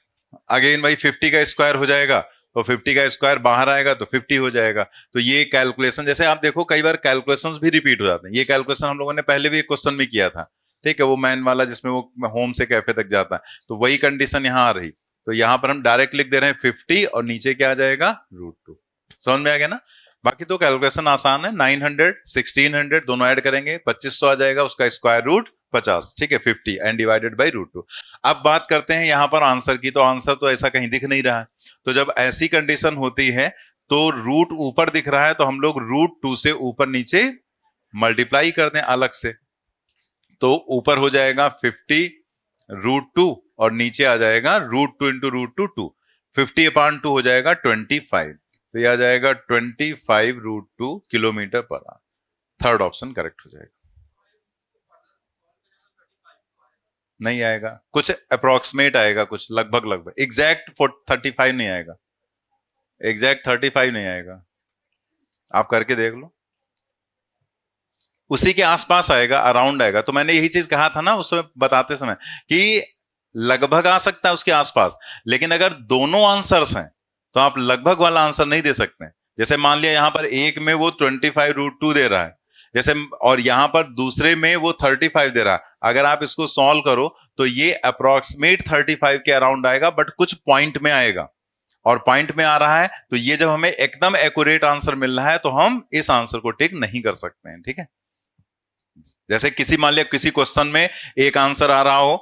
अगेन भाई 50 का स्क्वायर हो जाएगा, तो 50 का स्क्वायर बाहर आएगा तो 50 हो जाएगा। तो ये कैलकुलेशन, जैसे आप देखो कई बार कैलकुलेशंस भी रिपीट हो जाते हैं। ये कैलकुलेशन हम लोगों ने पहले भी एक क्वेश्चन में किया था, ठीक है, वो मैन वाला जिसमें वो होम से कैफे तक जाता है, तो वही कंडीशन यहाँ आ रही। तो यहाँ पर हम डायरेक्ट लिख दे रहे हैं 50 और नीचे क्या आ जाएगा √2। समझ में आ गया ना? बाकी तो कैलकुलेशन आसान है, 900 1600 दोनों ऐड करेंगे 2500 आ जाएगा, उसका स्क्वायर रूट 50, ठीक है, 50 एंड डिवाइडेड बाई √2। अब बात करते हैं यहाँ पर आंसर की, तो आंसर तो ऐसा कहीं दिख नहीं रहा है। तो जब ऐसी कंडीशन होती है तो रूट ऊपर दिख रहा है तो हम लोग √2 से ऊपर नीचे मल्टीप्लाई करते हैं अलग से, तो ऊपर हो जाएगा 50 √2 और नीचे आ जाएगा √2 इंटू √2 2। 50/2 हो जाएगा 25, तो ये आ जाएगा 25√2 kilometre per our. Third option correct हो जाएगा। नहीं आएगा, कुछ अप्रोक्सीमेट आएगा, कुछ लगभग लगभग, एग्जैक्ट 35 नहीं आएगा, एग्जैक्ट 35 नहीं आएगा, आप करके देख लो, उसी के आसपास आएगा, अराउंड आएगा। तो मैंने यही चीज कहा था ना उसमें बताते समय कि लगभग आ सकता है उसके आसपास, लेकिन अगर दोनों आंसर्स हैं तो आप लगभग वाला आंसर नहीं दे सकते। जैसे मान लिया यहां पर एक में वो 25√2 दे रहा है, जैसे, और यहां पर दूसरे में वो 35 दे रहा है। अगर आप इसको सॉल्व करो तो ये अप्रोक्सीमेट 35 के अराउंड आएगा, बट कुछ पॉइंट में आएगा, और पॉइंट में आ रहा है तो ये जब हमें एकदम एक्यूरेट आंसर मिल रहा है तो हम इस आंसर को टिक नहीं कर सकते हैं। ठीक है, जैसे किसी मान लिया किसी क्वेश्चन में एक आंसर आ रहा हो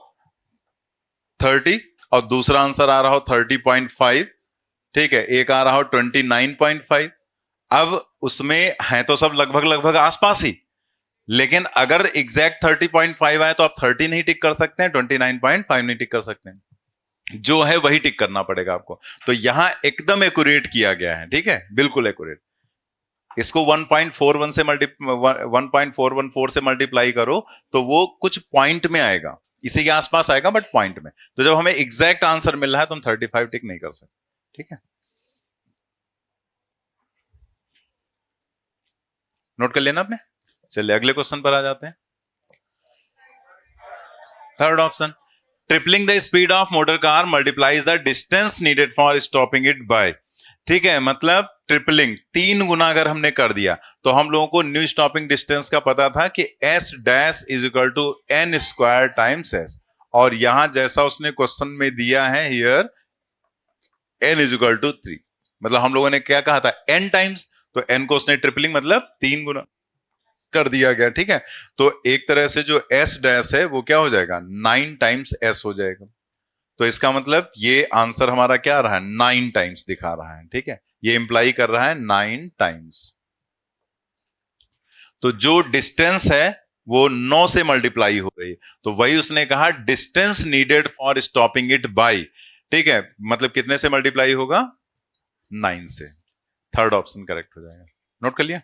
30 और दूसरा आंसर आ रहा हो 30.5, ठीक है, एक आ रहा हो 29.5। अब उसमें है तो सब लगभग लगभग आसपास ही, लेकिन अगर एग्जैक्ट 30.5 आए तो आप 30 नहीं टिक कर सकते हैं, 29.5 नहीं टिक कर सकते हैं, जो है वही टिक करना पड़ेगा आपको। तो यहां एकदम एक्यूरेट किया गया है, ठीक है, बिल्कुल एक्यूरेट। इसको 1.41 से 1.414 से मल्टीप्लाई करो तो वो कुछ पॉइंट में आएगा, इसी के आसपास आएगा बट पॉइंट में। तो जब हमें एग्जैक्ट आंसर मिल रहा है तो हम 35 टिक नहीं कर सकते। ठीक है, नोट कर लेना आपने। चलिए अगले क्वेश्चन पर आ जाते हैं। Third option, tripling the speed of motor car multiplies the distance needed for stopping it by. ठीक है, मतलब ट्रिपलिंग 3 गुना अगर हमने कर दिया तो हम लोगों को न्यू स्टॉपिंग डिस्टेंस का पता था कि s dash is equal to n square times s, और यहां जैसा उसने क्वेश्चन में दिया है here n is equal to 3, मतलब हम लोगों ने क्या कहा था n टाइम्स, तो n को उसने ट्रिपलिंग मतलब 3 गुना कर दिया गया। ठीक है, तो एक तरह से जो s डैश है वो क्या हो जाएगा 9 टाइम्स s हो जाएगा। तो इसका मतलब ये आंसर हमारा क्या आ रहा है 9 टाइम्स दिखा रहा है। ठीक है, ये इंप्लाई कर रहा है 9 टाइम्स। तो जो डिस्टेंस है वो 9 से मल्टीप्लाई हो रही है, तो वही उसने कहा distance needed for stopping it by. ठीक है, मतलब कितने से मल्टीप्लाई होगा 9 से। थर्ड ऑप्शन करेक्ट हो जाएगा, नोट कर लिया।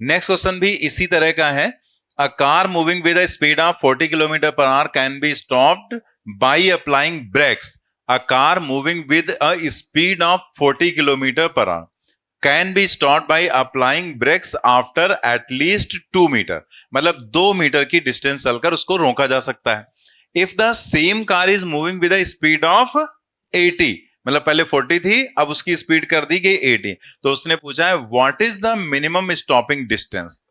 नेक्स्ट क्वेश्चन भी इसी तरह का है। A car moving with a speed of 40 kilometre per hour can be stopped by applying brakes. A car moving with a speed of 40 kilometre per hour can be stopped by applying brakes after at least 2 metre, मतलब 2 मीटर की डिस्टेंस चलकर उसको रोका जा सकता है। If the same car is moving with a speed of 80, मतलब पहले 40 थी अब उसकी स्पीड कर दी गई 80, तो उसने पूछा है what is the minimum stopping distance.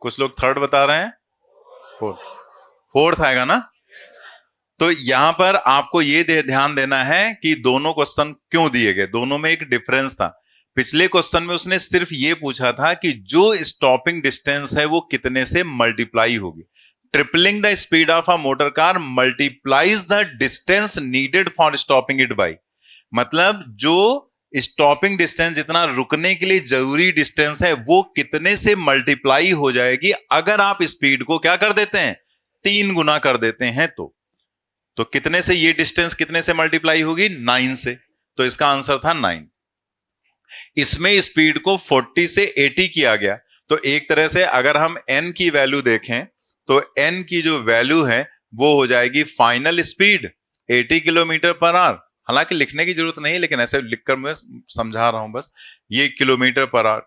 कुछ लोग थर्ड बता रहे हैं, फोर्थ, फोर्थ आएगा ना। तो यहां पर आपको ये ध्यान देना है कि दोनों क्वेश्चन क्यों दिए गए, दोनों में एक डिफरेंस था। पिछले क्वेश्चन में उसने सिर्फ ये पूछा था कि जो स्टॉपिंग डिस्टेंस है वो कितने से मल्टीप्लाई होगी। Tripling the speed of a motor car multiplies the distance needed for stopping it by, मतलब जो स्टॉपिंग डिस्टेंस जितना रुकने के लिए जरूरी डिस्टेंस है वो कितने से मल्टीप्लाई हो जाएगी अगर आप स्पीड को क्या कर देते हैं 3 गुना कर देते हैं। तो कितने से ये डिस्टेंस कितने से मल्टीप्लाई होगी 9 से, तो इसका आंसर था 9। इसमें स्पीड को 40 से 80 किया गया, तो एक तरह से अगर हम n की वैल्यू देखें तो n की जो वैल्यू है वो हो जाएगी final speed 80 kilometre per our. हालांकि लिखने की जरूरत नहीं, लेकिन ऐसे लिखकर मैं समझा रहा हूं बस, ये किलोमीटर पर आवर।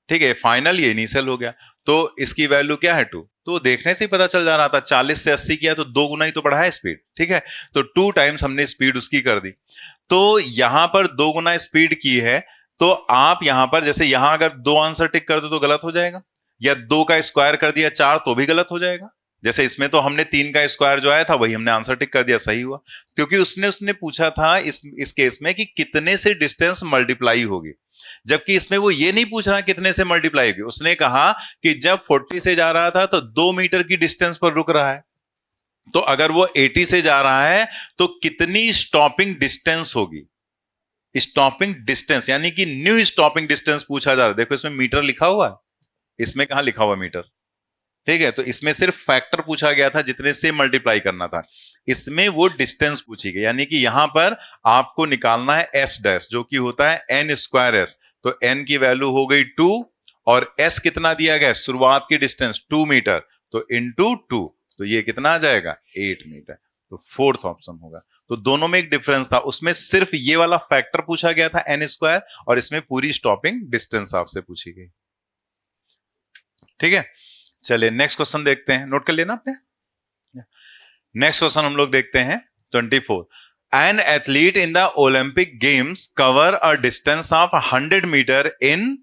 ठीक है, फाइनल ये इनिशियल हो गया, तो इसकी वैल्यू क्या है 2, तो देखने से ही पता चल जा रहा था 40 से 80 किया तो 2 गुना ही तो बढ़ा है स्पीड। ठीक है, तो 2 टाइम्स हमने स्पीड उसकी कर दी, तो यहां पर 2 गुना स्पीड की है। तो आप यहां पर जैसे यहां अगर 2 आंसर टिक कर दो तो गलत हो जाएगा, या 2 का स्क्वायर कर दिया 4 तो भी गलत हो जाएगा। जैसे इसमें तो हमने 3 का स्क्वायर जो आया था वही हमने आंसर टिक कर दिया, सही हुआ, क्योंकि उसने पूछा था इस केस में कि कितने से डिस्टेंस मल्टीप्लाई होगी, जबकि इसमें वो ये नहीं पूछ रहा कितने से मल्टीप्लाई होगी। उसने कहा कि जब 40 से जा रहा था तो 2 मीटर की डिस्टेंस पर रुक रहा है, तो अगर वो 80 से जा रहा है तो कितनी स्टॉपिंग डिस्टेंस होगी। स्टॉपिंग डिस्टेंस यानी कि न्यू स्टॉपिंग डिस्टेंस पूछा जा रहा है। देखो इसमें मीटर लिखा हुआ है, इसमें कहां लिखा हुआ मीटर, ठीक है, तो इसमें सिर्फ फैक्टर पूछा गया था जितने से मल्टीप्लाई करना था, इसमें वो डिस्टेंस पूछी गई, यानी कि यहां पर आपको निकालना है एस डैश जो कि होता है एन स्क्वायर एस। तो एन की वैल्यू हो गई 2 और एस कितना दिया गया, शुरुआत की डिस्टेंस 2 मीटर, तो इंटू 2, तो ये कितना आ जाएगा 8 मीटर। तो फोर्थ ऑप्शन होगा। तो दोनों में एक डिफरेंस था, उसमें सिर्फ ये वाला फैक्टर पूछा गया था एन स्क्वायर, और इसमें पूरी स्टॉपिंग डिस्टेंस आपसे पूछी गई। ठीक है, चलिए नेक्स्ट क्वेश्चन देखते हैं, नोट कर लेना आपने। नेक्स्ट क्वेश्चन हम लोग देखते हैं 24। An athlete in the Olympic games cover a distance of 100 metre in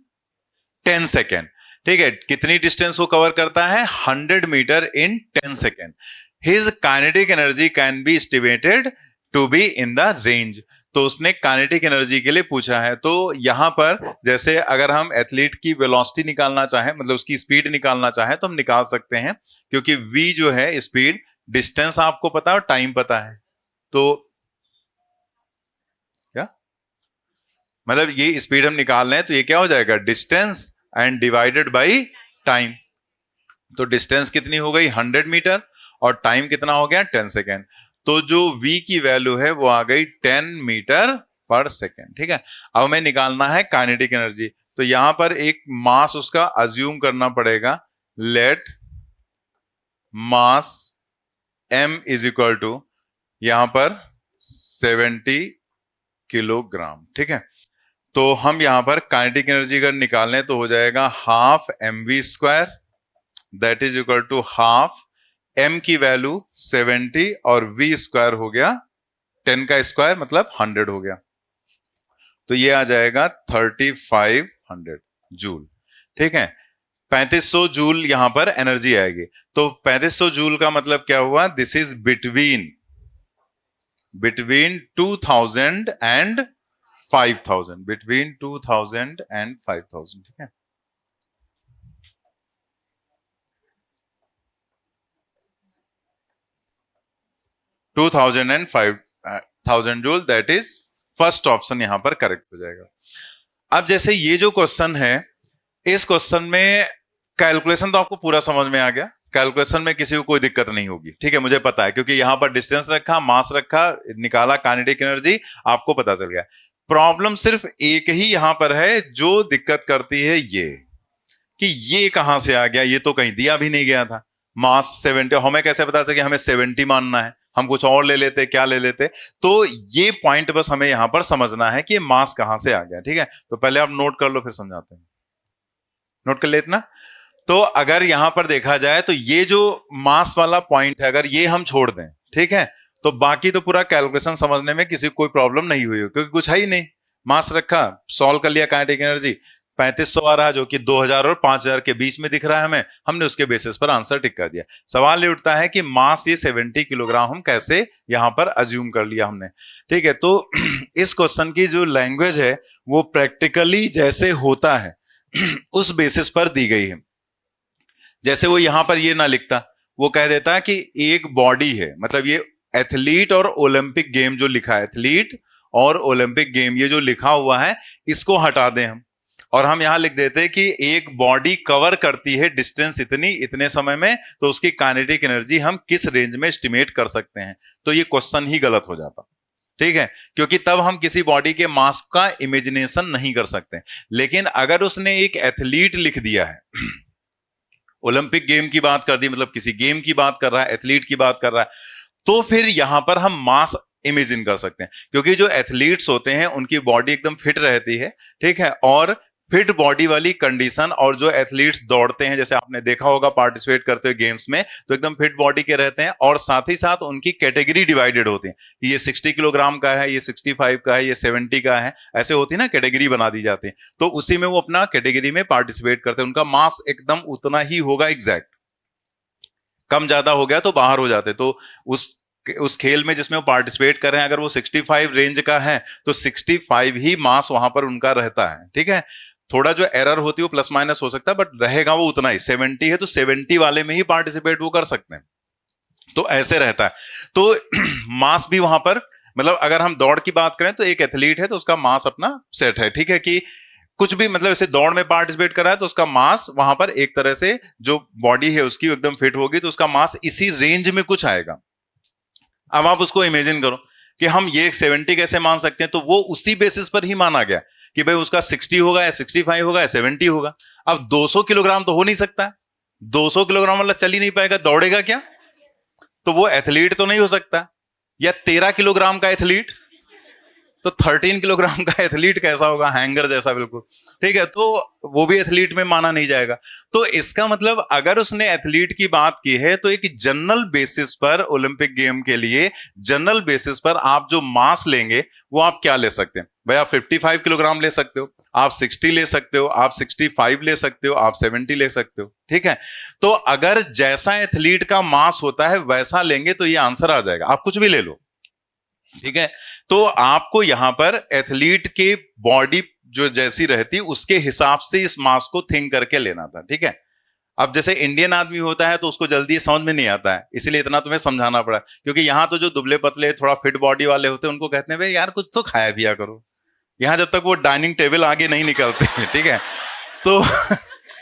10 second. ठीक है, कितनी डिस्टेंस वो कवर करता है, 100 metre in 10 second. His kinetic energy can be estimated to be in the range. तो उसने काइनेटिक एनर्जी के लिए पूछा है। तो यहां पर जैसे अगर हम एथलीट की वेलोसिटी निकालना चाहें, मतलब उसकी स्पीड निकालना चाहें, तो हम निकाल सकते हैं, क्योंकि v जो है स्पीड, डिस्टेंस आपको पता है और टाइम पता है। तो क्या मतलब ये स्पीड हम निकाल रहे हैं, तो ये क्या हो जाएगा, distance and divided by time. तो डिस्टेंस कितनी हो गई 100 मीटर और टाइम कितना हो गया 10 सेकेंड। तो जो v की वैल्यू है वो आ गई 10 मीटर पर सेकेंड। ठीक है, अब हमें निकालना है काइनेटिक एनर्जी। तो यहां पर एक मास उसका अज्यूम करना पड़ेगा, let mass m is equal to यहां पर 70 किलोग्राम। ठीक है, तो हम यहां पर काइनेटिक एनर्जी अगर निकालें तो हो जाएगा half mv square, that is equal to half m की वैल्यू 70 और v स्क्वायर हो गया 10 का स्क्वायर मतलब 100 हो गया। तो ये आ जाएगा 3500 जूल। ठीक है, 3500 जूल यहां पर एनर्जी आएगी। तो 3500 जूल का मतलब क्या हुआ, this is between 2000 and 5000, between 2000 and 5000। ठीक है, 2000 and 5000 joule, that is first option यहां पर करेक्ट हो जाएगा। अब जैसे ये जो क्वेश्चन है, इस क्वेश्चन में कैलकुलेशन तो आपको पूरा समझ में आ गया, कैलकुलेशन में किसी को कोई दिक्कत नहीं होगी। ठीक है, मुझे पता है, क्योंकि यहां पर डिस्टेंस रखा, मास रखा, निकाला काइनेटिक एनर्जी, आपको पता चल गया। प्रॉब्लम सिर्फ एक ही यहां पर है जो दिक्कत करती है, ये कि ये कहां से आ गया, ये तो कहीं दिया भी नहीं गया था। मास 70, हमें कैसे पता था कि हमें 70 मानना है, हम कुछ और ले लेते, क्या ले लेते। तो ये पॉइंट बस हमें यहां पर समझना है कि ये मास कहां से आ गया। ठीक है, तो पहले आप नोट कर लो फिर समझाते हैं, नोट कर ले इतना। तो अगर यहां पर देखा जाए तो ये जो मास वाला पॉइंट है, अगर ये हम छोड़ दें, ठीक है, तो बाकी तो पूरा कैलकुलेशन समझने में किसी को कोई प्रॉब्लम नहीं हुई, क्योंकि कुछ है ही नहीं। मास रखा, सॉल्व कर लिया, काइनेटिक एनर्जी 3500 आ रहा, जो कि 2000 और 5000 के बीच में दिख रहा है हमें, हमने उसके बेसिस पर आंसर टिक कर दिया। सवाल ये उठता है कि मास ये 70 किलोग्राम हम कैसे यहां पर अज्यूम कर लिया हमने। ठीक है, तो इस क्वेश्चन की जो लैंग्वेज है वो प्रैक्टिकली जैसे होता है उस बेसिस पर दी गई है। जैसे वो यहां पर ये ना लिखता, वो कह देता कि एक बॉडी है, मतलब ये एथलीट और ओलंपिक गेम जो लिखा है, एथलीट और ओलंपिक गेम, ये जो लिखा हुआ है इसको हटा दें हम, और हम यहां लिख देते कि एक बॉडी कवर करती है डिस्टेंस इतनी इतने समय में, तो उसकी काइनेटिक एनर्जी हम किस रेंज में एस्टिमेट कर सकते हैं। तो ये क्वेश्चन ही गलत हो जाता। ठीक है, क्योंकि तब हम किसी बॉडी के मास का इमेजिनेशन नहीं कर सकते। लेकिन अगर उसने एक एथलीट लिख दिया है, ओलंपिक गेम की बात कर दी, मतलब किसी गेम की बात कर रहा है, एथलीट की बात कर रहा है, तो फिर यहां पर हम मास इमेजिन कर सकते हैं। क्योंकि जो एथलीट्स होते हैं उनकी बॉडी एकदम फिट रहती है, ठीक है, और फिट बॉडी वाली कंडीशन, और जो एथलीट्स दौड़ते हैं, जैसे आपने देखा होगा पार्टिसिपेट करते हुए गेम्स में, तो एकदम फिट बॉडी के रहते हैं, और साथ ही साथ उनकी कैटेगरी डिवाइडेड होती है, ये 60 किलोग्राम का है, ये 65 का है, ये 70 का है, ऐसे होती है ना, कैटेगरी बना दी जाती है। तो उसी में वो अपना कैटेगरी में पार्टिसिपेट करते हैं, उनका मास एकदम उतना ही होगा एग्जैक्ट, कम ज्यादा हो गया तो बाहर हो जाते। तो उस खेल में जिसमें वो पार्टिसिपेट कर रहे हैं, अगर वो 65 रेंज का है तो 65 ही मास वहां पर उनका रहता है। ठीक है, थोड़ा जो एरर होती है वो प्लस माइनस हो सकता है, बट रहेगा वो उतना ही। 70 है तो 70 वाले में ही पार्टिसिपेट वो कर सकते हैं, तो ऐसे रहता है। तो मास भी वहां पर, मतलब अगर हम दौड़ की बात करें तो एक एथलीट है तो उसका मास अपना सेट है। ठीक है, कि कुछ भी मतलब ऐसे दौड़ में पार्टिसिपेट कर रहा है तो उसका मास वहां पर एक तरह से जो बॉडी है उसकी एकदम फिट होगी तो उसका मास इसी रेंज में कुछ आएगा। अब आप उसको इमेजिन करो कि हम ये 70 कैसे मान सकते हैं, तो वो उसी बेसिस पर ही माना गया कि भाई उसका 60 होगा या 65 होगा या 70 होगा। अब 200 किलोग्राम तो हो नहीं सकता, 200 किलोग्राम वाला चल ही नहीं पाएगा, दौड़ेगा क्या? तो वो एथलीट तो नहीं हो सकता। या 13 किलोग्राम का एथलीट, तो 13 किलोग्राम का एथलीट कैसा होगा? हैंगर जैसा बिल्कुल, ठीक है, तो वो भी एथलीट में माना नहीं जाएगा। तो इसका मतलब अगर उसने एथलीट की बात की है तो एक जनरल बेसिस पर ओलंपिक गेम के लिए जनरल बेसिस पर आप जो मास लेंगे वो आप क्या ले सकते हैं? भाई आप 55 किलोग्राम ले सकते हो, आप 60 ले सकते हो, आप 65 ले सकते हो, आप 70 ले सकते हो, ठीक है। तो अगर जैसा एथलीट का मास होता है वैसा लेंगे तो ये आंसर आ जाएगा, आप कुछ भी ले लो, ठीक है। तो आपको यहां पर एथलीट के बॉडी जो जैसी रहती उसके हिसाब से इस मास को थिंक करके लेना था, ठीक है। अब जैसे इंडियन आदमी होता है तो उसको जल्दी समझ में नहीं आता है, इसीलिए इतना तुम्हें समझाना पड़ा, क्योंकि यहाँ तो जो दुबले पतले थोड़ा फिट बॉडी वाले होते हैं उनको कहते हैं भाई यार कुछ तो खाया पिया करो, यहाँ जब तक वो डाइनिंग टेबल आगे नहीं निकलते, ठीक है, तो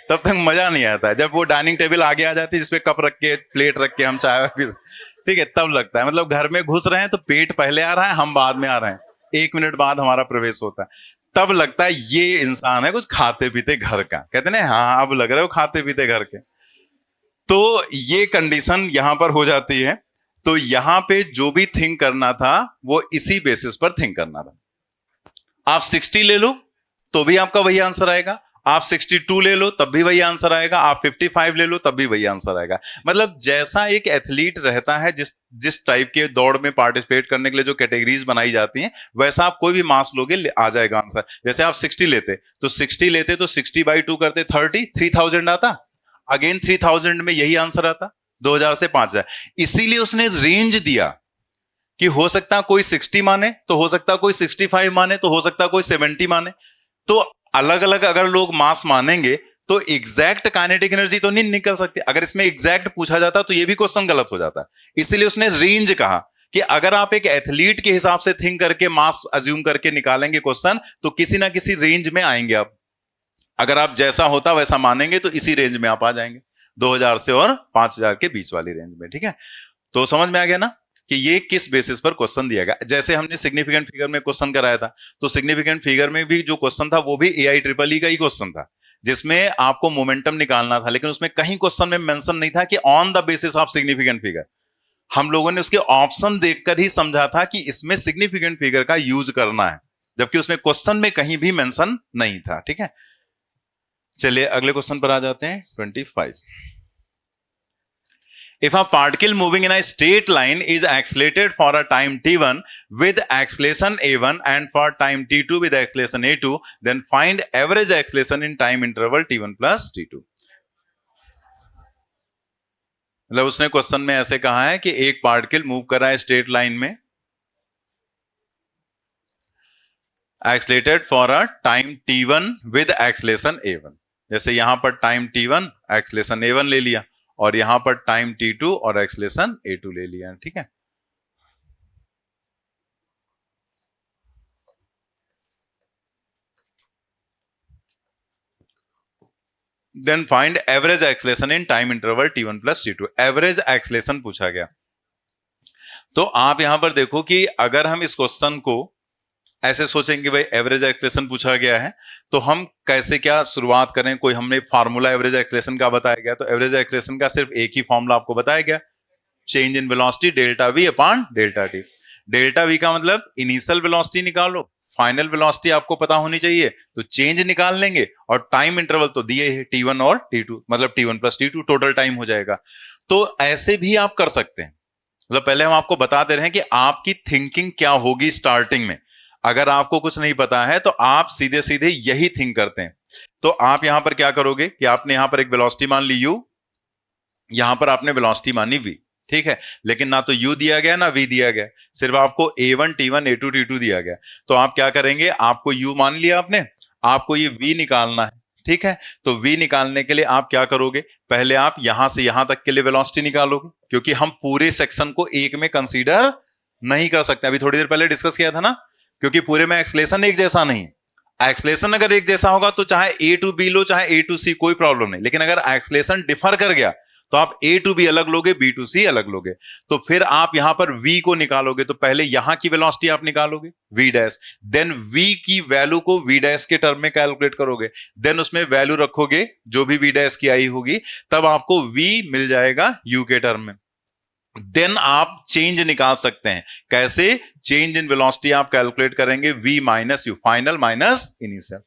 तब तक मजा नहीं आता है। जब वो डाइनिंग टेबल आगे आ जाती है जिसपे कप रख के प्लेट रख के हम चाय पी, ठीक है, तब लगता है मतलब घर में घुस रहे हैं तो पेट पहले आ रहा है, हम बाद में आ रहे हैं, 1 मिनट बाद हमारा प्रवेश होता है, तब लगता है ये इंसान है कुछ खाते पीते घर का, कहते ना हाँ अब लग रहे हो खाते पीते घर के। तो ये कंडीशन यहां पर हो जाती है। तो यहां पे जो भी थिंक करना था वो इसी बेसिस पर थिंक करना था। आप 60 ले लो तो भी आपका वही आंसर आएगा, आप 62 ले लो तब भी वही आंसर आएगा, आप 55 ले लो तब भी वही आंसर आएगा। मतलब जैसा एक एथलीट रहता है, जिस जिस टाइप के दौड़ में पार्टिसिपेट करने के लिए जो कैटेगरीज बनाई जाती हैं, वैसा आप कोई भी मास लोगे आ जाएगा आंसर। जैसे आप 60 लेते तो 60/2 करते 3000 आता, अगेन 3000 में यही आंसर आता, 2000 से 5000। इसीलिए उसने रेंज दिया कि हो सकता कोई 60 माने, तो हो सकता कोई 65 माने, तो हो सकता कोई 70 माने। तो अलग अलग अगर लोग मास मानेंगे तो एग्जैक्ट काइनेटिक एनर्जी तो नहीं निकल सकती। अगर इसमें एग्जैक्ट पूछा जाता तो ये भी क्वेश्चन गलत हो जाता। इसीलिए उसने रेंज कहा कि अगर आप एक एथलीट के हिसाब से थिंक करके मास अज्यूम करके निकालेंगे क्वेश्चन तो किसी ना किसी रेंज में आएंगे आप। अगर आप जैसा होता वैसा मानेंगे तो इसी रेंज में आप आ जाएंगे, 2000 से और 5000 के बीच वाली रेंज में, ठीक है। तो समझ में आ गया ना कि ये किस बेसिस पर क्वेश्चन दिया गया। जैसे हमने सिग्निफिकेंट फिगर में क्वेश्चन कराया था, तो सिग्निफिकेंट फिगर में भी जो क्वेश्चन था वो भी AIEEE का ही क्वेश्चन था, जिसमें आपको मोमेंटम निकालना था, लेकिन उसमें कहीं क्वेश्चन में मेंशन नहीं था कि on the basis of significant figure. हम लोगों ने उसके ऑप्शन देखकर ही समझा था कि इसमें सिग्निफिकेंट फिगर का यूज करना है, जबकि उसमें क्वेश्चन में कहीं भी मेंशन नहीं था, ठीक है। चलिए अगले क्वेश्चन पर आ जाते हैं, 25। If a particle moving in a straight line is accelerated for a time t1 with acceleration a1 and for time t2 with acceleration a2, then find average acceleration in time interval t1 plus t2। मतलब उसने क्वेश्चन में ऐसे कहा है कि एक पार्टिकल मूव कर रहा है स्ट्रेट लाइन में, accelerated for a time t1 with acceleration a1। जैसे यहां पर टाइम t1 एक्सलेशन a1 ले लिया और यहां पर टाइम t2 और एक्सलेशन a2 ले लिया, ठीक है। Then find average acceleration in time interval t1 plus t2। Average acceleration पूछा गया। तो आप यहां पर देखो कि अगर हम इस क्वेश्चन को ऐसे सोचेंगे भाई एवरेज एक्सलेशन पूछा गया है तो हम कैसे क्या शुरुआत करें। कोई हमने फार्मूला एवरेज एक्सलेशन का बताया गया, तो एवरेज एक्सलेशन का सिर्फ एक ही फॉर्मूला आपको बताया गया, change in velocity delta we upon delta T. Delta we का मतलब इनिशियल वेलोसिटी निकालो, फाइनल वेलोसिटी आपको पता होनी चाहिए, तो चेंज निकाल लेंगे, और टाइम इंटरवल तो दिए है t1 और t2, मतलब t1 plus t2 total time हो जाएगा। तो ऐसे भी आप कर सकते हैं। मतलब पहले हम आपको बता दे रहे हैं कि आपकी थिंकिंग क्या होगी स्टार्टिंग में। अगर आपको कुछ नहीं पता है तो आप सीधे सीधे यही थिंक करते हैं। तो आप यहां पर क्या करोगे कि आपने यहां पर एक वेलोसिटी मान ली u, यहां पर आपने वेलोसिटी मानी v, ठीक है, लेकिन ना तो u दिया गया ना v दिया गया, सिर्फ आपको a1 t1 a2 t2 दिया गया। तो आप क्या करेंगे, आपको u मान लिया आपने, आपको ये v निकालना है, ठीक है। तो v निकालने के लिए आप क्या करोगे, पहले आप यहां से यहां तक के लिए वेलोसिटी निकालोगे, क्योंकि हम पूरे सेक्शन को एक में कंसीडर नहीं कर सकते। अभी थोड़ी देर पहले डिस्कस किया था ना, क्योंकि पूरे में एक्सलेशन एक जैसा नहीं। एक्सलेशन अगर एक जैसा होगा तो चाहे ए टू बी लो चाहे ए टू सी, कोई प्रॉब्लम नहीं। लेकिन अगर एक्सलेशन डिफर कर गया तो आप ए टू बी अलग लोगे, बी टू सी अलग लोगे। तो फिर आप यहां पर v को निकालोगे तो पहले यहां की वेलोसिटी आप निकालोगे v डैश, देन v की वैल्यू को v डैश के टर्म में कैलकुलेट करोगे, देन उसमें वैल्यू रखोगे जो भी v डैश की आई होगी, तब आपको v मिल जाएगा u के टर्म में। देन आप चेंज निकाल सकते हैं। कैसे? चेंज इन वेलोसिटी आप कैलकुलेट करेंगे v minus you, final minus initial,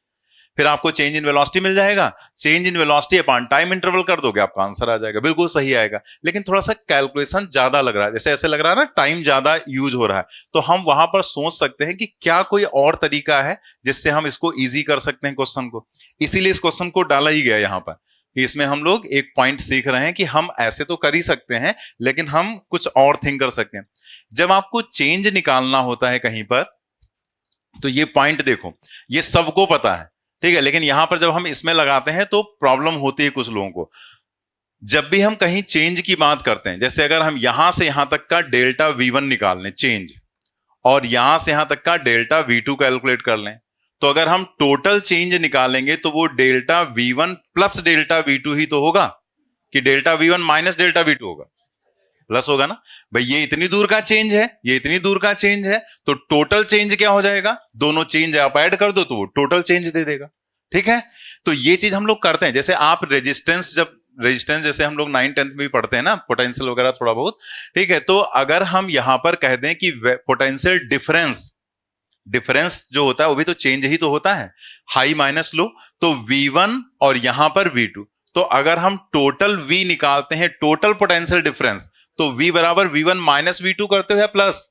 फिर आपको चेंज इन वेलोसिटी मिल जाएगा। Change in velocity upon time interval कर दोगे, आपका आंसर आ जाएगा, बिल्कुल सही आएगा। लेकिन थोड़ा सा कैलकुलेशन ज्यादा लग रहा है, जैसे ऐसे लग रहा है ना टाइम ज्यादा यूज हो रहा है, तो हम वहां पर सोच सकते हैं कि क्या कोई और तरीका है जिससे हम इसको इजी कर सकते हैं क्वेश्चन को। इसीलिए इस क्वेश्चन को डाला ही गया यहाँ पर कि इसमें हम लोग एक पॉइंट सीख रहे हैं कि हम ऐसे तो कर ही सकते हैं लेकिन हम कुछ और थिंक कर सकते हैं। जब आपको चेंज निकालना होता है कहीं पर, तो ये पॉइंट देखो, ये सबको पता है, ठीक है, लेकिन यहां पर जब हम इसमें लगाते हैं तो प्रॉब्लम होती है कुछ लोगों को। जब भी हम कहीं चेंज की बात करते हैं, जैसे अगर हम यहां से यहां तक का डेल्टा V1 निकाल लें चेंज, और यहां से यहां तक का डेल्टा V2 कैलकुलेट कर लें, तो अगर हम टोटल चेंज निकालेंगे तो वो delta V1 plus delta V2 ही तो होगा, कि delta V1 minus delta V2 होगा, प्लस होगा ना भाई। ये इतनी दूर का चेंज है, ये इतनी दूर का चेंज है, तो टोटल चेंज क्या हो जाएगा? दोनों चेंज आप ऐड कर दो तो वो टोटल चेंज दे देगा, ठीक है। तो ये चीज हम लोग करते हैं। जैसे आप रेजिस्टेंस, जब रेजिस्टेंस जैसे हम लोग 9th 10th में भी पढ़ते हैं ना, पोटेंशियल वगैरह थोड़ा बहुत, ठीक है, तो अगर हम यहां पर कह दें कि पोटेंशियल डिफरेंस, डिफरेंस जो होता है वो भी तो चेंज ही तो होता है, हाई माइनस लो, तो V1 और यहां पर V2, तो अगर हम टोटल V निकालते हैं, टोटल पोटेंशियल डिफरेंस, तो V बराबर V1 माइनस V2 करते हो या प्लस,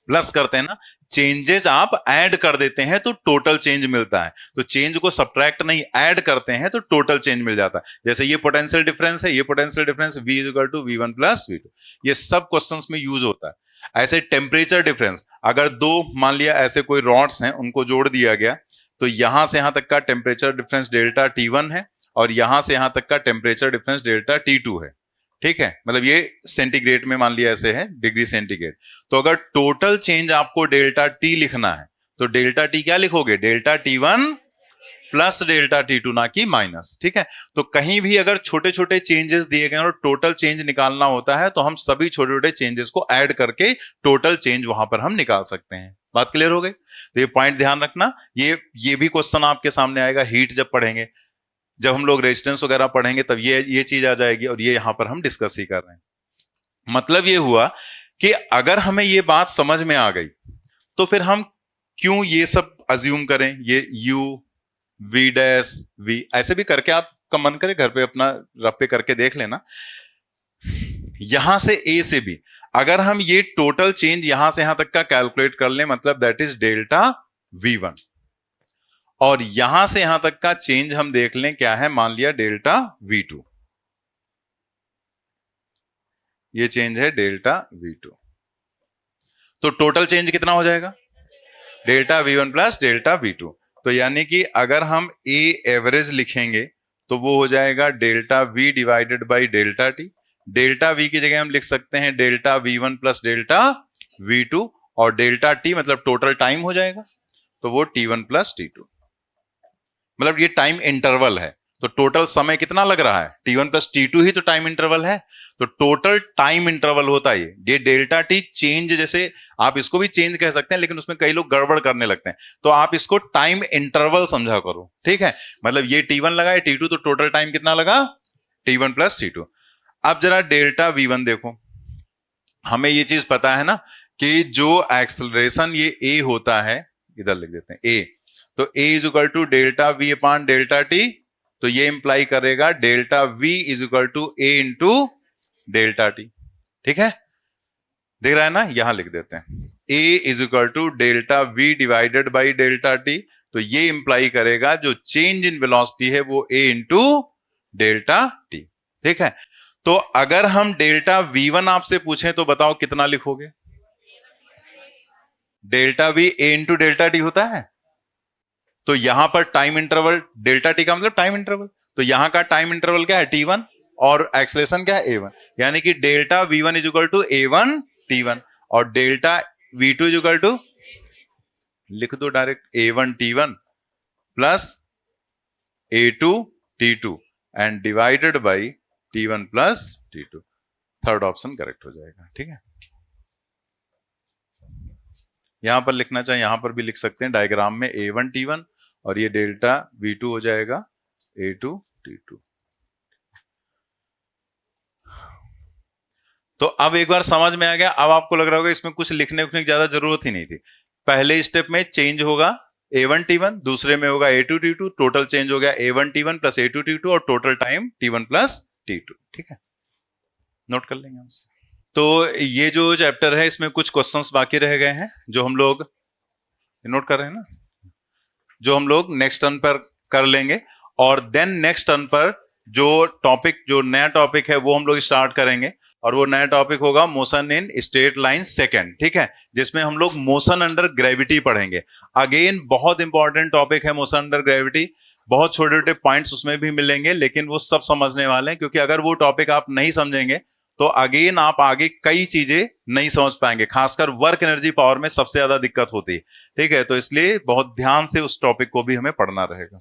प्लस करते हैं ना। चेंजेस आप ऐड कर देते हैं तो टोटल चेंज मिलता है, तो चेंज को सब्ट्रैक्ट नहीं ऐड करते हैं तो टोटल चेंज मिल जाता है। जैसे ये पोटेंशियल डिफरेंस है, ये potential difference V equal to V1 plus V2, ये सब क्वेश्चंस में यूज होता है। ऐसे टेम्परेचर डिफरेंस, अगर दो मान लिया ऐसे कोई रॉड्स हैं, उनको जोड़ दिया गया, तो यहां से यहां तक का टेम्परेचर डिफरेंस डेल्टा T1 है और यहां से यहां तक का टेम्परेचर डिफरेंस डेल्टा T2 है, ठीक है, मतलब ये सेंटीग्रेड में मान लिया ऐसे है, डिग्री सेंटीग्रेड। तो अगर टोटल चेंज आपको डेल्टा टी लिखना है तो डेल्टा टी क्या लिखोगे? Delta T1 plus delta T2, ना कि माइनस, ठीक है। तो कहीं भी अगर छोटे छोटे चेंजेस दिए गए और टोटल चेंज निकालना होता है तो हम सभी छोटे छोटे चेंजेस को ऐड करके टोटल चेंज वहां पर हम निकाल सकते हैं। बात क्लियर हो गई? तो ये पॉइंट ध्यान रखना, ये भी क्वेश्चन आपके सामने आएगा हीट जब पढ़ेंगे, जब हम लोग रेजिस्टेंस वगैरह पढ़ेंगे तब ये चीज आ जाएगी, और ये यहां पर हम डिस्कस ही कर रहे हैं। मतलब ये हुआ कि अगर हमें ये बात समझ में आ गई तो फिर हम क्यों ये सब अज्यूम करें, ये U V डैश V ऐसे भी करके आपका मन करे घर पे अपना रफ पे करके देख लेना। यहां से A से B अगर हम ये टोटल चेंज यहां से यहां तक का कैलकुलेट कर लें, मतलब दैट इज डेल्टा V1, और यहां से यहां तक का चेंज हम देख लें क्या है, मान लिया डेल्टा V2, ये चेंज है डेल्टा V2, तो टोटल चेंज कितना हो जाएगा? Delta V1 plus delta V2। तो यानी कि अगर हम A एवरेज लिखेंगे तो वो हो जाएगा delta V divided by delta T। Delta V की जगह हम लिख सकते हैं delta V1 plus delta V2, और डेल्टा T मतलब टोटल टाइम हो जाएगा, तो वो T1 प्लस T2, मतलब ये टाइम इंटरवल है। तो टोटल समय कितना लग रहा है? T1 प्लस T2 ही तो टाइम इंटरवल है, तो टोटल टाइम इंटरवल होता है ये डेल्टा T चेंज। जैसे आप इसको भी चेंज कह सकते हैं लेकिन उसमें कई लोग गड़बड़ करने लगते हैं, तो आप इसको टाइम इंटरवल समझा करो, ठीक है। मतलब ये T1 लगा है, T2, तो टोटल टाइम कितना लगा? T1 plus T2। अब जरा डेल्टा V1 देखो, हमें ये चीज पता है ना कि जो एक्सेलरेशन ये A होता है, इधर लिख देते हैं A, तो A is equal to delta V upon delta T, तो ये इंप्लाई करेगा delta V is equal to A into delta T, ठीक है, देख रहा है ना, यहां लिख देते हैं A is equal to delta V divided by delta T, तो ये इंप्लाई करेगा जो चेंज इन वेलोसिटी है वो A इंटू डेल्टा T, ठीक है। तो अगर हम डेल्टा V1 आपसे पूछें तो बताओ कितना लिखोगे? Delta V A into delta T होता है, तो यहां पर टाइम इंटरवल डेल्टा T का मतलब टाइम इंटरवल, तो यहां का टाइम इंटरवल क्या है? T1, और एक्सेलरेशन क्या है? A1, यानी कि delta V1 is equal to A1 T1, और delta V2 is equal to, लिख दो direct A1 T1 plus A2 T2 and divided by T1 plus T2। Third option correct हो जाएगा। ठीक है, यहां पर लिखना चाहे यहां पर भी लिख सकते हैं डायग्राम में A1 T1 और ये डेल्टा V2 हो जाएगा A2 T2। तो अब एक बार समझ में आ गया, अब आपको लग रहा होगा इसमें कुछ लिखने उखने की ज्यादा जरूरत ही नहीं थी। पहले स्टेप में चेंज होगा A1 T1, दूसरे में होगा A2 T2, टोटल चेंज हो गया A1 T1 plus A2 T2 और total time T1 plus T2। ठीक है, नोट कर लेंगे हम। तो ये जो चैप्टर है इसमें कुछ क्वेश्चंस बाकी रह गए हैं जो हम लोग नोट कर रहे हैं ना, जो हम लोग नेक्स्ट टर्न पर कर लेंगे, और देन नेक्स्ट टर्न पर जो टॉपिक, जो नया टॉपिक है वो हम लोग स्टार्ट करेंगे, और वो नया टॉपिक होगा motion in straight line second. ठीक है, जिसमें हम लोग मोशन अंडर ग्रेविटी पढ़ेंगे। अगेन बहुत इंपॉर्टेंट टॉपिक है मोशन अंडर ग्रेविटी, बहुत छोटे छोटे पॉइंट्स उसमें भी मिलेंगे, लेकिन वो सब समझने वाले हैं, क्योंकि अगर वो टॉपिक आप नहीं समझेंगे तो अगेन आप आगे कई चीजें नहीं समझ पाएंगे, खासकर वर्क एनर्जी पावर में सबसे ज्यादा दिक्कत होती है। ठीक है, तो इसलिए बहुत ध्यान से उस टॉपिक को भी हमें पढ़ना रहेगा।